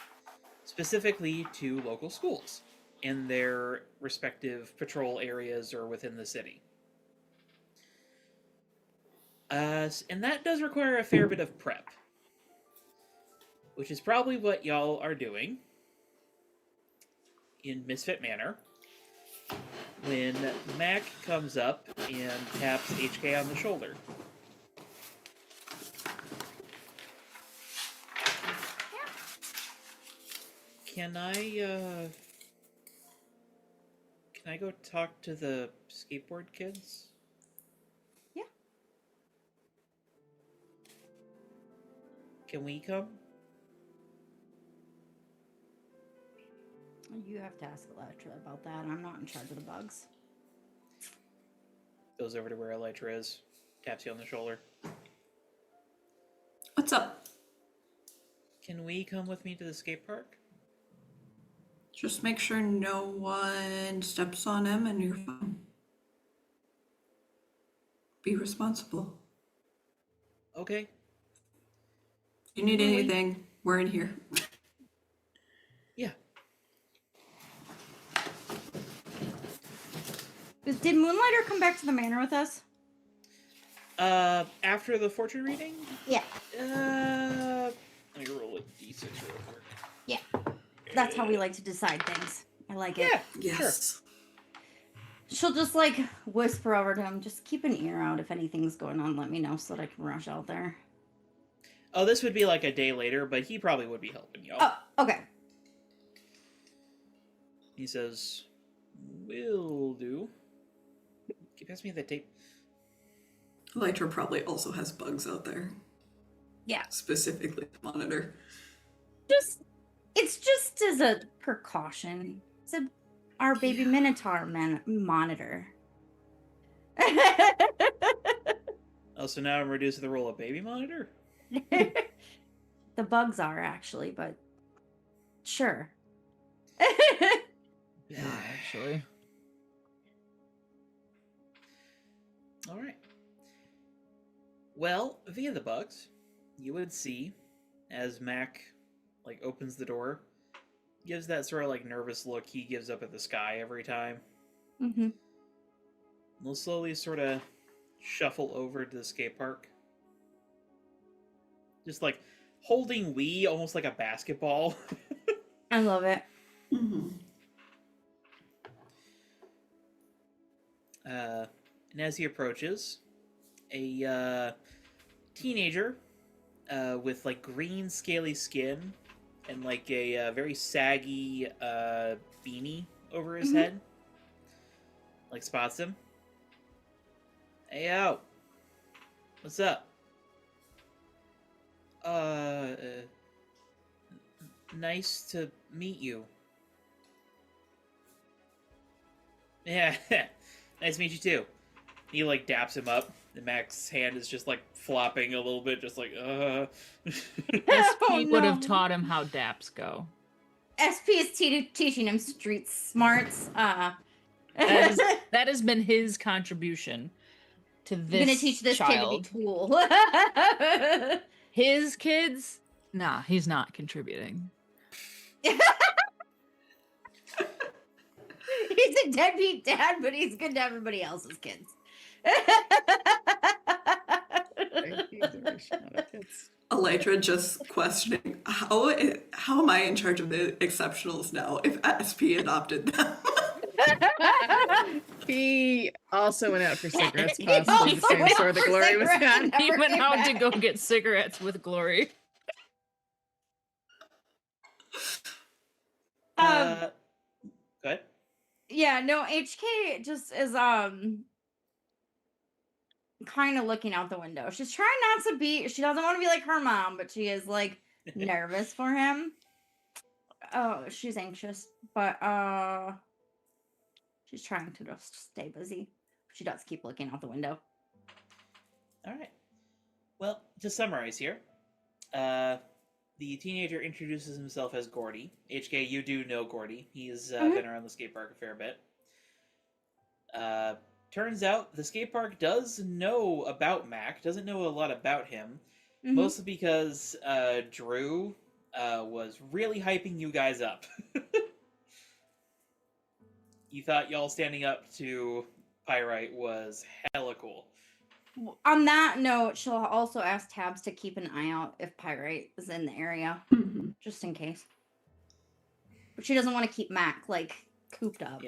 specifically to local schools in their respective patrol areas or within the city. And that does require a fair bit of prep, which is probably what y'all are doing in Misfit Manor when Mac comes up and taps HK on the shoulder. Can I go talk to the skateboard kids? Yeah. Can we come? You have to ask Electra about that. I'm not in charge of the bugs. Goes over to where Elytra is, taps you on the shoulder. What's up? Can we come with me to the skate park? Just make sure no one steps on him and you're fine. Be responsible. Okay. If you need Really? anything, we're in here. Yeah. Did Moonlighter come back to the manor with us? After the fortune reading? Yeah. Let me roll a d6 real quick. Yeah. That's how we like to decide things. I like it. Yeah, Yes. She'll just like whisper over to him, just keep an ear out if anything's going on. Let me know so that I can rush out there. Oh, this would be like a day later, but he probably would be helping y'all. Oh, okay. He says, "Will do." Can you pass me the tape? Elytra probably also has bugs out there. Yeah. Specifically to monitor. It's just as a precaution. It's our baby Minotaur monitor. Oh, so now I'm reduced to the role of baby monitor? The bugs are actually, but sure. Yeah, actually. All right. Well, via the bugs, you would see as Mac opens the door, gives that sort of nervous look he gives up at the sky every time. Mm-hmm. We'll slowly sort of shuffle over to the skate park. Just holding Wii almost like a basketball. I love it. Mm-hmm. And as he approaches, a teenager with green scaly skin and like a very saggy beanie over his Mhm. head. Like spots him. Hey, out. What's up? Nice to meet you. Yeah, nice to meet you too. He like daps him up. And Mac's hand is just like flopping a little bit, just like SP would have no. taught him how daps go. SP is teaching him street smarts. That has been his contribution to this You're gonna teach this child. kid to be cool. His kids? Nah, he's not contributing. He's a deadbeat dad, but he's good to everybody else's kids. Elytra just questioning how am I in charge of the exceptionals now if SP adopted them? He also went out for cigarettes, He possibly the also same went store out that for Glory was cigarettes on. and He never went came out to go back. get cigarettes with Glory. Go ahead. Yeah, no, HK just is kind of looking out the window. She's trying not to be, she doesn't want to be like her mom, but she is like nervous for him. Oh, she's anxious, but she's trying to just stay busy. She does keep looking out the window. All right. Well, to summarize here, the teenager introduces himself as Gordy. HK, you do know Gordy. He's been around the skate park a fair bit. Turns out the skate park does know about Mac, doesn't know a lot about him, mostly because Drew was really hyping you guys up. You thought y'all standing up to Pyrite was hella cool. On that note, she'll also ask Tabs to keep an eye out if Pyrite is in the area, just in case. But she doesn't want to keep Mac, like, cooped up.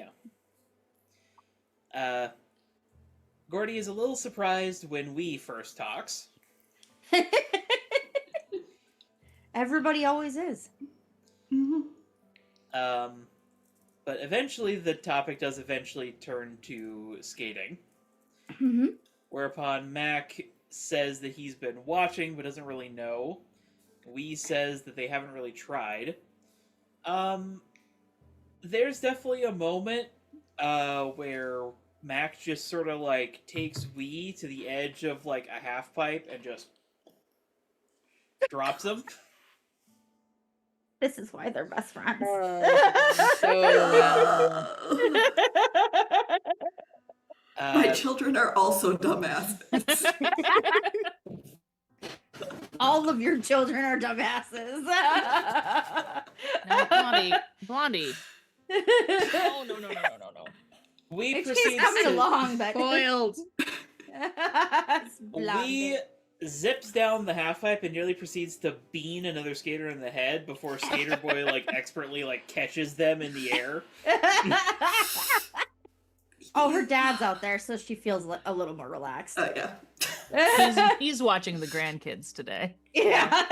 Yeah. Gordy is a little surprised when we first talks. Everybody always is. But eventually the topic does eventually turn to skating. Whereupon Mac says that he's been watching but doesn't really know. Wee says that they haven't really tried. There's definitely a moment where Mac just sort of like takes Wee to the edge of like a half pipe and just drops him. This is why they're best friends. My children are also dumbasses. All of your children are dumbasses. Now, Blondie. Oh, no. We HK's proceeds coming to... along, but Spoiled. We zips down the half pipe and nearly proceeds to bean another skater in the head before Skater Boy like expertly like catches them in the air. Oh, her dad's out there, so she feels a little more relaxed. Yeah. He's watching the grandkids today. Yeah.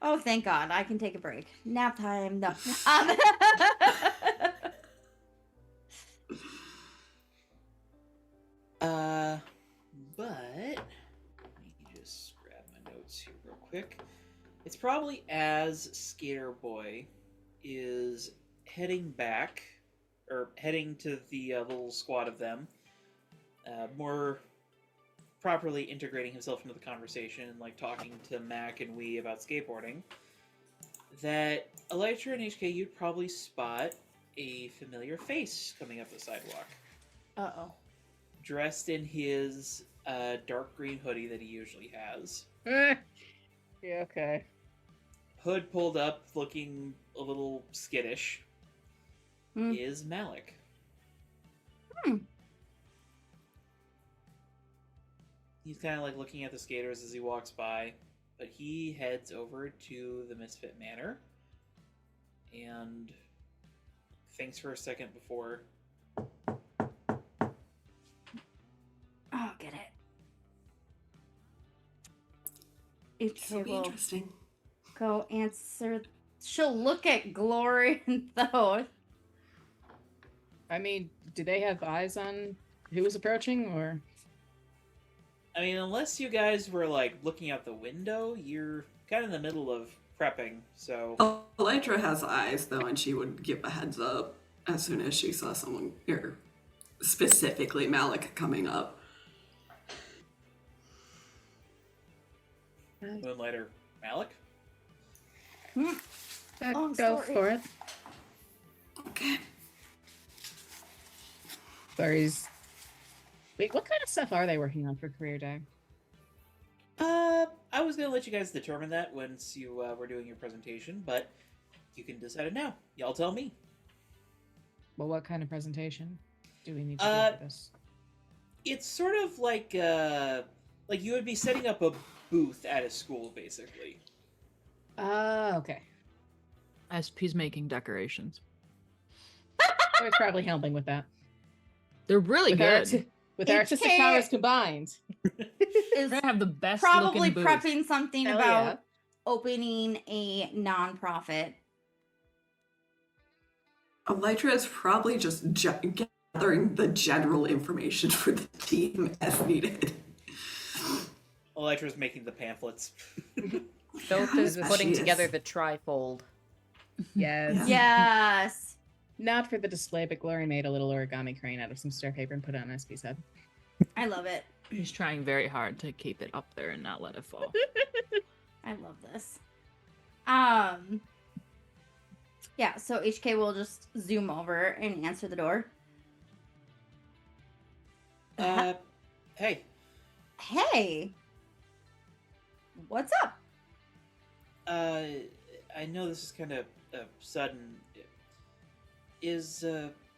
Oh, thank God. I can take a break. Nap time. No. But let me just grab my notes here real quick. It's probably as Skater Boy is heading back, or heading to the little squad of them, more properly integrating himself into the conversation and like talking to Mac and Wee about skateboarding, that Elytra and HK, you'd probably spot a familiar face coming up the sidewalk. Uh-oh. Dressed in his dark green hoodie that he usually has. Yeah, okay. Hood pulled up, looking a little skittish, is Malik. He's kind of like looking at the skaters as he walks by, but he heads over to the Misfit Manor and thinks for a second before... Oh, get it. So HK will interesting. go answer. She'll look at Glory and Thoth. I mean, do they have eyes on who was approaching, or? I mean, unless you guys were like looking out the window, you're kind of in the middle of prepping. So Elytra has eyes, though, and she would give a heads up as soon as she saw someone, or specifically Malik, coming up. Moonlighter Malik. Oh, Go sorry. for it. Okay. Glory's. Wait, what kind of stuff are they working on for Career Day? I was gonna let you guys determine that once you were doing your presentation, but you can decide it now. Y'all tell me. Well, what kind of presentation do we need to do for this? It's sort of like you would be setting up a booth at a school, basically. Okay. SP's making decorations. I was probably helping with that. They're really good. With our artistic powers combined. Is We're gonna have the best probably looking booth. prepping something Hell about yeah. opening a nonprofit. Elytra is probably just gathering the general information for the team as needed. Elytra's making the pamphlets. Thoth is Yes, putting she is. together the trifold. Yes. Yes. Not for the display, but Glory made a little origami crane out of some star paper and put it on SP's head. I love it. He's trying very hard to keep it up there and not let it fall. I love this. Yeah, so HK will just zoom over and answer the door. Hey. Hey. What's up? I know this is kind of sudden. Is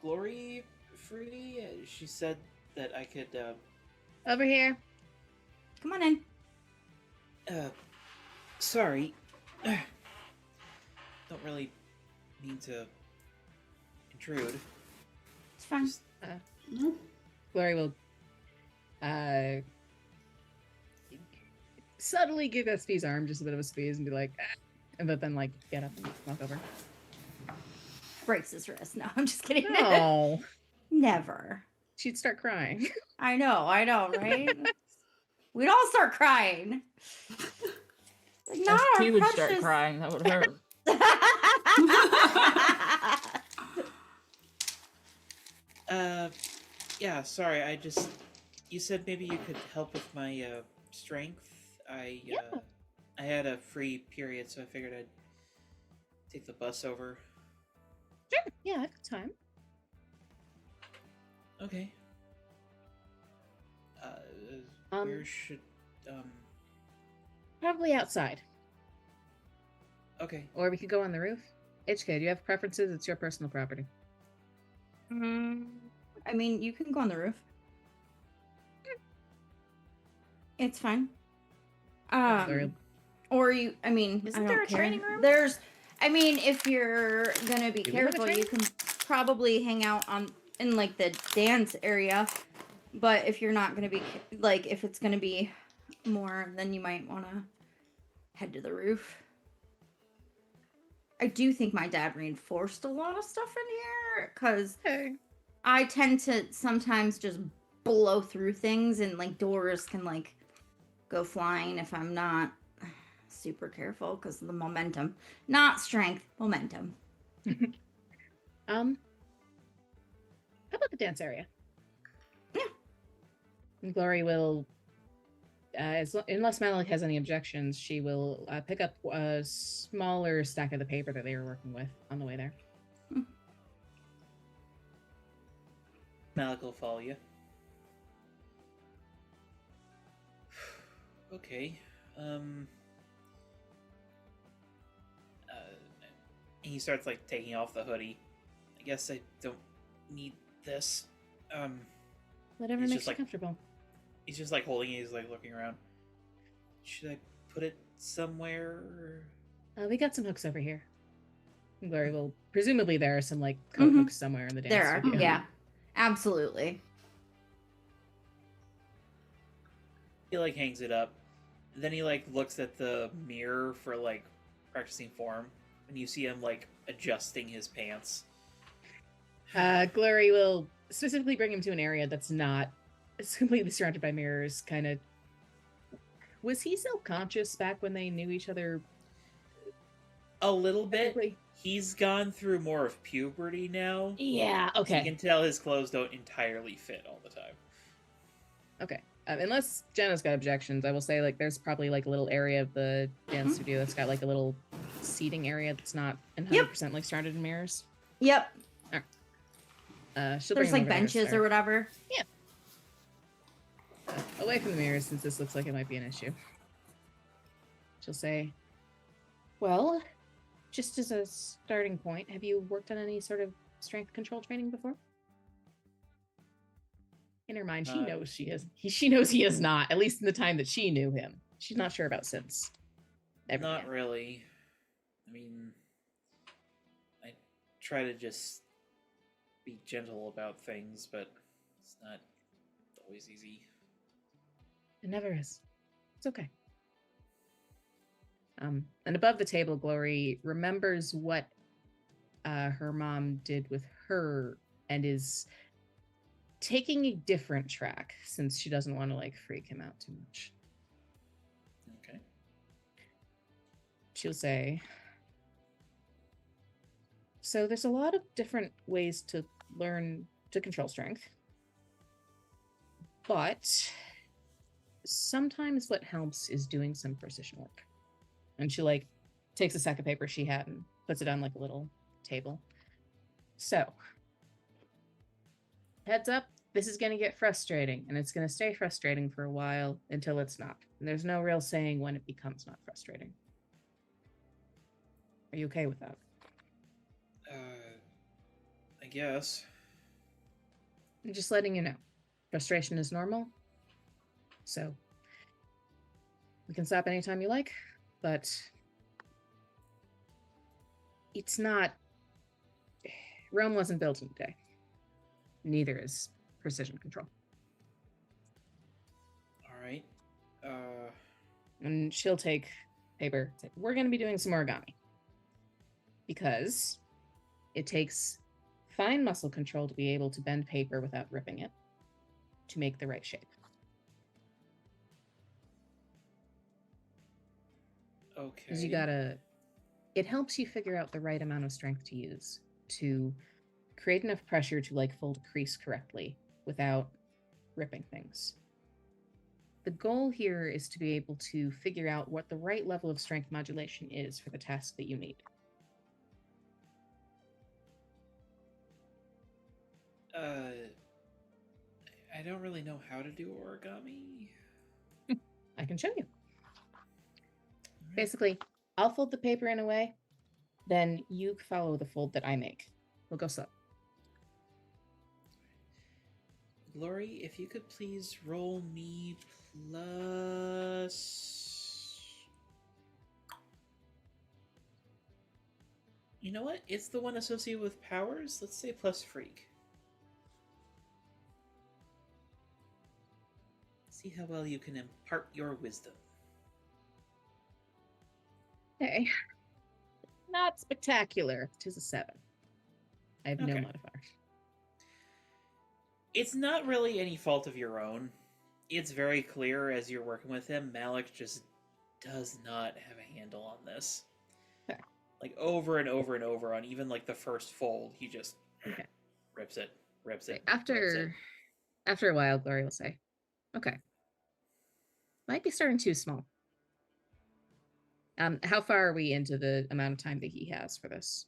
Glory free? She said that I could. Over here. Come on in. Sorry. Don't really mean to intrude. It's fine. Just- Glory will subtly give SP's arm just a bit of a squeeze and be like, ah, and then like get up and walk over. Breaks his wrist. No, I'm just kidding. No. Never. She'd start crying. I know, right? We'd all start crying. Like, not SP our would precious... start crying. That would hurt. Yeah, sorry, you said maybe you could help with my, strength. I had a free period, so I figured I'd take the bus over. Sure. Yeah, I've got time. Okay. Where should, Probably outside. okay. Or we could go on the roof. HK, do you have preferences? It's your personal property. I mean, you can go on the roof. It's fine. Sorry. Or you, I mean, Isn't I there don't a care. training room? There's, I mean, if you're gonna be Do we have a careful, you training can probably hang out in like the dance area. But if you're not gonna be like, if it's gonna be more, then you might want to head to the roof. I do think my dad reinforced a lot of stuff in here because Okay. I tend to sometimes just blow through things, and like doors can like go flying if I'm not super careful because of the momentum. Not strength, momentum. How about the dance area? Yeah. And Glory will, unless Malik has any objections, she will pick up a smaller stack of the paper that they were working with on the way there. Malik will follow you. Okay. He starts like taking off the hoodie. I guess I don't need this. Whatever He's makes just you like- comfortable. He's just like holding it. He's like looking around. Should I put it somewhere? We got some hooks over here. And Glory will, presumably there are some like coat Mhm. hooks somewhere in the dance There are, studio. yeah, absolutely. He like hangs it up. Then he like looks at the mirror for like practicing form, and you see him like adjusting his pants. Glory will specifically bring him to an area that's not. It's completely surrounded by mirrors. Kind of. Was he self-conscious back when they knew each other? A little bit. Technically? He's gone through more of puberty now. Yeah. So you Okay. can tell his clothes don't entirely fit all the time. Okay. Unless Jenna's got objections, I will say like there's probably like a little area of the dance studio that's got like a little seating area that's not 100% like surrounded in mirrors. Yep. She'll There's bring him like over there to benches or start. whatever. Away from the mirrors, since this looks like it might be an issue. She'll say, well, just as a starting point, have you worked on any sort of strength control training before? In her mind, she knows she is. She knows he is not, at least in the time that she knew him. She's not sure about since. Never Not yet. really. I mean, I try to just be gentle about things, but it's not always easy. It never is. It's okay. And above the table, Glory remembers what her mom did with her and is taking a different track since she doesn't want to like freak him out too much. Okay. She'll say, so there's a lot of different ways to learn to control strength, but sometimes what helps is doing some precision work. And she like takes a stack of paper she had and puts it on like a little table. So, heads up, this is going to get frustrating, and it's going to stay frustrating for a while until it's not. And there's no real saying when it becomes not frustrating. Are you okay with that? I guess. I'm just letting you know. Frustration is normal. So, we can stop anytime you like, but it's not. Rome wasn't built in a day. Neither is precision control. All right. And she'll take paper. We're going to be doing some origami. Because it takes fine muscle control to be able to bend paper without ripping it to make the right shape. Okay. Because it helps you figure out the right amount of strength to use to create enough pressure to like fold a crease correctly without ripping things. The goal here is to be able to figure out what the right level of strength modulation is for the task that you need. I don't really know how to do origami. I can show you. Basically, I'll fold the paper in a way, then you follow the fold that I make. We'll go slow. Glory, if you could please roll me plus... You know what? It's the one associated with powers. Let's say plus freak. See how well you can impart your wisdom. Okay. Not spectacular. 'Tis a 7. I have no Okay. modifier. It's not really any fault of your own. It's very clear as you're working with him, Malik just does not have a handle on this. Okay. Like over and over and over on even like the first fold, he just Okay. rips it, rips it. After a while, Glory will say, okay. Might be starting too small. How far are we into the amount of time that he has for this?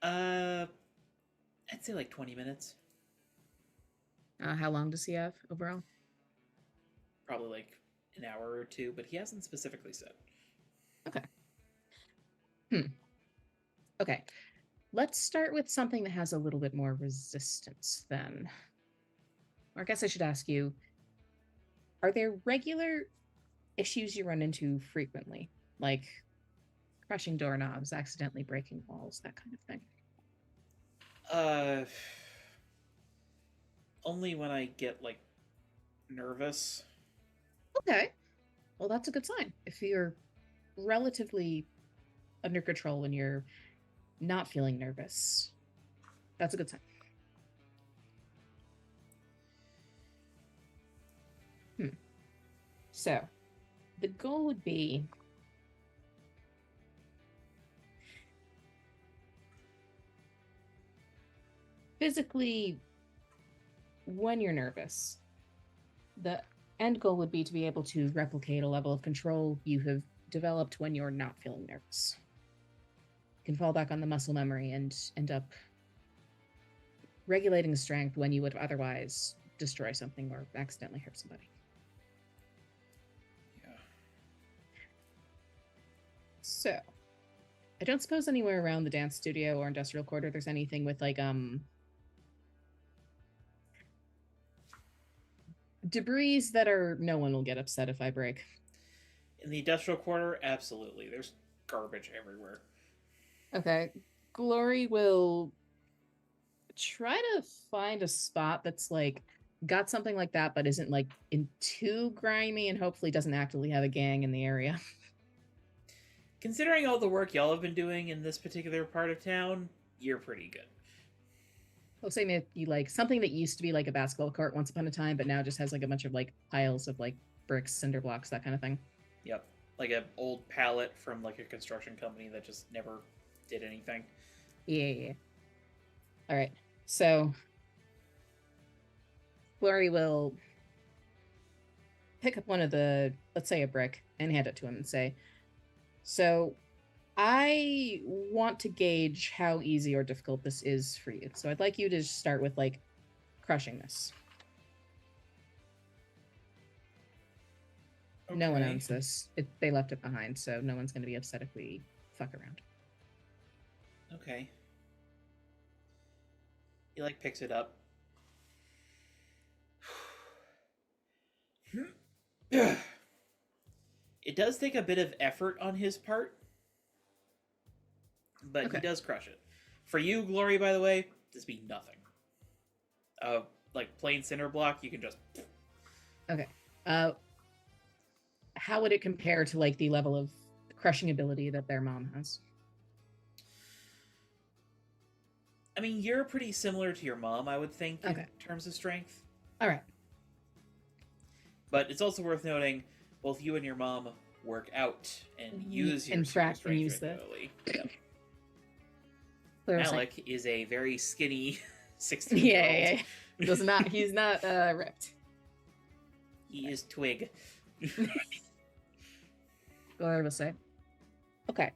I'd say like 20 minutes. How long does he have overall? Probably like an hour or two, but he hasn't specifically said. Okay. Okay. Let's start with something that has a little bit more resistance then. Or I guess I should ask you, are there regular issues you run into frequently? Like crushing doorknobs, accidentally breaking walls, that kind of thing? Only when I get like nervous. Okay. Well, that's a good sign. If you're relatively under control when you're not feeling nervous. That's a good sign. So, the goal would be physically, when you're nervous, the end goal would be to be able to replicate a level of control you have developed when you're not feeling nervous. You can fall back on the muscle memory and end up regulating strength when you would otherwise destroy something or accidentally hurt somebody. Yeah. So, I don't suppose anywhere around the dance studio or industrial quarter there's anything with like debris that are no one will get upset if I break. In the industrial quarter, absolutely. There's garbage everywhere. Okay. Glory will try to find a spot that's like got something like that but isn't like in too grimy and hopefully doesn't actively have a gang in the area. Considering all the work y'all have been doing in this particular part of town, you're pretty good. I'll say maybe like something that used to be like a basketball court once upon a time, but now just has like a bunch of like piles of like bricks, cinder blocks, that kind of thing. Yep. Like an old pallet from like a construction company that just never did anything. Yeah. All right. So Glory will pick up one of the, let's say a brick, and hand it to him and say, so I want to gauge how easy or difficult this is for you. So I'd like you to start with like crushing this. Okay. No one owns this. They left it behind, so no one's going to be upset if we fuck around. Okay. He like picks it up. It does take a bit of effort on his part, but okay. He does crush it. For you, Glory, by the way, this be nothing. Like plain cinder block, you can just... Okay. How would it compare to like the level of crushing ability that their mom has? I mean, you're pretty similar to your mom, I would think, in terms of strength. All right. But it's also worth noting, both you and your mom work out and use your strength regularly. Yep. Alec is a very skinny 16-year-old. Yeah. He's not ripped. He is twig. Glory will say, okay,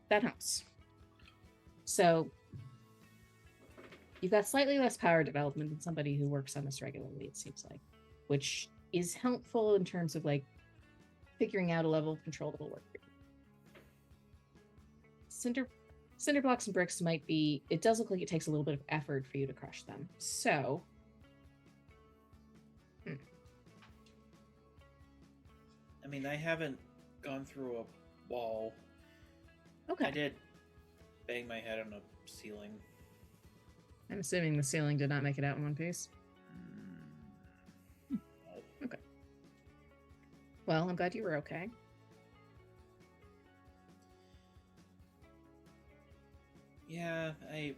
that helps. So you've got slightly less power development than somebody who works on this regularly, it seems like, which is helpful in terms of like figuring out a level of control that will work for you. Cinder blocks and bricks might be, it does look like it takes a little bit of effort for you to crush them. So I mean, I haven't gone through a wall. Okay. I did bang my head on a ceiling. I'm assuming the ceiling did not make it out in one piece. Okay. Well, I'm glad you were okay. Yeah, I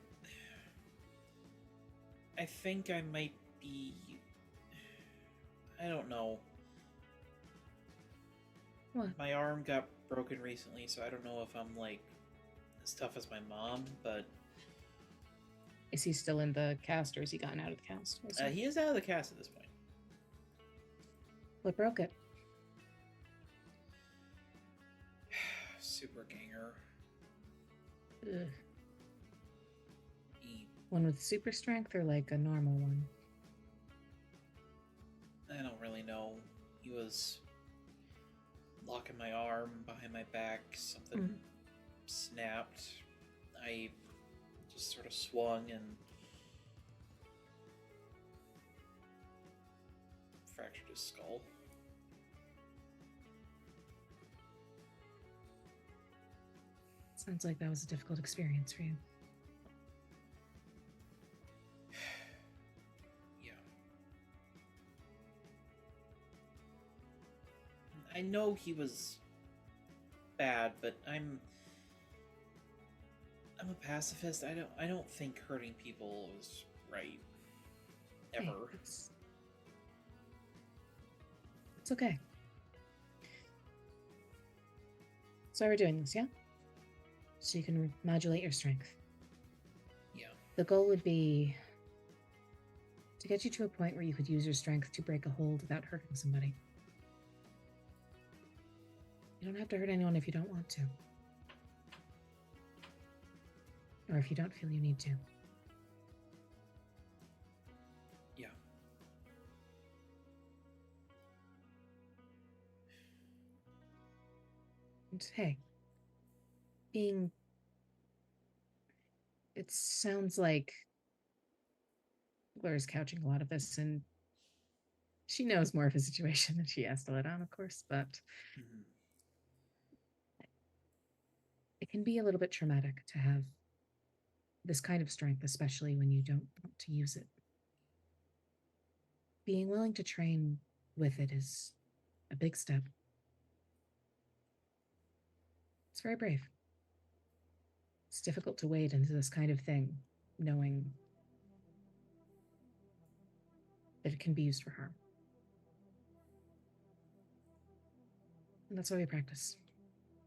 think I might be... I don't know. What? My arm got broken recently, so I don't know if I'm, like, as tough as my mom, but... Is he still in the cast, or has he gotten out of the cast? He is out of the cast at this point. What broke it? Super ganger. Ugh. One with super strength or like a normal one? I don't really know. He was locking my arm behind my back. Something snapped. I just sort of swung and fractured his skull. Sounds like that was a difficult experience for you. I know he was bad, but I'm a pacifist. I don't think hurting people is right. Hey, Ever. it's okay. So we're doing this, yeah? So you can modulate your strength. Yeah. The goal would be to get you to a point where you could use your strength to break a hold without hurting somebody. You don't have to hurt anyone if you don't want to. Or if you don't feel you need to. Yeah. And hey, it sounds like Laura's couching a lot of this, and she knows more of his situation than she has to let on, of course, but Mm-hmm. it can be a little bit traumatic to have this kind of strength, especially when you don't want to use it. Being willing to train with it is a big step. It's very brave. It's difficult to wade into this kind of thing, knowing that it can be used for harm. And that's why we practice,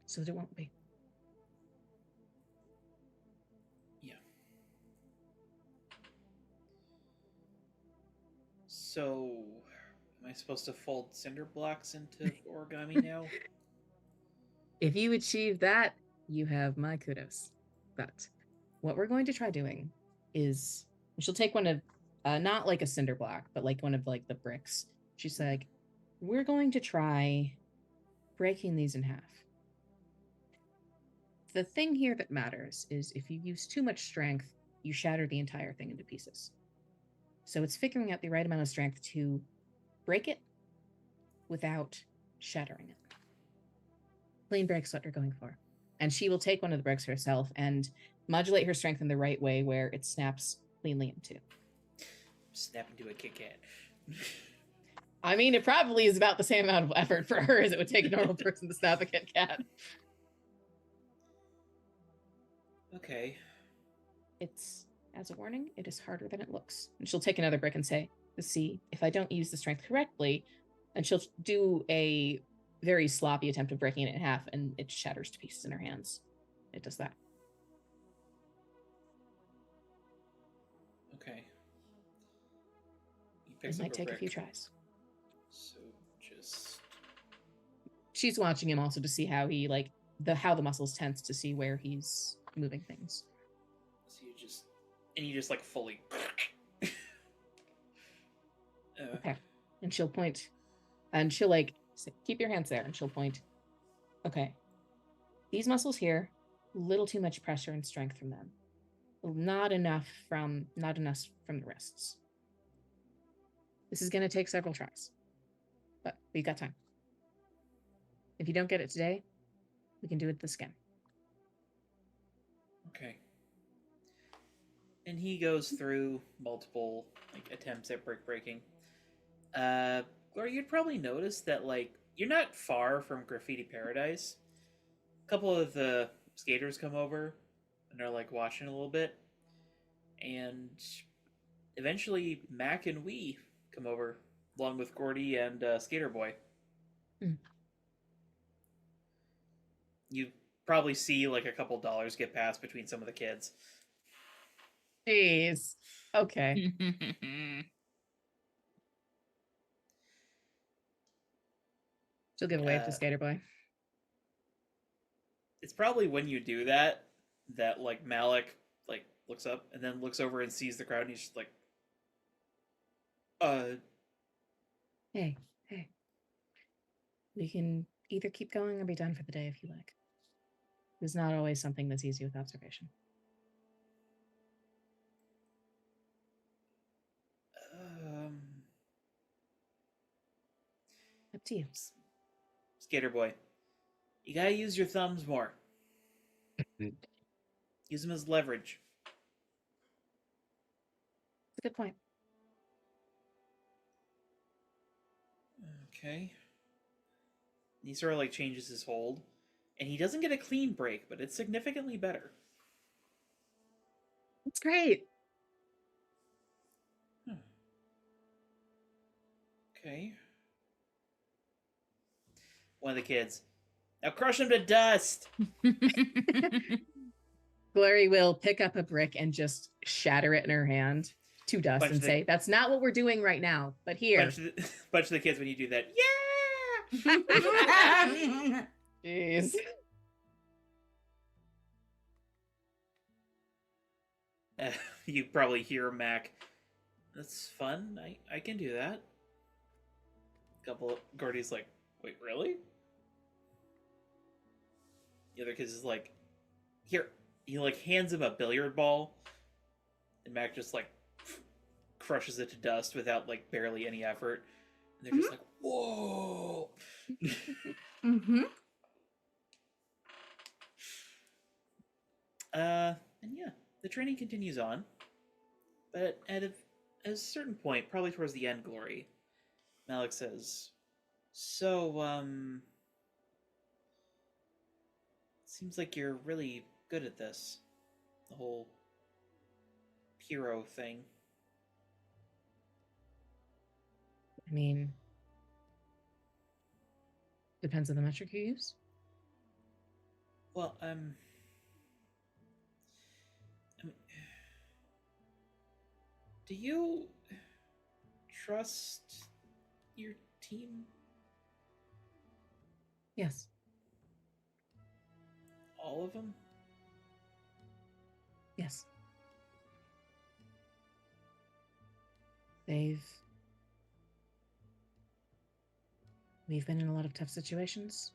so that it won't be. Yeah. So, am I supposed to fold cinder blocks into origami now? If you achieve that, you have my kudos. But what we're going to try doing is she'll take one of, not like a cinder block, but like one of like the bricks. She's like, we're going to try breaking these in half. The thing here that matters is if you use too much strength, you shatter the entire thing into pieces. So it's figuring out the right amount of strength to break it without shattering it. Clean break's what you're going for. And she will take one of the bricks herself and modulate her strength in the right way where it snaps cleanly in two. Snap into a Kit Kat. I mean, it probably is about the same amount of effort for her as it would take a normal person to snap a Kit Kat. Okay. It's, as a warning, it is harder than it looks. And she'll take another brick and say, see, if I don't use the strength correctly, and she'll do a very sloppy attempt of breaking it in half, and it shatters to pieces in her hands. It does that. Okay. He It picks might up a take a brick. few tries. So just She's watching him also to see how he how the muscles tense to see where he's moving things. so you just like fully. Okay. And she'll point, and she'll say, keep your hands there, and she'll point. Okay. These muscles here, little too much pressure and strength from them. Not enough from the wrists. This is going to take several tries, but we've got time. If you don't get it today, we can do it this again. Okay. And he goes through multiple attempts at brick breaking. Gloria, you'd probably notice that you're not far from Graffiti Paradise. A couple of the skaters come over and they're watching a little bit, and eventually Mac and Wee come over along with Gordy and Skater Boy. Mm. You probably see a couple dollars get passed between some of the kids. Jeez. Okay. She'll give a wave to Skater Boy. It's probably when you do that Malik looks up and then looks over and sees the crowd, and he's just Hey. We can either keep going or be done for the day if you like. It's not always something that's easy with observation. Up to you. Skater Boy, you gotta use your thumbs more. Use them as leverage. It's a good point. Okay. He sort of changes his hold, And he doesn't get a clean break, but it's significantly better. It's great. Okay. One of the kids. Now crush him to dust! Glory will pick up a brick and just shatter it in her hand to dust Punch and the- say, "That's not what we're doing right now, but here." Bunch of the kids when you do that. Yeah! Jeez. You probably hear Mac. That's fun. I can do that. Gordy's like, wait, really? The other kid is like, here. He like hands him a billiard ball, and Mac just like crushes it to dust without like barely any effort. And they're just like, whoa. Mm-hmm. And yeah, the training continues on, but at a certain point, probably towards the end, Glory, Malik says, "So, seems like you're really good at this, the whole hero thing." I mean, depends on the metric you use. Well, do you trust your team? Yes. All of them? Yes. We've been in a lot of tough situations.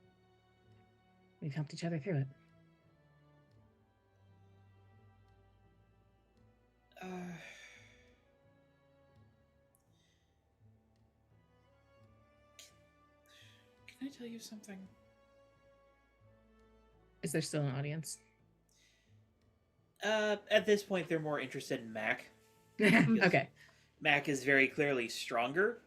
We've helped each other through it. Can I tell you something? Is there still an audience? At this point, they're more interested in Mac. Okay. Mac is very clearly stronger.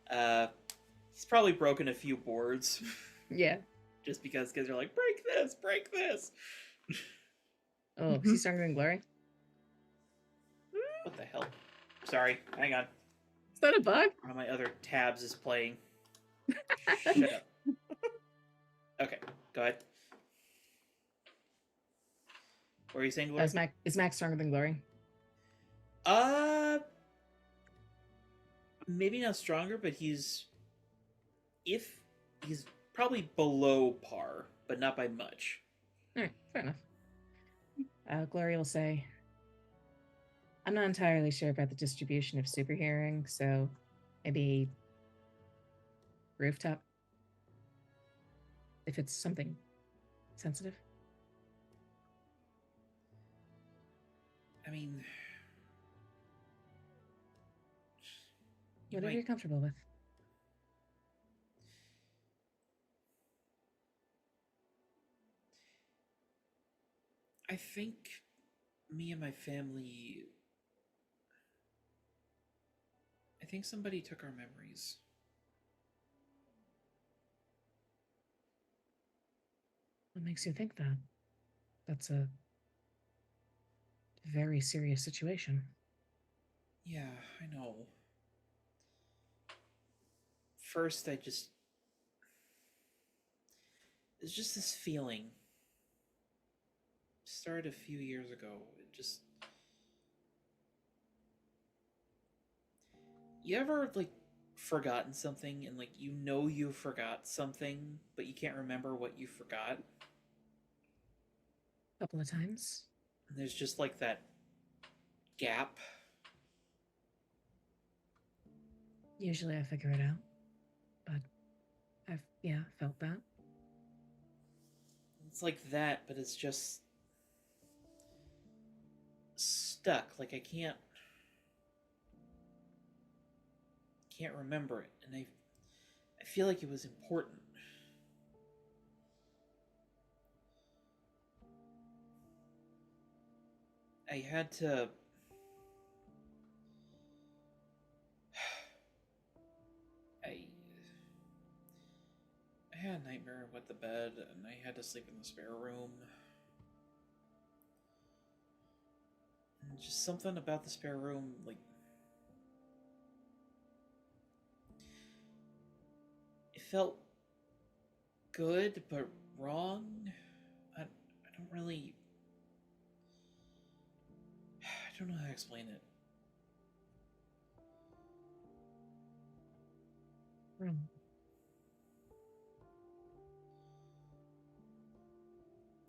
He's probably broken a few boards. Yeah. Just because kids are like, break this, break this. Oh, is he stronger than Glory? What the hell? Sorry, hang on. Is that a bug? One of my other tabs is playing. Shut up. Okay, go ahead. What were you saying, Glory? Is Max stronger than Glory? Maybe not stronger, but he's probably below par, but not by much. All right, fair enough. Glory will say, "I'm not entirely sure about the distribution of super hearing, so maybe rooftop, if it's something sensitive." I mean, Whatever you're comfortable with. I think me and my family. I think somebody took our memories. What makes you think that? That's a very serious situation. Yeah, I know. First, it's just this feeling. Started a few years ago. You ever, like, forgotten something and, like, you forgot something, but you can't remember what you forgot? A couple of times. And there's just, like, that gap. Usually I figure it out, but I've felt that. It's like that, but it's just stuck. Like I can't remember it, and I feel like it was important. I had to I had a nightmare what at the bed, and I had to sleep in the spare room. And just something about the spare room, like... It felt good, but wrong. I don't really... I don't know how to explain it.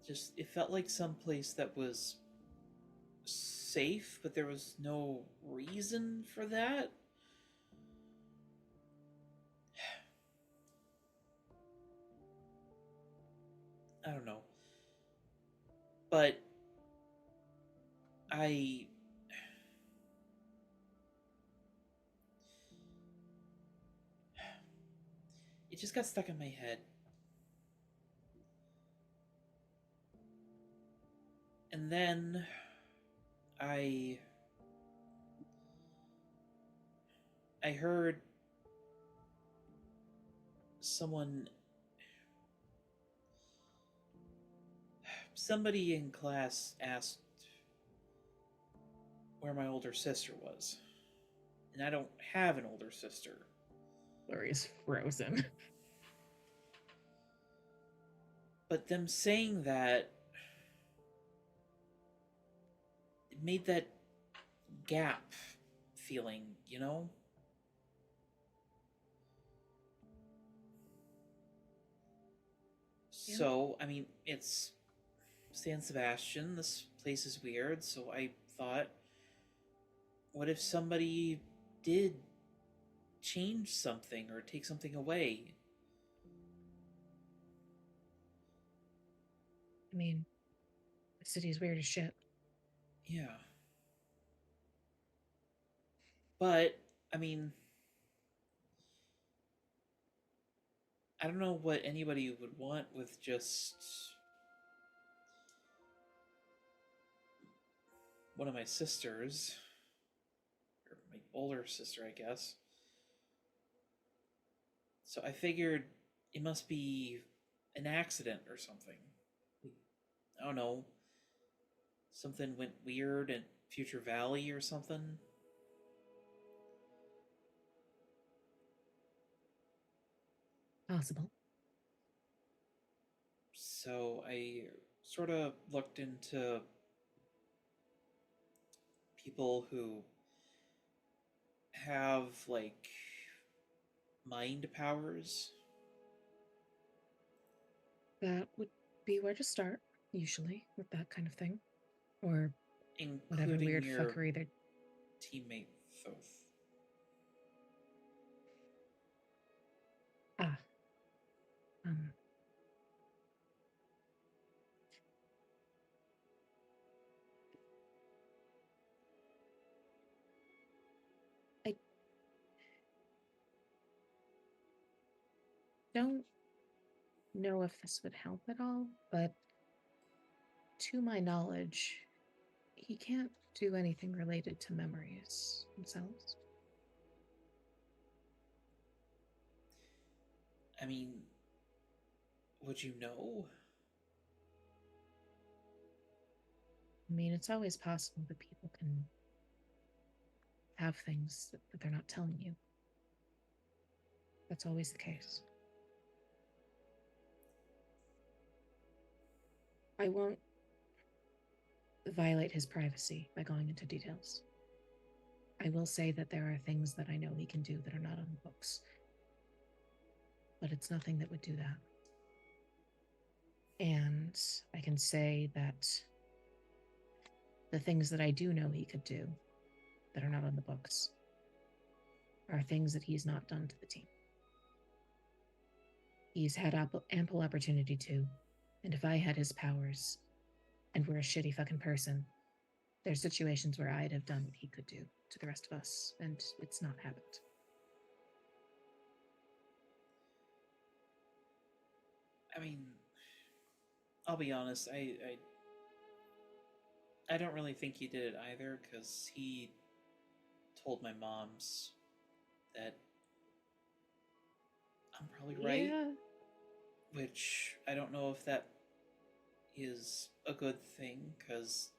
Just, it felt like some place that was safe, but there was no reason for that. I don't know. But it just got stuck in my head. And then I heard somebody in class asked where my older sister was. And I don't have an older sister. Glory's frozen. But them saying that, it made that gap feeling, you know? Yeah. So, I mean, it's San Sebastián. This place is weird, so I thought, what if somebody did change something or take something away? I mean, the city's weird as shit. Yeah. But, I mean, I don't know what anybody would want with just one of my sisters, or my older sister, I guess. So I figured it must be an accident or something. I don't know. Something went weird in Future Valley or something. Possible. So I sort of looked into people who have, like, mind powers. That would be where to start, usually, with that kind of thing. Or whatever Including weird your fuckery they're... teammate Thoth. Ah. Um... I don't know if this would help at all, but to my knowledge, he can't do anything related to memories themselves. I mean, would you know? I mean, it's always possible that people can have things that they're not telling you. That's always the case. I won't violate his privacy by going into details. I will say that there are things that I know he can do that are not on the books. But it's nothing that would do that. And I can say that the things that I do know he could do that are not on the books are things that he's not done to the team. He's had ample opportunity to, and if I had his powers and were a shitty fucking person, there's situations where I'd have done what he could do to the rest of us, and it's not happened. I mean, I'll be honest, I don't really think he did it either, because he told my moms that I'm probably right. Yeah. Which I don't know if that is a good thing, because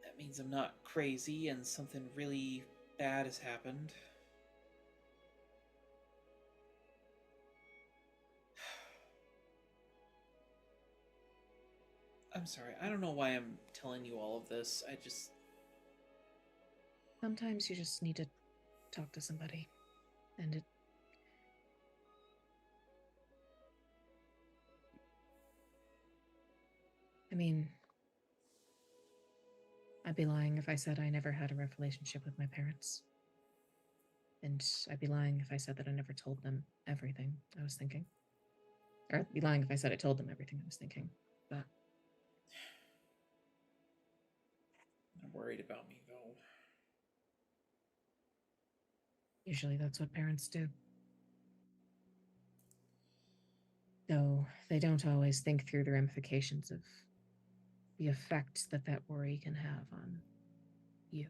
that means I'm not crazy and something really bad has happened. I'm sorry, I don't know why I'm telling you all of this. Sometimes you just need to talk to somebody. And I mean, I'd be lying if I said I never had a rough relationship with my parents. And I'd be lying if I said that I never told them everything I was thinking. Or I'd be lying if I said I told them everything I was thinking. But I'm worried about me, though. usually that's what parents do. Though they don't always think through the ramifications of the effect that that worry can have on you.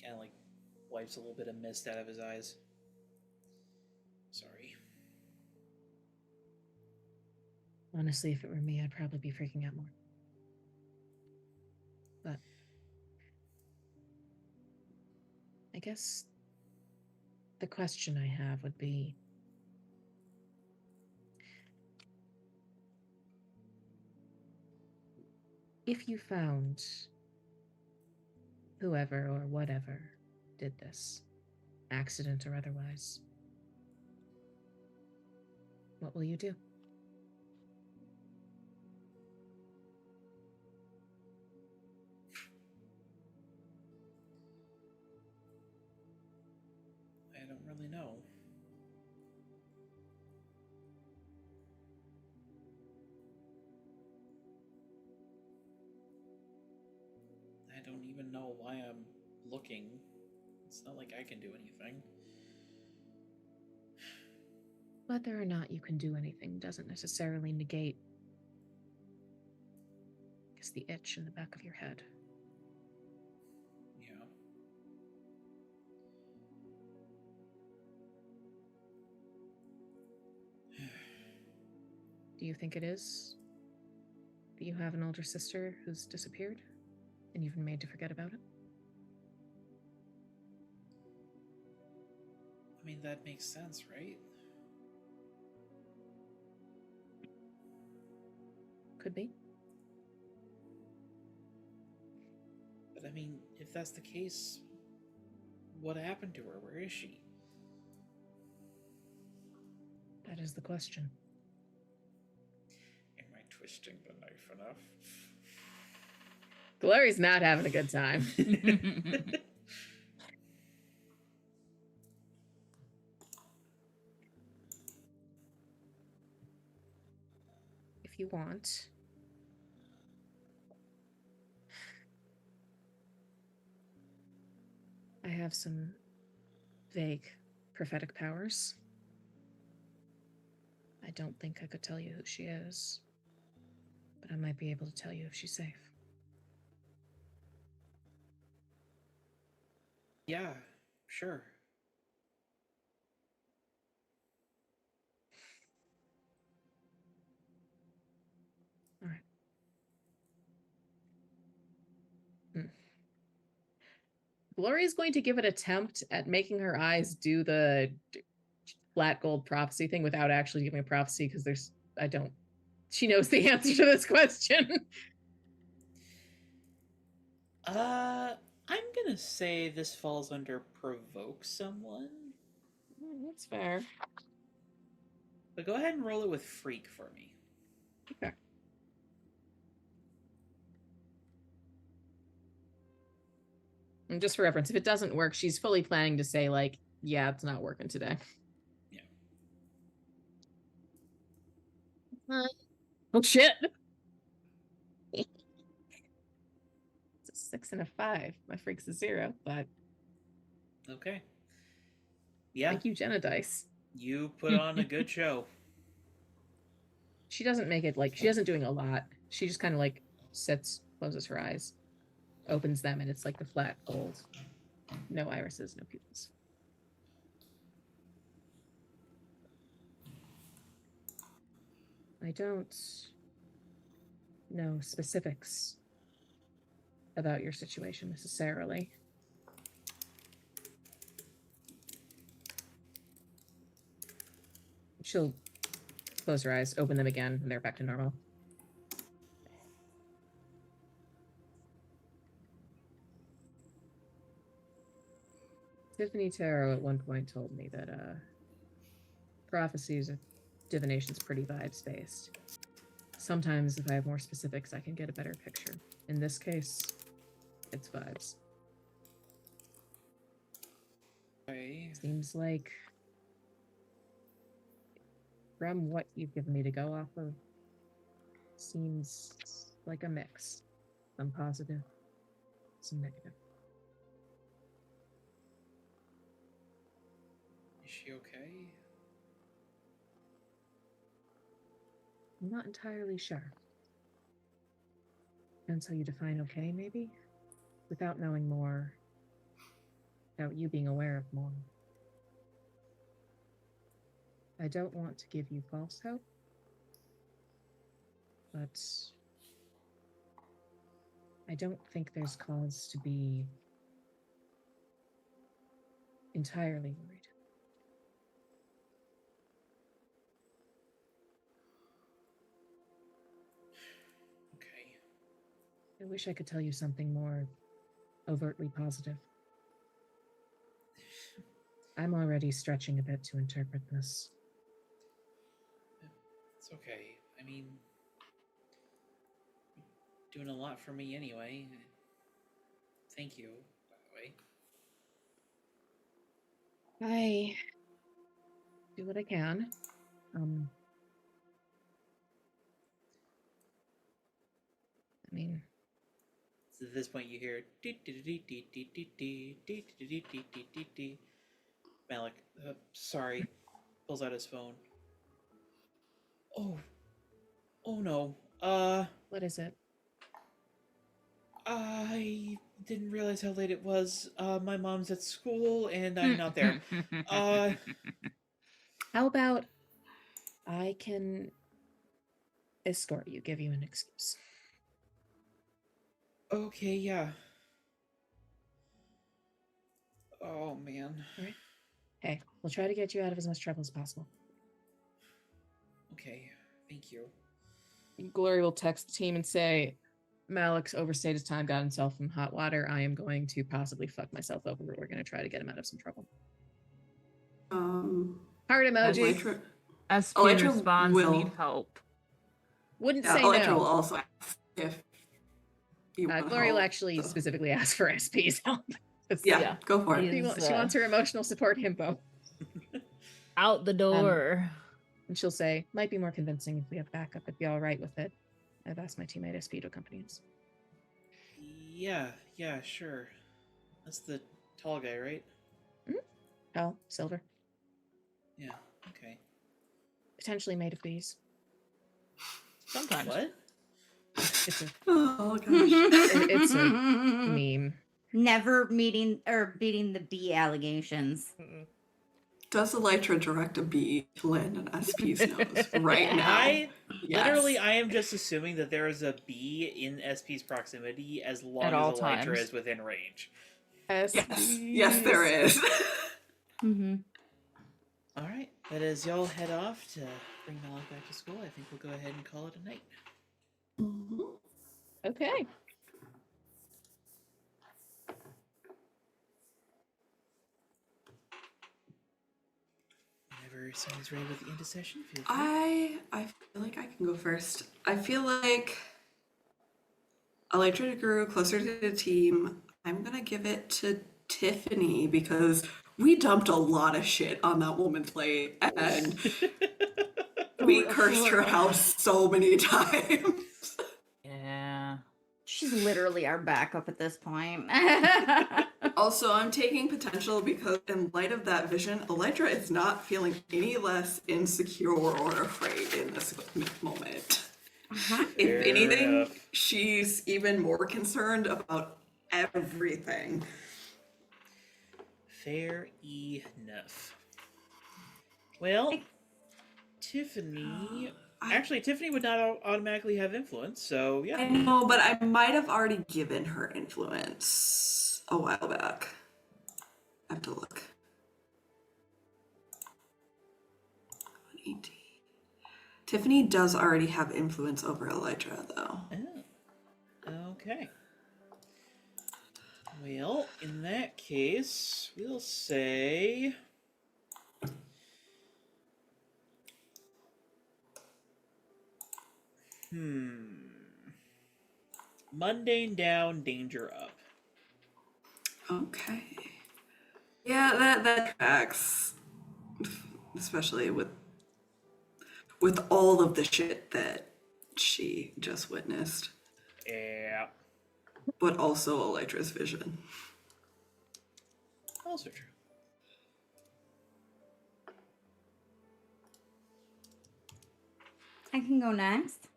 Kind of like wipes a little bit of mist out of his eyes. Sorry. Honestly, if it were me, I'd probably be freaking out more. But I guess the question I have would be, if you found whoever or whatever did this, accident or otherwise, what will you do? I don't really know. I don't even know why I'm looking. It's not like I can do anything. Whether or not you can do anything doesn't necessarily negate, I guess, the itch in the back of your head. Yeah. Do you think it is that you have an older sister who's disappeared and you've been made to forget about it? I mean, that makes sense, right? Could be. But I mean, if that's the case, what happened to her? Where is she? That is the question. Am I twisting the knife enough? Glory's not having a good time. If you want, I have some vague prophetic powers. I don't think I could tell you who she is, but I might be able to tell you if she's safe. Yeah, sure. All right. Glory's going to give an attempt at making her eyes do the flat gold prophecy thing without actually giving a prophecy, because she knows the answer to this question. I'm gonna say this falls under provoke someone. That's fair. But go ahead and roll it with freak for me. Okay. And just for reference, if it doesn't work, she's fully planning to say, like, yeah, it's not working today. Yeah. Oh, shit. It's a 6 and a 5. My freak's a 0, but Okay. Yeah. thank you, Jenna Dice. You put on a good show. she doesn't make it like she doesn't doing a lot. She just kind of like sits, closes her eyes, opens them, and it's like the flat gold. No irises, no pupils. I don't know specifics about your situation necessarily. She'll close her eyes, open them again, and they're back to normal. Tiffany Tarot at one point told me that prophecies or divination's pretty vibes based. Sometimes if I have more specifics, I can get a better picture. In this case, it's vibes. Okay. Seems like from what you've given me to go off of, seems like a mix. Some positive, some negative. Is she okay? I'm not entirely sure. Depends how you define okay, maybe? Without knowing more, without you being aware of more. I don't want to give you false hope, but I don't think there's cause to be entirely worried. Okay. I wish I could tell you something more overtly positive. I'm already stretching a bit to interpret this. It's okay. I mean, doing a lot for me anyway. Thank you, by the way. I do what I can. I mean, So at this point, you hear Malik. Sorry, pulls out his phone. Oh no. what is it? I didn't realize how late it was. My mom's at school and I'm not there. How about I can escort you, give you an excuse? Okay, yeah. Oh man. Alright. Hey, we'll try to get you out of as much trouble as possible. Okay, thank you. Glory will text the team and say, Malik's overstayed his time, got himself in hot water. I am going to possibly fuck myself over. We're going to try to get him out of some trouble. Heart emoji. Elytra, SP Elytra responds, will. need help. Wouldn't Yeah, say Elytra will no. also ask if you want Glory will help, actually so. specifically ask for SP's help. Yeah, Yeah. go for it. He's, She wants her emotional support himbo. Out the door. And she'll say, might be more convincing if we have backup. I'd be all right with it. I've asked my teammate SP to accompany us. Yeah, sure. That's the tall guy, right? Oh, silver. Yeah, okay. Potentially made of bees. Sometimes. What? It's a Oh gosh. it's a meme. Never meeting or beating the B allegations. Does Elytra direct a bee to land on SP's nose right now? Literally, I am just assuming that there is a bee in SP's proximity as long At as all Elytra times. is within range. Yes, there is. Mm-hmm. All right, but as y'all head off to bring Malik back to school, I think we'll go ahead and call it a night. Okay. Whenever someone's ready with the intercession, feel free. I feel like I can go first. I feel like Elytra grew closer to the team. I'm gonna give it to Tiffany because we dumped a lot of shit on that woman's plate and we cursed her house so many times. Yeah. She's literally our backup at this point. Also, I'm taking potential because in light of that vision, Elytra is not feeling any less insecure or afraid in this moment. Uh-huh. If Fair anything, enough. she's even more concerned about everything. Fair enough. Well, Tiffany. Actually, Tiffany would not automatically have influence, so I yeah. know, but I might have already given her influence a while back. I have to look. 18. Tiffany does already have influence over Elytra, though. Oh, okay. Well, in that case, we'll say. Mundane down, danger up. Okay. Yeah, that tracks. Especially with all of the shit that she just witnessed. Yeah. But also Elytra's vision. Also true. I can go next.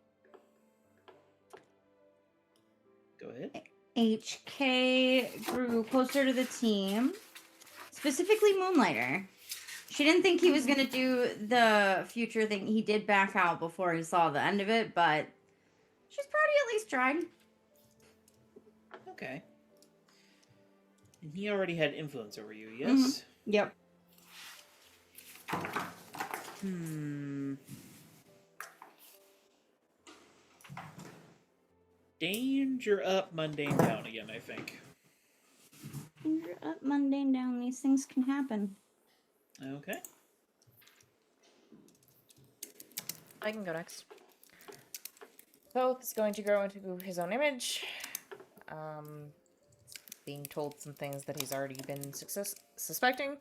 Go ahead. HK grew closer to the team, specifically Moonlighter. She didn't think he was going to do the future thing. He did back out before he saw the end of it, but she's proud he at least tried. Okay. And he already had influence over you, yes? Yep. Danger up, mundane down again, I think. Danger up, mundane down. These things can happen. Okay. I can go next. Thoth is going to grow into his own image. Being told some things that he's already been suspecting.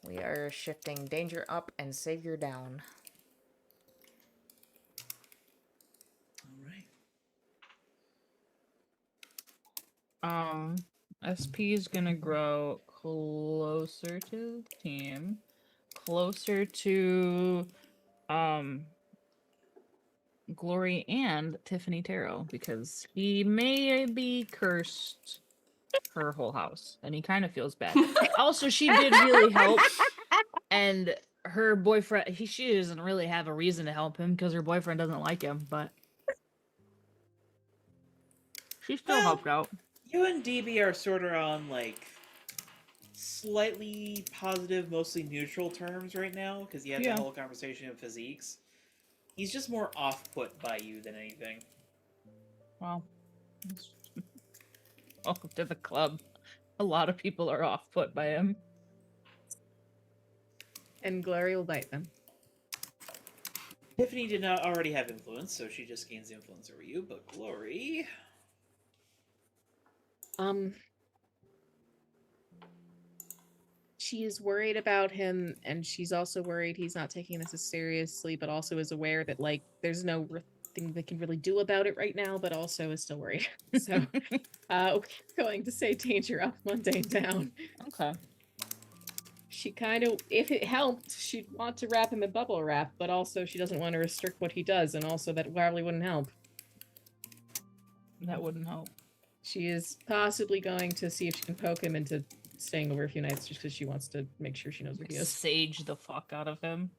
We are shifting danger up and savior down. All right. SP is gonna grow closer to the team, closer to Glory and Tiffany Tarot, because he may be cursed her whole house and he kind of feels bad. Also, she did really help, and her boyfriend, she doesn't really have a reason to help him because her boyfriend doesn't like him, but she still helped out. You and DB are sort of on, like, slightly positive, mostly neutral terms right now, because you had the whole conversation of physiques. He's just more off-put by you than anything. Well, welcome to the club. A lot of people are off-put by him. And Glory will bite them. Tiffany did not already have influence, so she just gains influence over you, but Glory... She is worried about him, and she's also worried he's not taking this as seriously, but also is aware that, like, there's no thing they can really do about it right now, but also is still worried. So, we're going to say danger up, mundane down. Okay. She kind of, if it helped, she'd want to wrap him in bubble wrap, but also she doesn't want to restrict what he does, and also that probably wouldn't help. That wouldn't help. She is possibly going to see if she can poke him into staying over a few nights just because she wants to make sure she knows where he is. Sage the fuck out of him.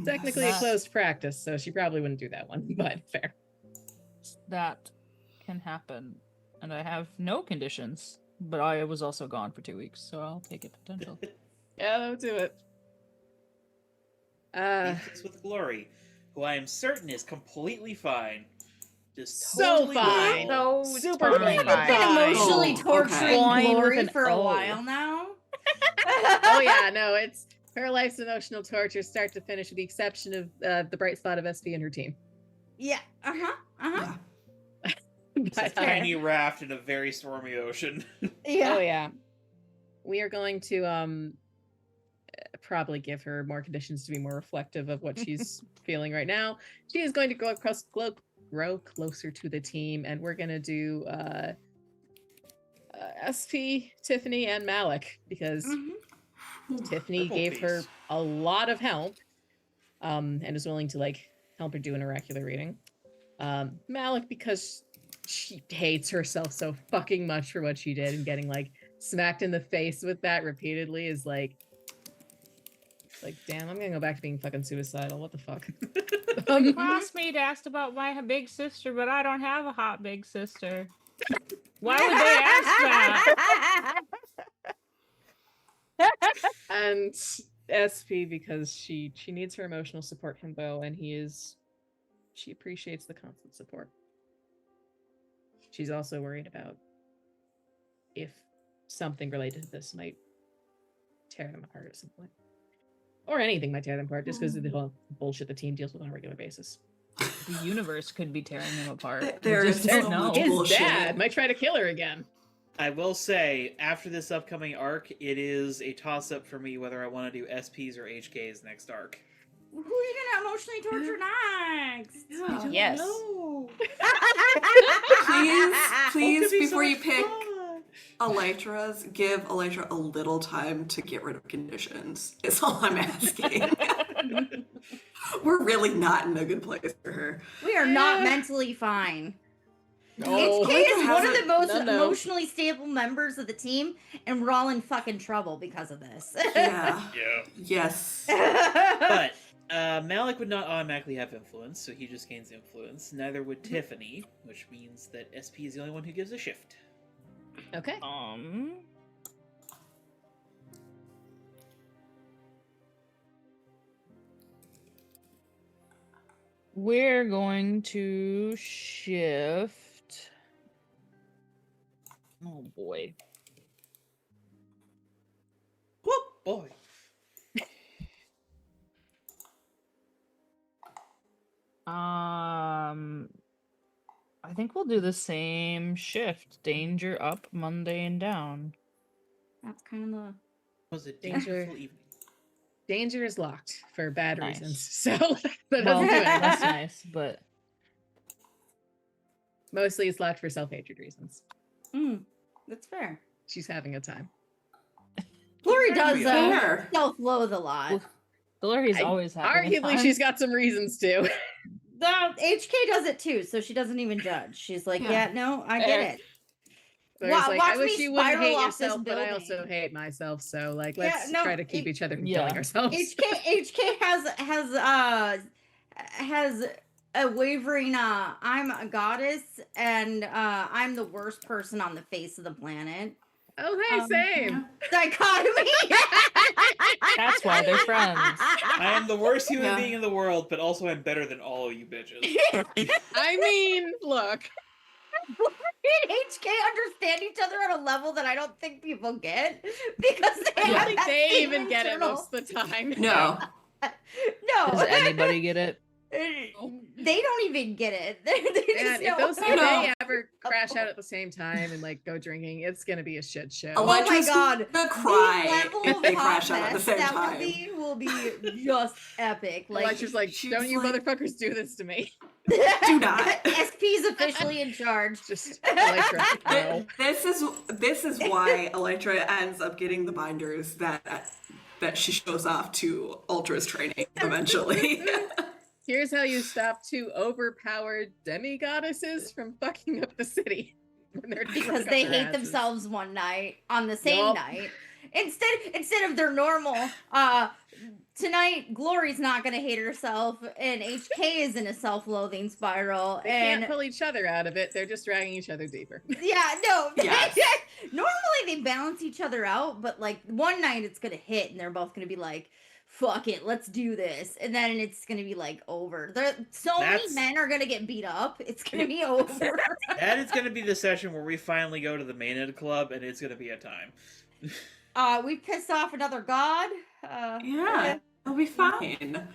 Technically a closed practice, so she probably wouldn't do that one, but fair. That can happen. And I have no conditions, but I was also gone for 2 weeks, so I'll take it potential. Yeah, that'll do it. Influence with Glory, who I am certain is completely fine. Just So totally fine. normal. So Super totally fine. I've been emotionally Oh, torturing okay. Glory With an for a O. while now. Oh yeah, no, it's her life's emotional torture, start to finish, with the exception of the bright spot of SV and her team. Yeah. Uh-huh. Uh-huh. Yeah. It's a tiny raft in a very stormy ocean. Yeah. Oh yeah. We are going to probably give her more conditions to be more reflective of what she's feeling right now. She is going to go across the globe grow closer to the team, and we're gonna do SP, Tiffany, and Malik because Tiffany Purple gave her piece. a lot of help, and is willing to like help her do an oracular reading. Malik because she hates herself so fucking much for what she did, and getting like smacked in the face with that repeatedly is like damn, I'm gonna go back to being fucking suicidal. What the fuck? My classmate asked about my big sister, but I don't have a hot big sister. Why would they ask that? And SP because she needs her emotional support from Bo, and she appreciates the constant support. She's also worried about if something related to this might tear them apart at some point. Or anything might tear them apart, just because of the whole bullshit the team deals with on a regular basis. The universe could be tearing them apart. There We is just don't so know. much His bullshit. dad might try to kill her again. I will say, after this upcoming arc, it is a toss-up for me whether I want to do SPs or HKs next arc. Who are you gonna emotionally torture next? Yeah. Yes. No. Please, before you pick Elytra's, give Elytra a little time to get rid of conditions. Is all I'm asking. We're really not in a good place for her. We are not mentally fine. No. HK is one of the most No. emotionally stable members of the team, and we're all in fucking trouble because of this. Yeah. Yeah. Yes. But Malik would not automatically have influence, so he just gains influence. Neither would Tiffany, which means that SP is the only one who gives a shift. Okay. We're going to shift. Oh boy. Whoop, boy. I think we'll do the same shift. Danger up, mundane down. That's kind of the. Was it Danger. dangerful evening? Danger is locked for bad Nice. reasons, so that Well, doesn't do anything. that's nice, but Mostly it's locked for self-hatred reasons. That's fair. She's having a time. Glory does Fair. self-loathe a lot. Glory's always having a Arguably, time. she's got some reasons to. The HK does it too, so she doesn't even judge. She's like, Yeah. yeah, no, I get it. But it's like, watch I wish me you wouldn't spiral hate off this yourself, but I building. also hate myself. So, like, Yeah, let's no, try to keep each other from yeah. killing ourselves. HK has a wavering I'm a goddess and I'm the worst person on the face of the planet Oh, hey, same. dichotomy. That's why they're friends. I am the worst human Yeah. being in the world, but also I'm better than all of you bitches. I mean, look. Me and HK understand each other at a level that I don't think people get because they I don't have think that they same even get it internal- most of the time. No. No. Does anybody get it? They don't even get it. They And just if know. those No. if they ever crash out at the same time and like go drinking, it's gonna be a shit show. Oh, Oh my Electra's god, gonna cry the level if of they hot crash out at the mess same that time. will be just epic. Like, Electra's like, she's don't you like- motherfuckers do this to me. Do not. SP's officially in charge. Just Electra, no. This is why Elytra ends up getting the binders that she shows off to Ultra's training eventually. Here's how you stop two overpowered demigoddesses from fucking up the city. When they're Because drunk they up their hate asses. themselves one night on the same Yup. night. Instead of their normal tonight Glory's not gonna hate herself and HK is in a self-loathing spiral They and can't pull each other out of it. They're just dragging each other deeper. yeah, no. Yes. Normally they balance each other out, but like one night it's gonna hit and they're both gonna be like, fuck it, let's do this. And then it's gonna be like over. So many That's- men are gonna get beat up. It's gonna be over. That is going to be the session where we finally go to the Maynard Club, and it's going to be a time. We pissed off another god. Yeah, it'll be fine.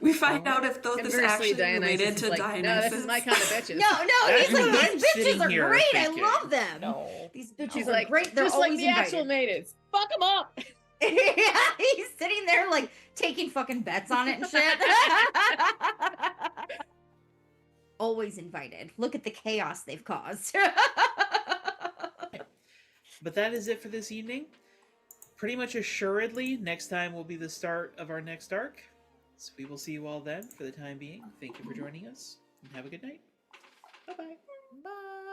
We find out if this is Conversely, actually Dionysus related is to like, Dionysus. no, this is my kind of bitches. No, That's he's like, what I'm these bitches sitting are here great. thinking. I love them. No. These bitches She's are like, great. They're just like always the actual invited. maidens. Fuck them up. Yeah, he's sitting there like taking fucking bets on it and shit. always invited. Look at the chaos they've caused. But that is it for this evening. Pretty much assuredly, next time will be the start of our next arc. So we will see you all then. For the time being, thank you for joining us, and have a good night. Bye-bye. Bye.